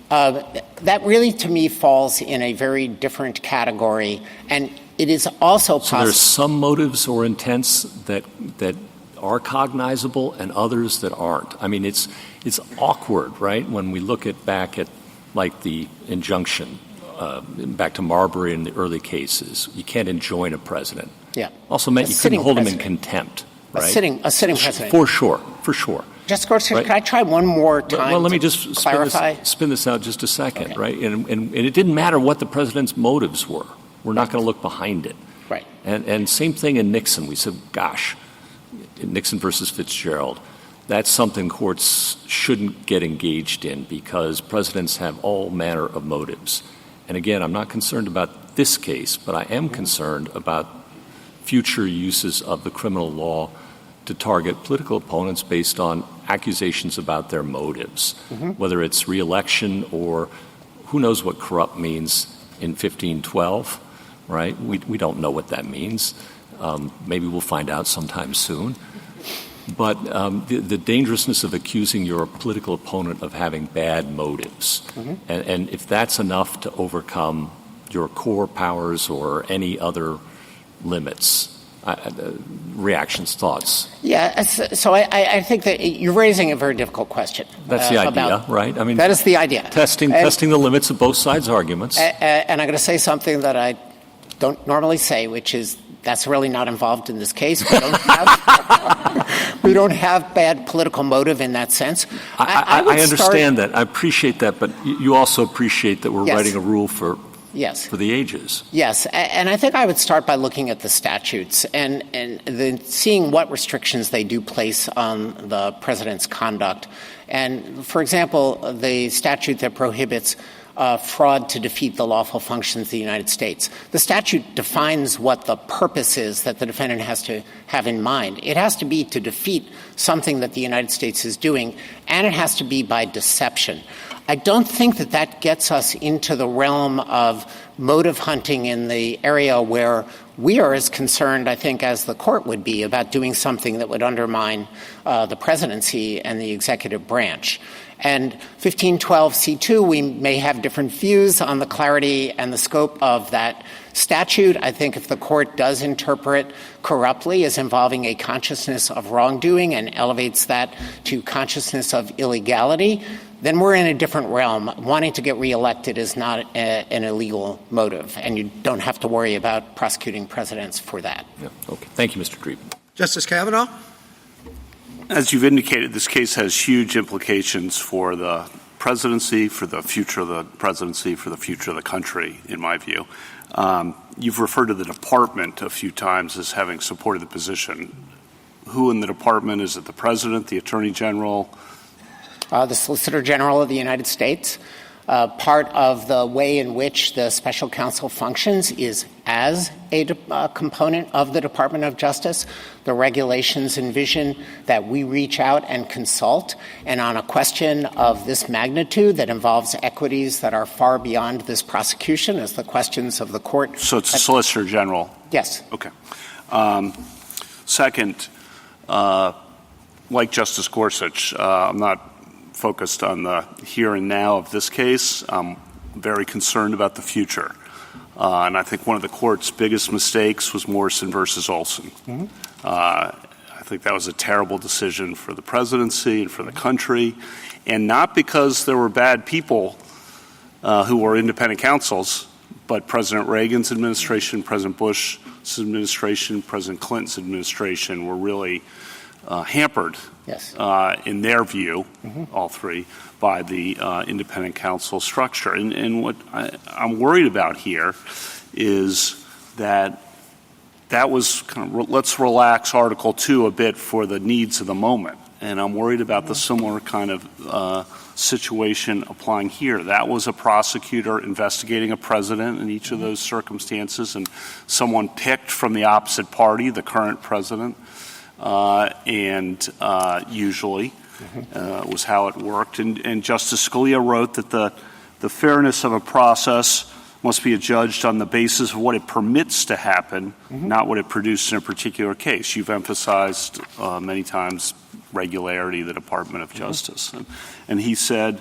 K: that really, to me, falls in a very different category, and it is also possible.
F: So there's some motives or intents that are cognizable and others that aren't. I mean, it's awkward, right, when we look back at, like, the injunction back to Marbury and the early cases. You can't enjoin a president.
K: Yeah.
F: Also meant you couldn't hold him in contempt. Right?
K: A sitting president.
F: For sure.
K: Justice Gorsuch, right? Can I try one more time?
F: Well, let me just spin this out just a second, okay. Right? And it didn't matter what the president's motives were. We're not going to look behind it.
K: Right.
F: And same thing in Nixon. We said, gosh, Nixon versus Fitzgerald. That's something courts shouldn't get engaged in because presidents have all manner of motives. And again, I'm not concerned about this case, but I am concerned about future uses of the criminal law to target political opponents based on accusations about their motives, whether it's re-election or who knows what corrupt means in 1512, right? We don't know what that means. Maybe we'll find out sometime soon. But the dangerousness of accusing your political opponent of having bad motives, and if that's enough to overcome your core powers or any other limits, reactions, thoughts?
K: Yeah, so I think that you're raising a very difficult question.
F: That's the idea, right? I mean,
K: that is the idea.
F: Testing the limits of both sides' arguments.
K: And I'm going to say something that I don't normally say, which is that's really not involved in this case. We don't have bad political motive in that sense.
F: I understand that. I appreciate that, but you also appreciate that we're writing a rule for the ages.
K: Yes, and I think I would start by looking at the statutes and then seeing what restrictions they do place on the president's conduct. And, for example, the statute that prohibits fraud to defeat the lawful functions of the United States. The statute defines what the purpose is that the defendant has to have in mind. It has to be to defeat something that the United States is doing, and it has to be by deception. I don't think that gets us into the realm of motive hunting in the area where we are as concerned, I think, as the court would be about doing something that would undermine the presidency and the executive branch. And 1512c2, we may have different views on the clarity and the scope of that statute. I think if the court does interpret corruptly as involving a consciousness of wrongdoing and elevates that to consciousness of illegality, then we're in a different realm. Wanting to get reelected is not an illegal motive, and you don't have to worry about prosecuting presidents for that.
F: Yeah. Okay. Thank you, Mr. Dreeben.
A: Justice Kavanaugh?
H: As you've indicated, this case has huge implications for the presidency, for the future of the presidency, for the future of the country, in my view. You've referred to the department a few times as having supported the position. Who in the department? Is it the president, the attorney general?
K: The Solicitor General of the United States. Part of the way in which the special counsel functions is as a component of the Department of Justice. The regulations envision that we reach out and consult, and on a question of this magnitude that involves equities that are far beyond this prosecution as the questions of the court.
H: So it's the Solicitor General?
K: Yes.
H: Okay. Second, like Justice Gorsuch, I'm not focused on the here and now of this case. I'm very concerned about the future. And I think one of the court's biggest mistakes was Morrison versus Olson. I think that was a terrible decision for the presidency and for the country, and not because there were bad people who were independent counsels, but President Reagan's administration, President Bush's administration, President Clinton's administration were really hampered, in their view, all three, by the independent counsel structure. And what I'm worried about here is that was kind of let's relax Article 2 a bit for the needs of the moment. And I'm worried about the similar kind of situation applying here. That was a prosecutor investigating a president in each of those circumstances, and someone picked from the opposite party, the current president, and usually was how it worked. And Justice Scalia wrote that the fairness of a process must be adjudged on the basis of what it permits to happen, not what it produced in a particular case. You've emphasized many times regularity, the Department of Justice. And he said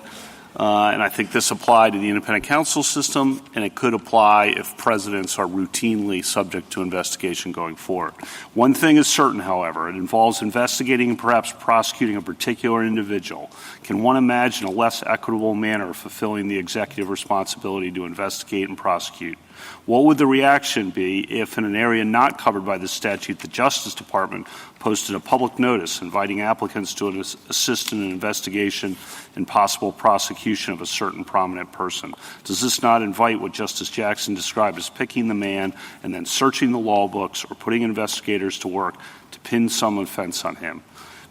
H: And I think this applied to the independent counsel system, and it could apply if presidents are routinely subject to investigation going forward. One thing is certain, however. It involves investigating and perhaps prosecuting a particular individual. Can one imagine a less equitable manner of fulfilling the executive responsibility to investigate and prosecute? What would the reaction be if, in an area not covered by the statute, the Justice Department posted a public notice inviting applicants to assist in an investigation and possible prosecution of a certain prominent person? Does this not invite what Justice Jackson described as picking the man and then searching the law books or putting investigators to work to pin some offense on him?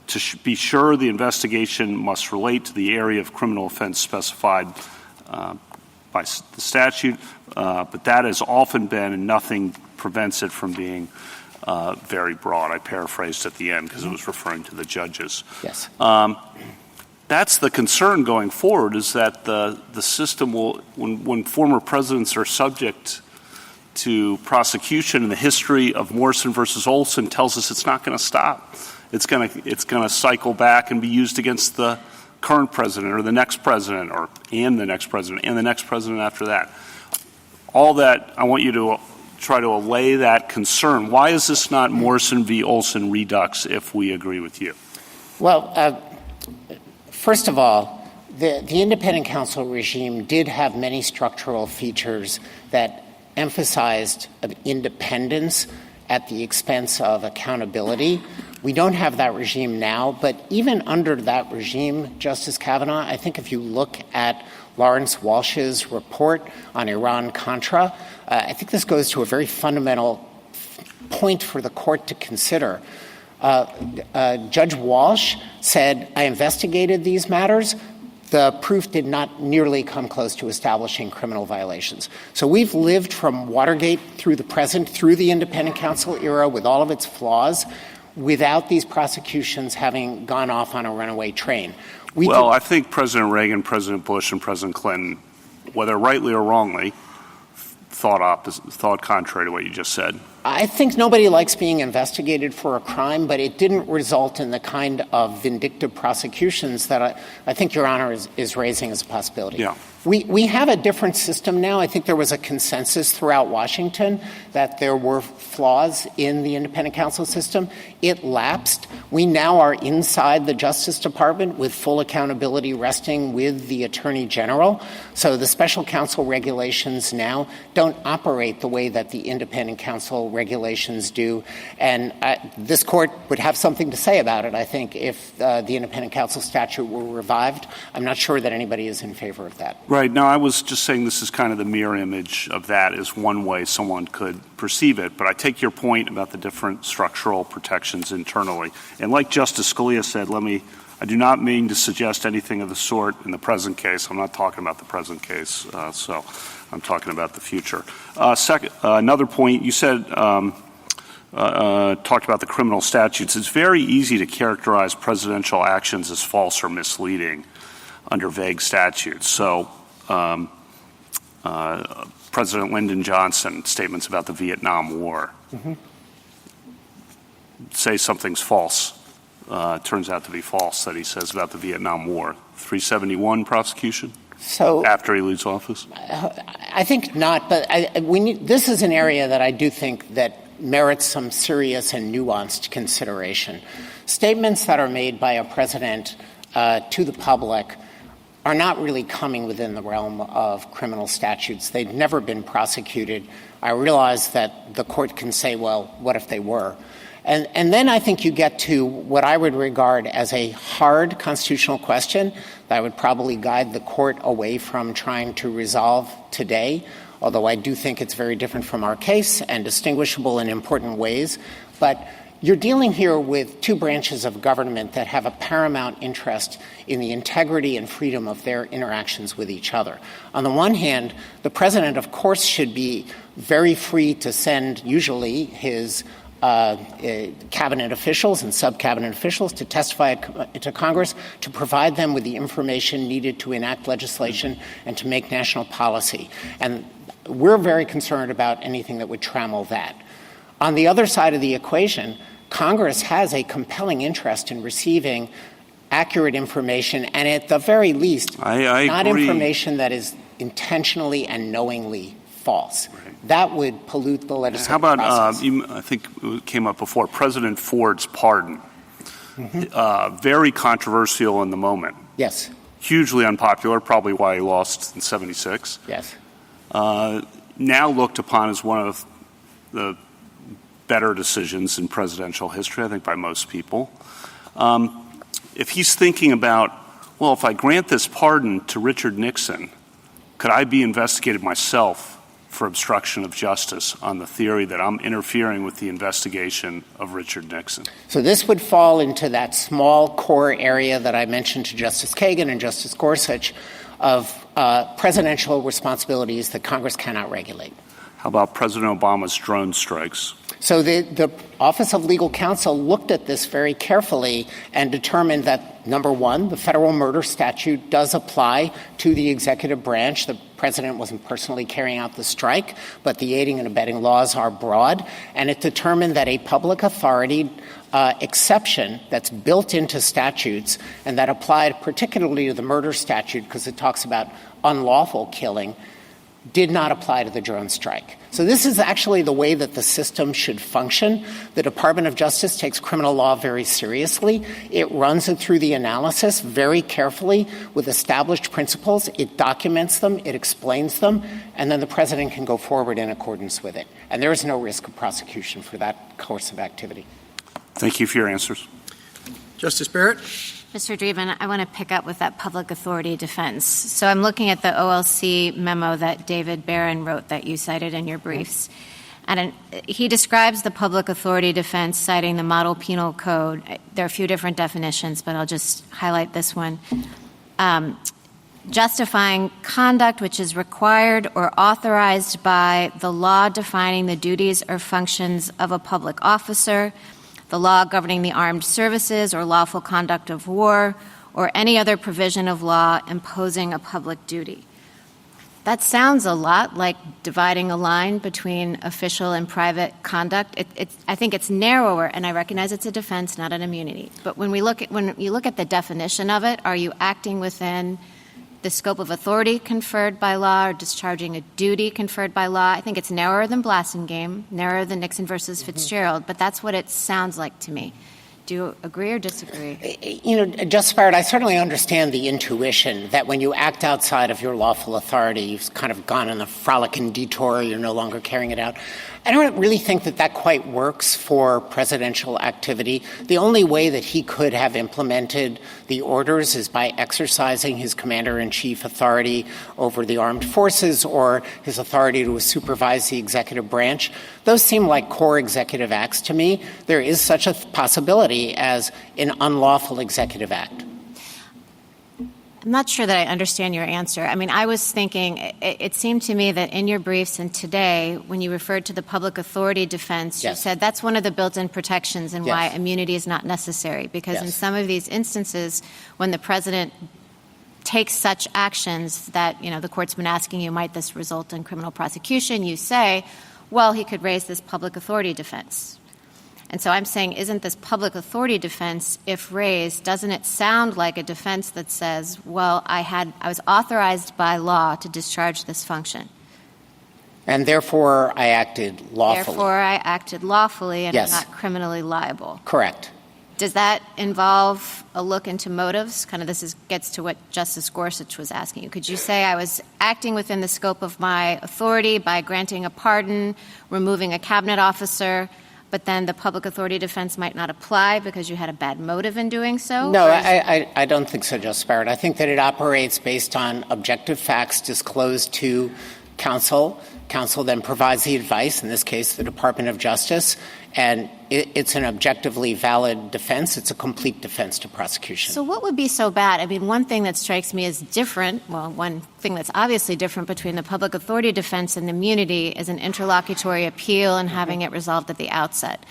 H: To be sure, the investigation must relate to the area of criminal offense specified by the statute, but that has often been, and nothing prevents it from being very broad. I paraphrased at the end because it was referring to the judges.
K: Yes.
H: That's the concern going forward, is that the system will, when former presidents are subject to prosecution, and the history of Morrison versus Olson tells us it's not going to stop. It's going to cycle back and be used against the current president or the next president and the next president and the next president after that. All that, I want you to try to allay that concern. Why is this not Morrison v. Olson redux if we agree with you?
K: Well, first of all, the independent counsel regime did have many structural features that emphasized independence at the expense of accountability. We don't have that regime now, but even under that regime, Justice Kavanaugh, I think if you look at Lawrence Walsh's report on Iran-Contra, I think this goes to a very fundamental point for the court to consider. Judge Walsh said, I investigated these matters. The proof did not nearly come close to establishing criminal violations. So we've lived from Watergate through the present, through the independent counsel era with all of its flaws, without these prosecutions having gone off on a runaway train.
H: I think President Reagan, President Bush, and President Clinton, whether rightly or wrongly, thought contrary to what you just said.
K: I think nobody likes being investigated for a crime, but it didn't result in the kind of vindictive prosecutions that I think Your Honor is raising as a possibility.
H: Yeah.
K: We have a different system now. I think there was a consensus throughout Washington that there were flaws in the independent counsel system. It lapsed. We now are inside the Justice Department with full accountability resting with the Attorney General. So the special counsel regulations now don't operate the way that the independent counsel regulations do. And this court would have something to say about it, I think, if the independent counsel statute were revived. I'm not sure that anybody is in favor of that.
H: Right. Now, I was just saying this is kind of the mirror image of that is one way someone could perceive it. But I take your point about the different structural protections internally. And like Justice Scalia said, I do not mean to suggest anything of the sort in the present case. I'm not talking about the present case, so I'm talking about the future. Second, another point, you said, talked about the criminal statutes. It's very easy to characterize presidential actions as false or misleading under vague statutes. So President Lyndon Johnson, statements about the Vietnam War. Mm-hmm. Say something's false. Turns out to be false that he says about the Vietnam War. 371 prosecution?
K: So
H: after he leaves office?
K: I think not, but this is an area that I do think that merits some serious and nuanced consideration. Statements that are made by a president to the public are not really coming within the realm of criminal statutes. They've never been prosecuted. I realize that the court can say, well, what if they were? And then I think you get to what I would regard as a hard constitutional question that would probably guide the court away from trying to resolve today, although I do think it's very different from our case and distinguishable in important ways. But you're dealing here with two branches of government that have a paramount interest in the integrity and freedom of their interactions with each other. On the one hand, the president, of course, should be very free to send usually his cabinet officials and sub-cabinet officials to testify to Congress, to provide them with the information needed to enact legislation and to make national policy. And we're very concerned about anything that would trammel that. On the other side of the equation, Congress has a compelling interest in receiving accurate information and at the very least,
H: I
K: not
H: agree.
K: information that is intentionally and knowingly false. Right. That would pollute the legislative
H: How about,
K: process.
H: I think it came up before, President Ford's pardon. Very controversial in the moment.
K: Yes.
H: Hugely unpopular, probably why he lost in 76.
K: Yes.
H: Now looked upon as one of the better decisions in presidential history, I think, by most people. If he's thinking about, well, if I grant this pardon to Richard Nixon, could I be investigated myself for obstruction of justice on the theory that I'm interfering with the investigation of Richard Nixon?
K: So this would fall into that small core area that I mentioned to Justice Kagan and Justice Gorsuch of presidential responsibilities that Congress cannot regulate.
H: How about President Obama's drone strikes?
K: So the Office of Legal Counsel looked at this very carefully and determined that, number one, the federal murder statute does apply to the executive branch. The president wasn't personally carrying out the strike, but the aiding and abetting laws are broad. And it determined that a public authority exception that's built into statutes and that applied particularly to the murder statute because it talks about unlawful killing did not apply to the drone strike. So this is actually the way that the system should function. The Department of Justice takes criminal law very seriously. It runs it through the analysis very carefully with established principles. It documents them, it explains them, and then the president can go forward in accordance with it. And there is no risk of prosecution for that course of activity.
H: Thank you for your answers.
A: Justice Barrett?
I: Mr. Dreeben, I want to pick up with that public authority defense. So I'm looking at the OLC memo that David Barron wrote that you cited in your briefs. And he describes the public authority defense citing the model penal code. There are a few different definitions, but I'll just highlight this one. Justifying conduct which is required or authorized by the law defining the duties or functions of a public officer, the law governing the armed services or lawful conduct of war, or any other provision of law imposing a public duty. That sounds a lot like dividing a line between official and private conduct. I think it's narrower, and I recognize it's a defense, not an immunity. But when you look at the definition of it, are you acting within the scope of authority conferred by law or discharging a duty conferred by law? I think it's narrower than Blasingame, narrower than Nixon versus Fitzgerald, but that's what it sounds like to me. Do you agree or disagree?
K: Justice Barrett, I certainly understand the intuition that when you act outside of your lawful authority, you've kind of gone on a frolicking detour, you're no longer carrying it out. I don't really think that quite works for presidential activity. The only way that he could have implemented the orders is by exercising his commander-in-chief authority over the armed forces or his authority to supervise the executive branch. Those seem like core executive acts to me. There is such a possibility as an unlawful executive act.
I: I'm not sure that I understand your answer. I mean, I was thinking, it seemed to me that in your briefs and today, when you referred to the public authority defense, you said that's one of the built-in protections and why immunity is not necessary. Because in some of these instances, when the president takes such actions that, the court's been asking you, might this result in criminal prosecution, you say, well, he could raise this public authority defense. And so I'm saying, isn't this public authority defense, if raised, doesn't it sound like a defense that says, well, I was authorized by law to discharge this function?
K: And therefore, I acted lawfully.
I: Therefore, I acted lawfully and I'm not criminally liable.
K: Correct.
I: Does that involve a look into motives? Kind of gets to what Justice Gorsuch was asking you. Could you say I was acting within the scope of my authority by granting a pardon, removing a cabinet officer, but then the public authority defense might not apply because you had a bad motive in doing so?
K: No, I don't think so, Justice Barrett. I think that it operates based on objective facts disclosed to counsel. Counsel then provides the advice, in this case, the Department of Justice, and it's an objectively valid defense. It's a complete defense to prosecution.
I: So what would be so bad? I mean, one thing that strikes me as different, well, one thing that's obviously different between the public authority defense and immunity is an interlocutory appeal and having it resolved at the outset.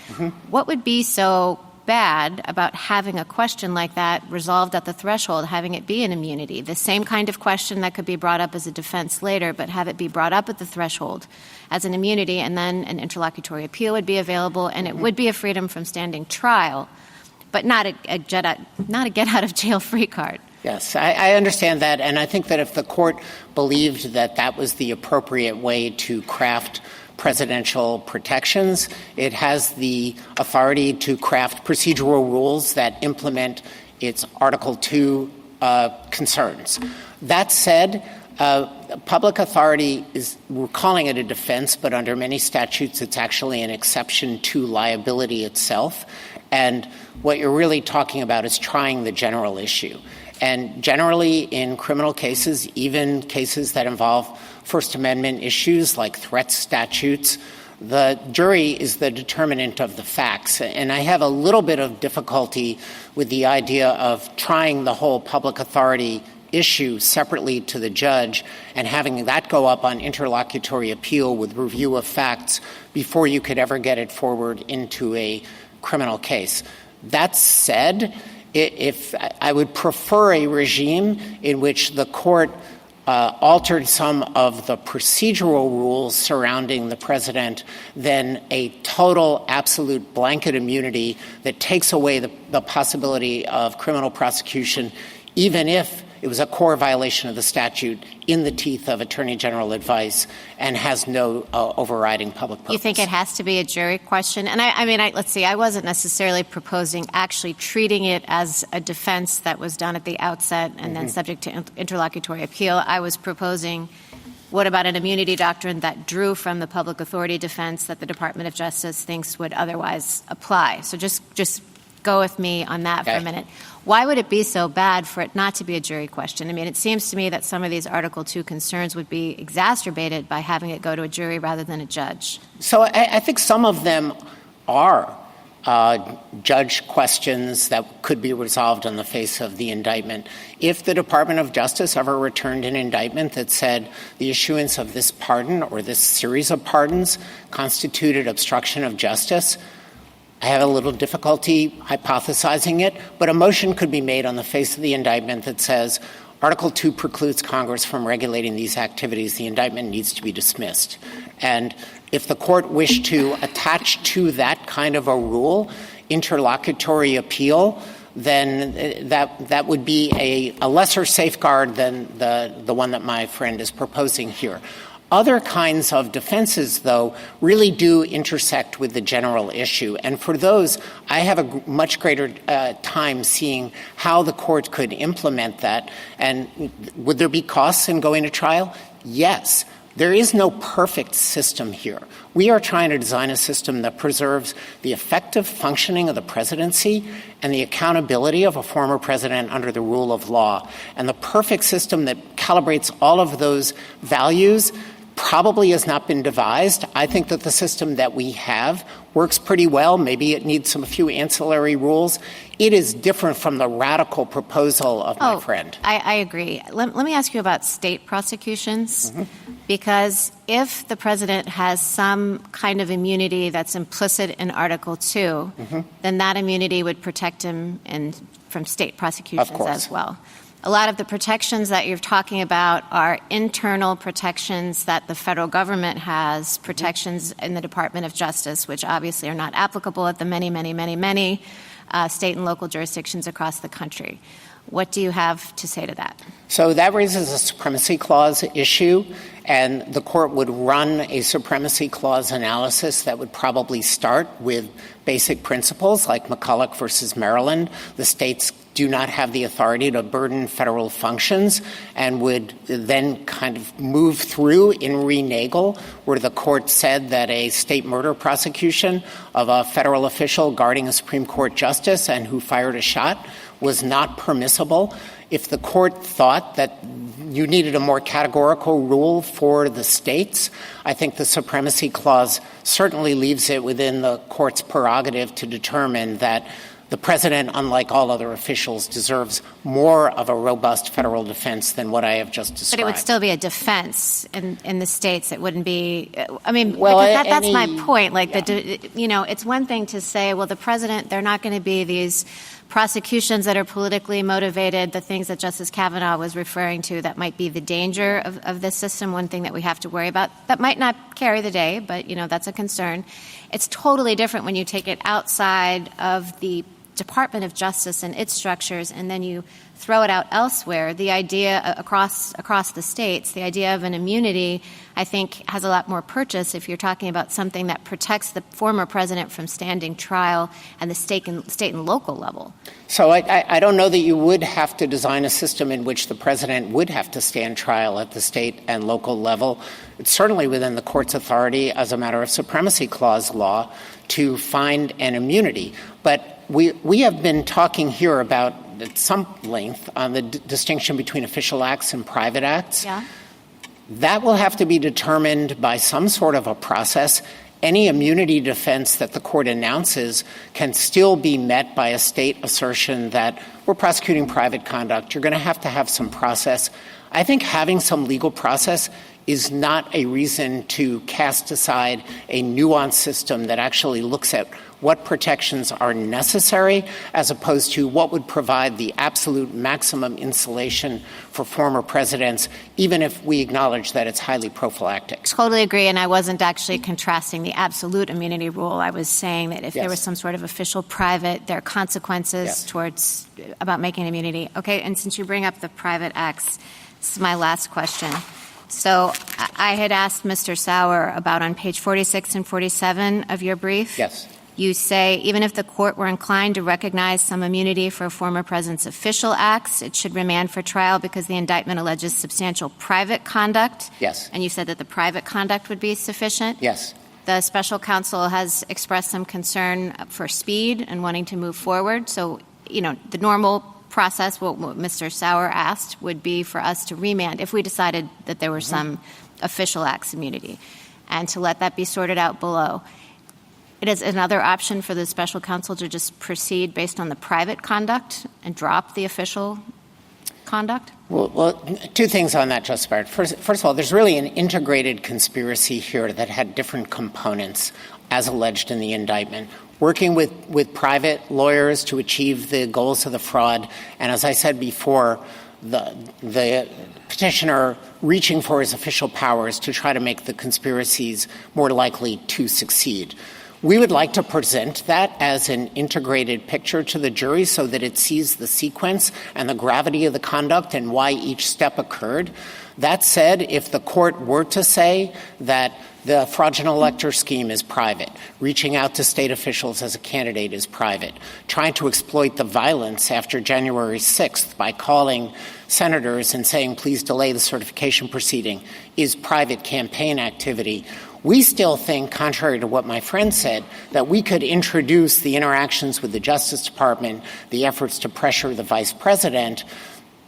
I: What would be so bad about having a question like that resolved at the threshold, having it be an immunity? The same kind of question that could be brought up as a defense later, but have it be brought up at the threshold as an immunity, and then an interlocutory appeal would be available, and it would be a freedom from standing trial. but not a get-out-of-jail-free card.
K: Yes, I understand that, and I think that if the court believed that that was the appropriate way to craft presidential protections, it has the authority to craft procedural rules that implement its Article 2 concerns. That said, public authority we're calling it a defense, but under many statutes it's actually an exception to liability itself. And what you're really talking about is trying the general issue. And generally in criminal cases, even cases that involve First Amendment issues like threat statutes, the jury is the determinant of the facts. And I have a little bit of difficulty with the idea of trying the whole public authority issue separately to the judge and having that go up on interlocutory appeal with review of facts before you could ever get it forward into a criminal case. That said, if I would prefer a regime in which the court altered some of the procedural rules surrounding the president than a total, absolute blanket immunity that takes away the possibility of criminal prosecution, even if it was a core violation of the statute in the teeth of Attorney General advice and has no overriding public purpose.
I: You think it has to be a jury question? And let's see, I wasn't necessarily proposing actually treating it as a defense that was done at the outset and then subject to interlocutory appeal. I was proposing, what about an immunity doctrine that drew from the public authority defense that the Department of Justice thinks would otherwise apply? So just go with me on that for a minute. Why would it be so bad for it not to be a jury question? I mean, it seems to me that some of these Article 2 concerns would be exacerbated by having it go to a jury rather than a judge.
K: So I think some of them are judge questions that could be resolved on the face of the indictment. If the Department of Justice ever returned an indictment that said the issuance of this pardon or this series of pardons constituted obstruction of justice, I have a little difficulty hypothesizing it, but a motion could be made on the face of the indictment that says Article 2 precludes Congress from regulating these activities. The indictment needs to be dismissed. And if the court wished to attach to that kind of a rule interlocutory appeal, then that would be a lesser safeguard than the one that my friend is proposing here. Other kinds of defenses, though, really do intersect with the general issue. And for those, I have a much greater time seeing how the court could implement that. And would there be costs in going to trial? Yes. There is no perfect system here. We are trying to design a system that preserves the effective functioning of the presidency and the accountability of a former president under the rule of law. And the perfect system that calibrates all of those values probably has not been devised. I think that the system that we have works pretty well. Maybe it needs a few ancillary rules. It is different from the radical proposal of my friend.
I: I agree. Let me ask you about state prosecutions, because if the president has some kind of immunity that's implicit in Article 2, then that immunity would protect him from state prosecutions as well. A lot of the protections that you're talking about are internal protections that the federal government has, protections in the Department of Justice, which obviously are not applicable at the many state and local jurisdictions across the country. What do you have to say to that?
K: So that raises a Supremacy Clause issue, and the court would run a Supremacy Clause analysis that would probably start with basic principles like McCulloch versus Maryland. The states do not have the authority to burden federal functions, and would then kind of move through in Re-Nagel, where the court said that a state murder prosecution of a federal official guarding a Supreme Court justice and who fired a shot was not permissible. If the court thought that you needed a more categorical rule for the states, I think the Supremacy Clause certainly leaves it within the court's prerogative to determine that the president, unlike all other officials, deserves more of a robust federal defense than what I have just described.
I: But it would still be a defense in the states. It wouldn't be – I mean, that's my point. It's one thing to say, well, the president, they're not going to be these prosecutions that are politically motivated, the things that Justice Kavanaugh was referring to that might be the danger of this system, one thing that we have to worry about. That might not carry the day, but, that's a concern. It's totally different when you take it outside of the Department of Justice and its structures, and then you throw it out elsewhere, the idea across the states, the idea of an immunity, I think, has a lot more purchase if you're talking about something that protects the former president from standing trial and the state and local level.
K: So I don't know that you would have to design a system in which the president would have to stand trial at the state and local level. It's certainly within the court's authority as a matter of supremacy clause law to find an immunity. But we have been talking here about at some length on the distinction between official acts and private acts.
I: Yeah.
K: That will have to be determined by some sort of a process. Any immunity defense that the court announces can still be met by a state assertion that we're prosecuting private conduct. You're going to have some process. I think having some legal process is not a reason to cast aside a nuanced system that actually looks at what protections are necessary as opposed to what would provide the absolute maximum insulation for former presidents, even if we acknowledge that it's highly prophylactic.
I: Totally agree, and I wasn't actually contrasting the absolute immunity rule. I was saying that if there was some sort of official private, there are consequences towards about making immunity. Okay, and since you bring up the private acts, this is my last question. So I had asked Mr. Sauer about on page 46 and 47 of your brief.
K: Yes.
I: You say, even if the court were inclined to recognize some immunity for a former president's official acts, it should remand for trial because the indictment alleges substantial private conduct.
K: Yes.
I: And you said that the private conduct would be sufficient.
K: Yes.
I: The special counsel has expressed some concern for speed and wanting to move forward. So, the normal process, what Mr. Sauer asked, would be for us to remand if we decided that there were some official acts immunity and to let that be sorted out below. It is another option for the special counsel to just proceed based on the private conduct and drop the official conduct?
K: Well, two things on that, Justice Barrett. First of all, there's really an integrated conspiracy here that had different components as alleged in the indictment. Working with private lawyers to achieve the goals of the fraud, and as I said before, the petitioner reaching for his official powers to try to make the conspiracies more likely to succeed. We would like to present that as an integrated picture to the jury so that it sees the sequence and the gravity of the conduct and why each step occurred. That said, if the court were to say that the fraudulent elector scheme is private, reaching out to state officials as a candidate is private, trying to exploit the violence after January 6th by calling senators and saying, please delay the certification proceeding, is private campaign activity, we still think, contrary to what my friend said, that we could introduce the interactions with the Justice Department, the efforts to pressure the vice president,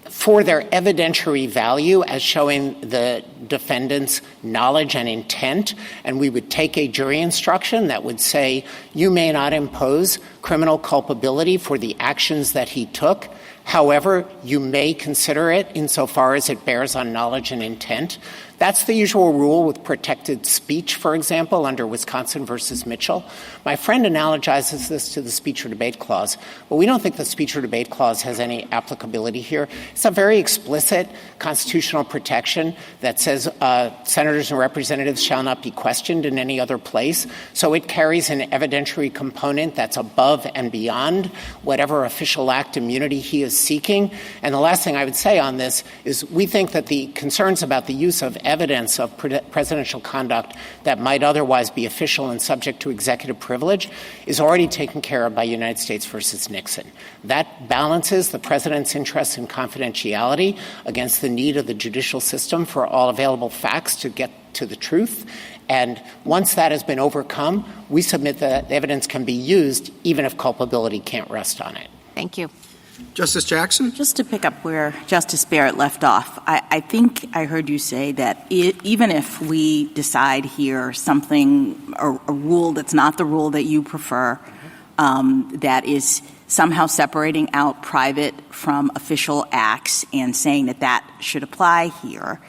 K: for their evidentiary value as showing the defendant's knowledge and intent, and we would take a jury instruction that would say, you may not impose criminal culpability for the actions that he took. However, you may consider it insofar as it bears on knowledge and intent. That's the usual rule with protected speech, for example, under Wisconsin versus Mitchell. My friend analogizes this to the speech or debate clause, but we don't think the speech or debate clause has any applicability here. It's a very explicit constitutional protection that says senators and representatives shall not be questioned in any other place. So it carries an evidentiary component that's above and beyond whatever official act immunity he is seeking. And the last thing I would say on this is we think that the concerns about the use of evidence of presidential conduct that might otherwise be official and subject to executive privilege is already taken care of by United States versus Nixon. That balances the president's interest in confidentiality against the need of the judicial system for all available facts to get to the truth. And once that has been overcome, we submit that the evidence can be used even if culpability can't rest on it.
I: Thank you.
A: Justice Jackson?
E: Just to pick up where Justice Barrett left off, I think I heard you say that even if we decide here something, a rule that's not the rule that you prefer, that is somehow separating out private from official acts and saying that that should apply here,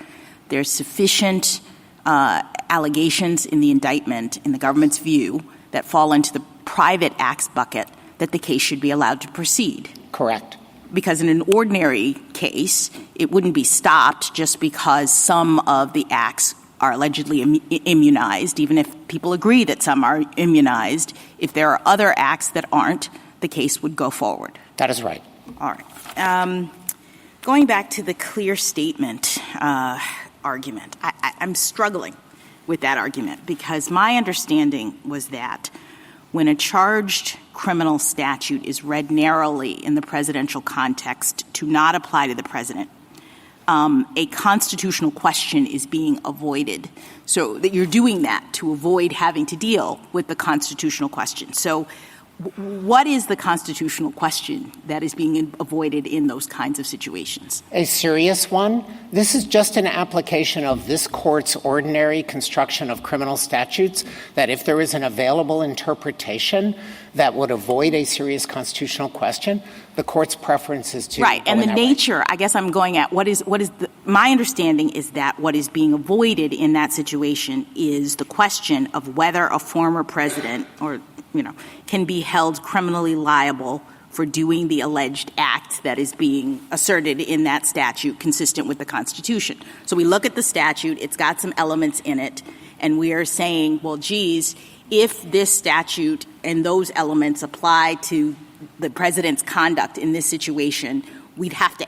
E: there's sufficient allegations in the indictment, in the government's view, that fall into the private acts bucket that the case should be allowed to proceed.
K: Correct.
E: Because in an ordinary case, it wouldn't be stopped just because some of the acts are allegedly immunized, even if people agree that some are immunized. If there are other acts that aren't, the case would go forward.
K: That is right.
E: All right. Going back to the clear statement argument, I'm struggling with that argument because my understanding was that when a charged criminal statute is read narrowly in the presidential context to not apply to the president, a constitutional question is being avoided. So that you're doing that to avoid having to deal with the constitutional question. So what is the constitutional question that is being avoided in those kinds of situations?
K: A serious one. This is just an application of this court's ordinary construction of criminal statutes, that if there is an available interpretation that would avoid a serious constitutional question, the court's preference is to
E: right.
K: go
E: And
K: in
E: the
K: that way.
E: nature, I guess I'm going at my understanding is that what is being avoided in that situation is the question of whether a former president or can be held criminally liable for doing the alleged act that is being asserted in that statute consistent with the Constitution. So we look at the statute, it's got some elements in it, and we are saying, well, geez, if this statute and those elements apply to the president's conduct in this situation, we'd have to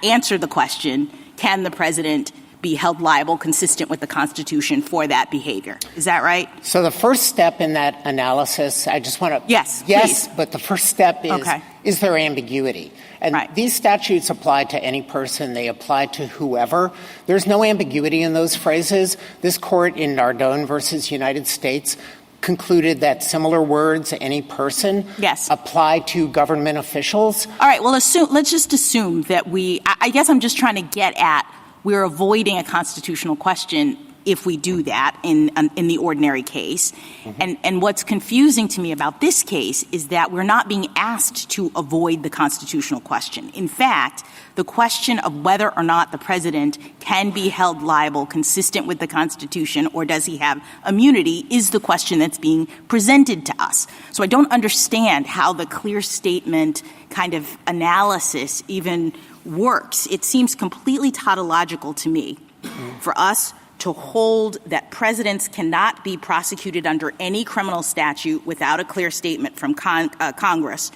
E: answer the question, can the president be held liable consistent with the Constitution for that behavior? Is that right?
K: So the first step in that analysis, I just want to...
E: Yes,
K: Yes,
E: please.
K: but the first step is there ambiguity? And
E: right.
K: These statutes apply to any person. They apply to whoever. There's no ambiguity in those phrases. This court in Nardone versus United States concluded that similar words, any person, apply to government officials.
E: All right, well, let's just assume that I guess I'm just trying to get at we're avoiding a constitutional question if we do that in the ordinary case. Mm-hmm. And what's confusing to me about this case is that we're not being asked to avoid the constitutional question. In fact, the question of whether or not the president can be held liable consistent with the Constitution or does he have immunity is the question that's being presented to us. So I don't understand how the clear statement kind of analysis even works. It seems completely tautological to me for us to hold that presidents cannot be prosecuted under any criminal statute without a clear statement from Congress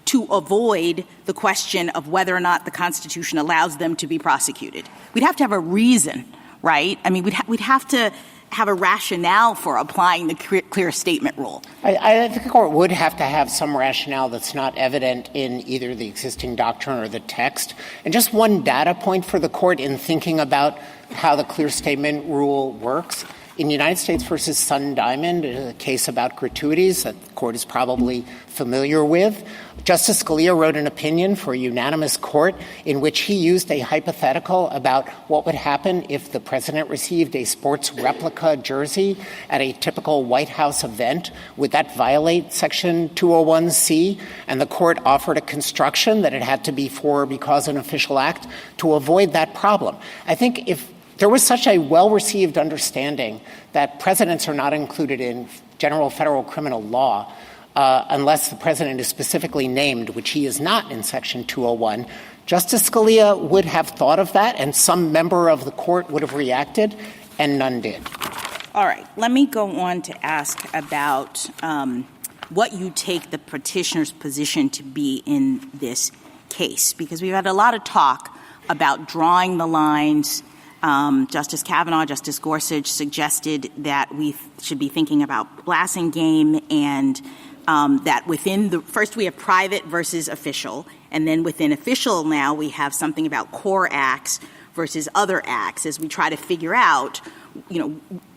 E: to avoid the question of whether or not the Constitution allows them to be prosecuted. We'd have to have a reason, right? I mean, we'd have to have a rationale for applying the clear statement rule.
K: I think the court would have to have some rationale that's not evident in either the existing doctrine or the text. And just one data point for the court in thinking about how the clear statement rule works. In United States versus Sun Diamond, a case about gratuities that the court is probably familiar with, Justice Scalia wrote an opinion for a unanimous court in which he used a hypothetical about what would happen if the president received a sports replica jersey at a typical White House event. Would that violate Section 201C? And the court offered a construction that it had to be for because an official act to avoid that problem. I think if there was such a well-received understanding that presidents are not included in general federal criminal law unless the president is specifically named, which he is not in Section 201, Justice Scalia would have thought of that, and some member of the court would have reacted, and none did.
E: All right. Let me go on to ask about what you take the petitioner's position to be in this case, because we've had a lot of talk about drawing the lines. Justice Kavanaugh, Justice Gorsuch suggested that we should be thinking about Blassingame and that within first we have private versus official, and then within official now we have something about core acts versus other acts as we try to figure out,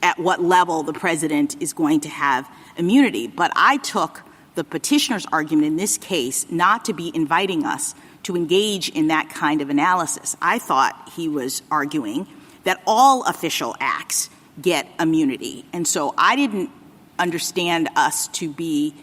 E: at what level the president is going to have immunity. But I took the petitioner's argument in this case not to be inviting us to engage in that kind of analysis. I thought he was arguing that all official acts get immunity. And so I didn't understand us to be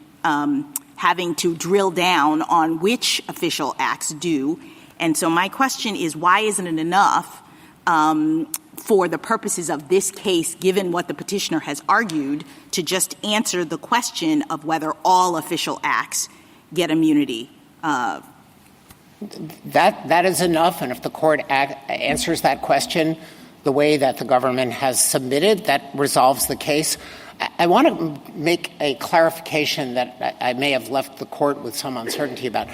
E: having to drill down on which official acts do. And so my question is, why isn't it enough for the purposes of this case, given what the petitioner has argued, to just answer the question of whether all official acts get immunity?
K: That is enough, and if the court answers that question the way that the government has submitted, that resolves the case. I want to make a clarification that I may have left the court with some uncertainty about.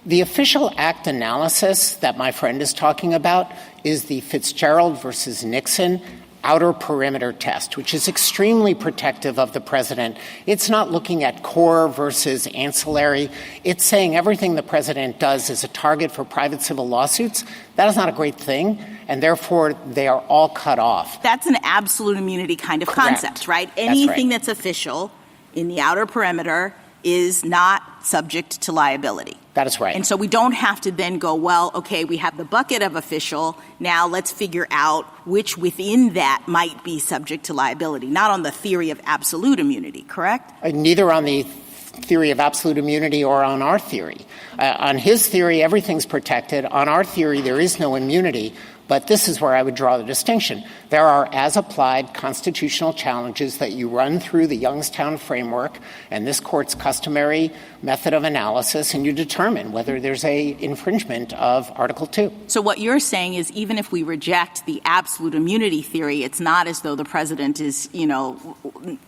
K: The official act analysis that my friend is talking about is the Fitzgerald versus Nixon outer perimeter test, which is extremely protective of the president. It's not looking at core versus ancillary. It's saying everything the president does is a target for private civil lawsuits. That is not a great thing, and therefore they are all cut off.
E: That's an absolute immunity kind of concept, right? Anything that's official in the outer perimeter is not subject to liability.
K: That is right.
E: And so we don't have to then go, well, okay, we have the bucket of official. Now let's figure out which within that might be subject to liability, not on the theory of absolute immunity, correct?
K: Neither on the theory of absolute immunity or on our theory. On his theory, everything's protected. On our theory, there is no immunity. But this is where I would draw the distinction. There are as-applied constitutional challenges that you run through the Youngstown framework and this court's customary method of analysis, and you determine whether there's a infringement of Article 2.
E: So what you're saying is even if we reject the absolute immunity theory, it's not as though the president is,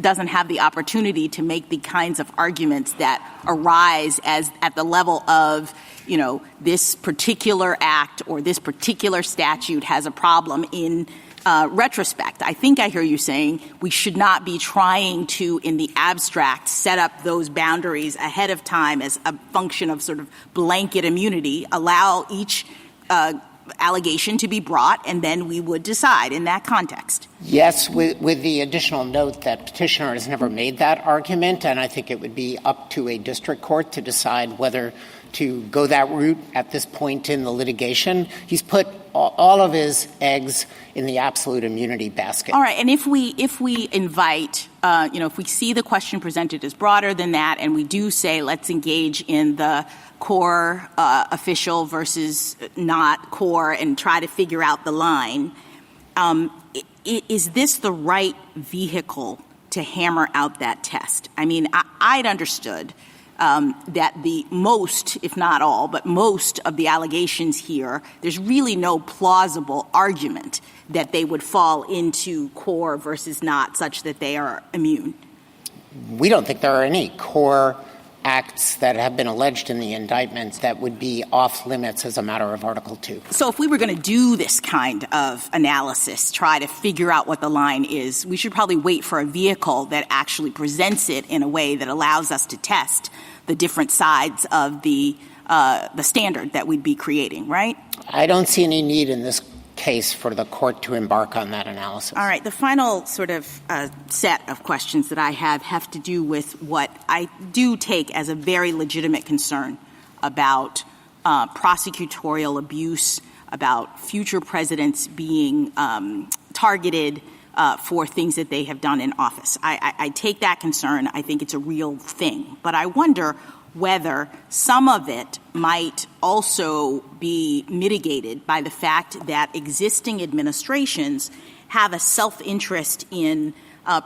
E: doesn't have the opportunity to make the kinds of arguments that arise as at the level of, this particular act or this particular statute has a problem in retrospect. I think I hear you saying we should not be trying to, in the abstract, set up those boundaries ahead of time as a function of sort of blanket immunity, allow each allegation to be brought, and then we would decide in that context.
K: Yes, with the additional note that petitioner has never made that argument, and I think it would be up to a district court to decide whether to go that route at this point in the litigation. He's put all of his eggs in the absolute immunity basket.
E: All right, and if we invite, if we see the question presented as broader than that, and we do say let's engage in the core official versus not core and try to figure out the line, is this the right vehicle to hammer out that test? I mean, I'd understood that the most, if not all, but most of the allegations here, there's really no plausible argument that they would fall into core versus not such that they are immune.
K: We don't think there are any core acts that have been alleged in the indictments that would be off limits as a matter of Article 2.
E: So if we were going to do this kind of analysis, try to figure out what the line is, we should probably wait for a vehicle that actually presents it in a way that allows us to test the different sides of the standard that we'd be creating, right?
K: I don't see any need in this case for the court to embark on that analysis. All
E: right. The final sort of set of questions that I have to do with what I do take as a very legitimate concern about prosecutorial abuse, about future presidents being targeted for things that they have done in office. I take that concern. I think it's a real thing. But I wonder whether some of it might also be mitigated by the fact that existing administrations have a self-interest in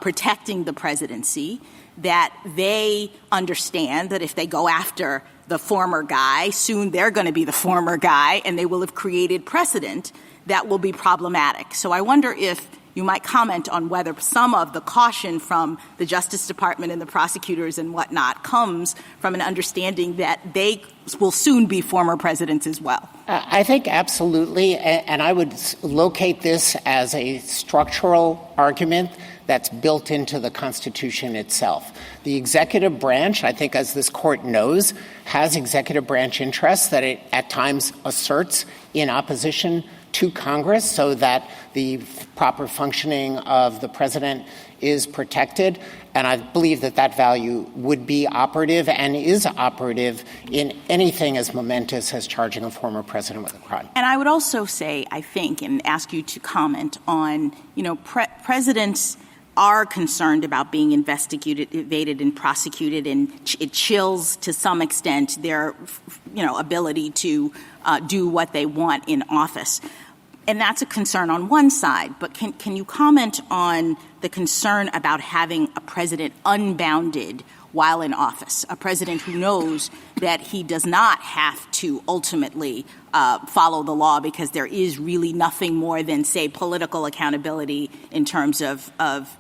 E: protecting the presidency, that they understand that if they go after the former guy, soon they're going to be the former guy, and they will have created precedent that will be problematic. So I wonder if you might comment on whether some of the caution from the Justice Department and the prosecutors and whatnot comes from an understanding that they will soon be former presidents as well.
K: I think absolutely, and I would locate this as a structural argument that's built into the Constitution itself. The executive branch, I think as this court knows, has executive branch interests that it at times asserts in opposition to Congress so that the proper functioning of the president is protected. And I believe that that value would be operative and is operative in anything as momentous as charging a former president with a crime.
E: And I would also say, I think, and ask you to comment on, presidents are concerned about being investigated and prosecuted, and it chills to some extent their, ability to do what they want in office. And that's a concern on one side. But can you comment on the concern about having a president unbounded while in office, a president who knows that he does not have to ultimately follow the law because there is really nothing more than, say, political accountability in terms of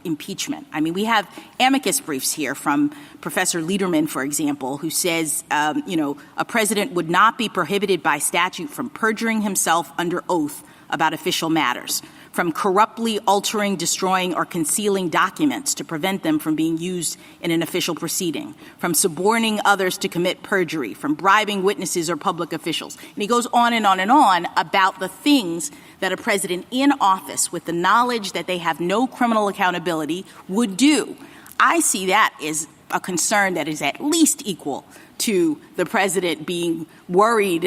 E: impeachment. I mean, we have amicus briefs here from Professor Lederman, for example, who says, a president would not be prohibited by statute from perjuring himself under oath about official matters, from corruptly altering, destroying, or concealing documents to prevent them from being used in an official proceeding, from suborning others to commit perjury, from bribing witnesses or public officials. And he goes on and on and on about the things that a president in office with the knowledge that they have no criminal accountability would do. I see that as a concern that is at least equal to the president being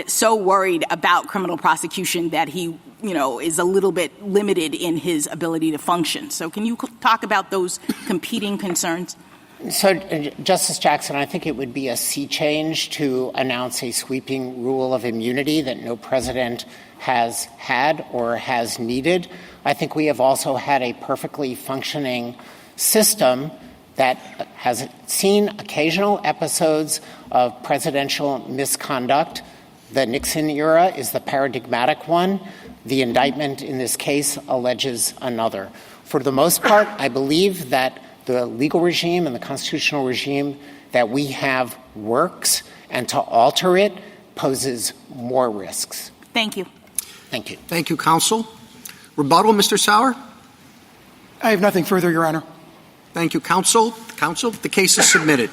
E: so worried about criminal prosecution that he, is a little bit limited in his ability to function. So can you talk about those competing concerns?
K: So, Justice Jackson, I think it would be a sea change to announce a sweeping rule of immunity that no president has had or has needed. I think we have also had a perfectly functioning system that has seen occasional episodes of presidential misconduct. The Nixon era is the paradigmatic one. The indictment in this case alleges another. For the most part, I believe that the legal regime and the constitutional regime that we have works, and to alter it poses more risks.
E: Thank you.
K: Thank you.
A: Thank you, counsel. Rebuttal, Mr. Sauer?
B: I have nothing further, Your Honor.
A: Thank you, counsel. Counsel, the case is submitted.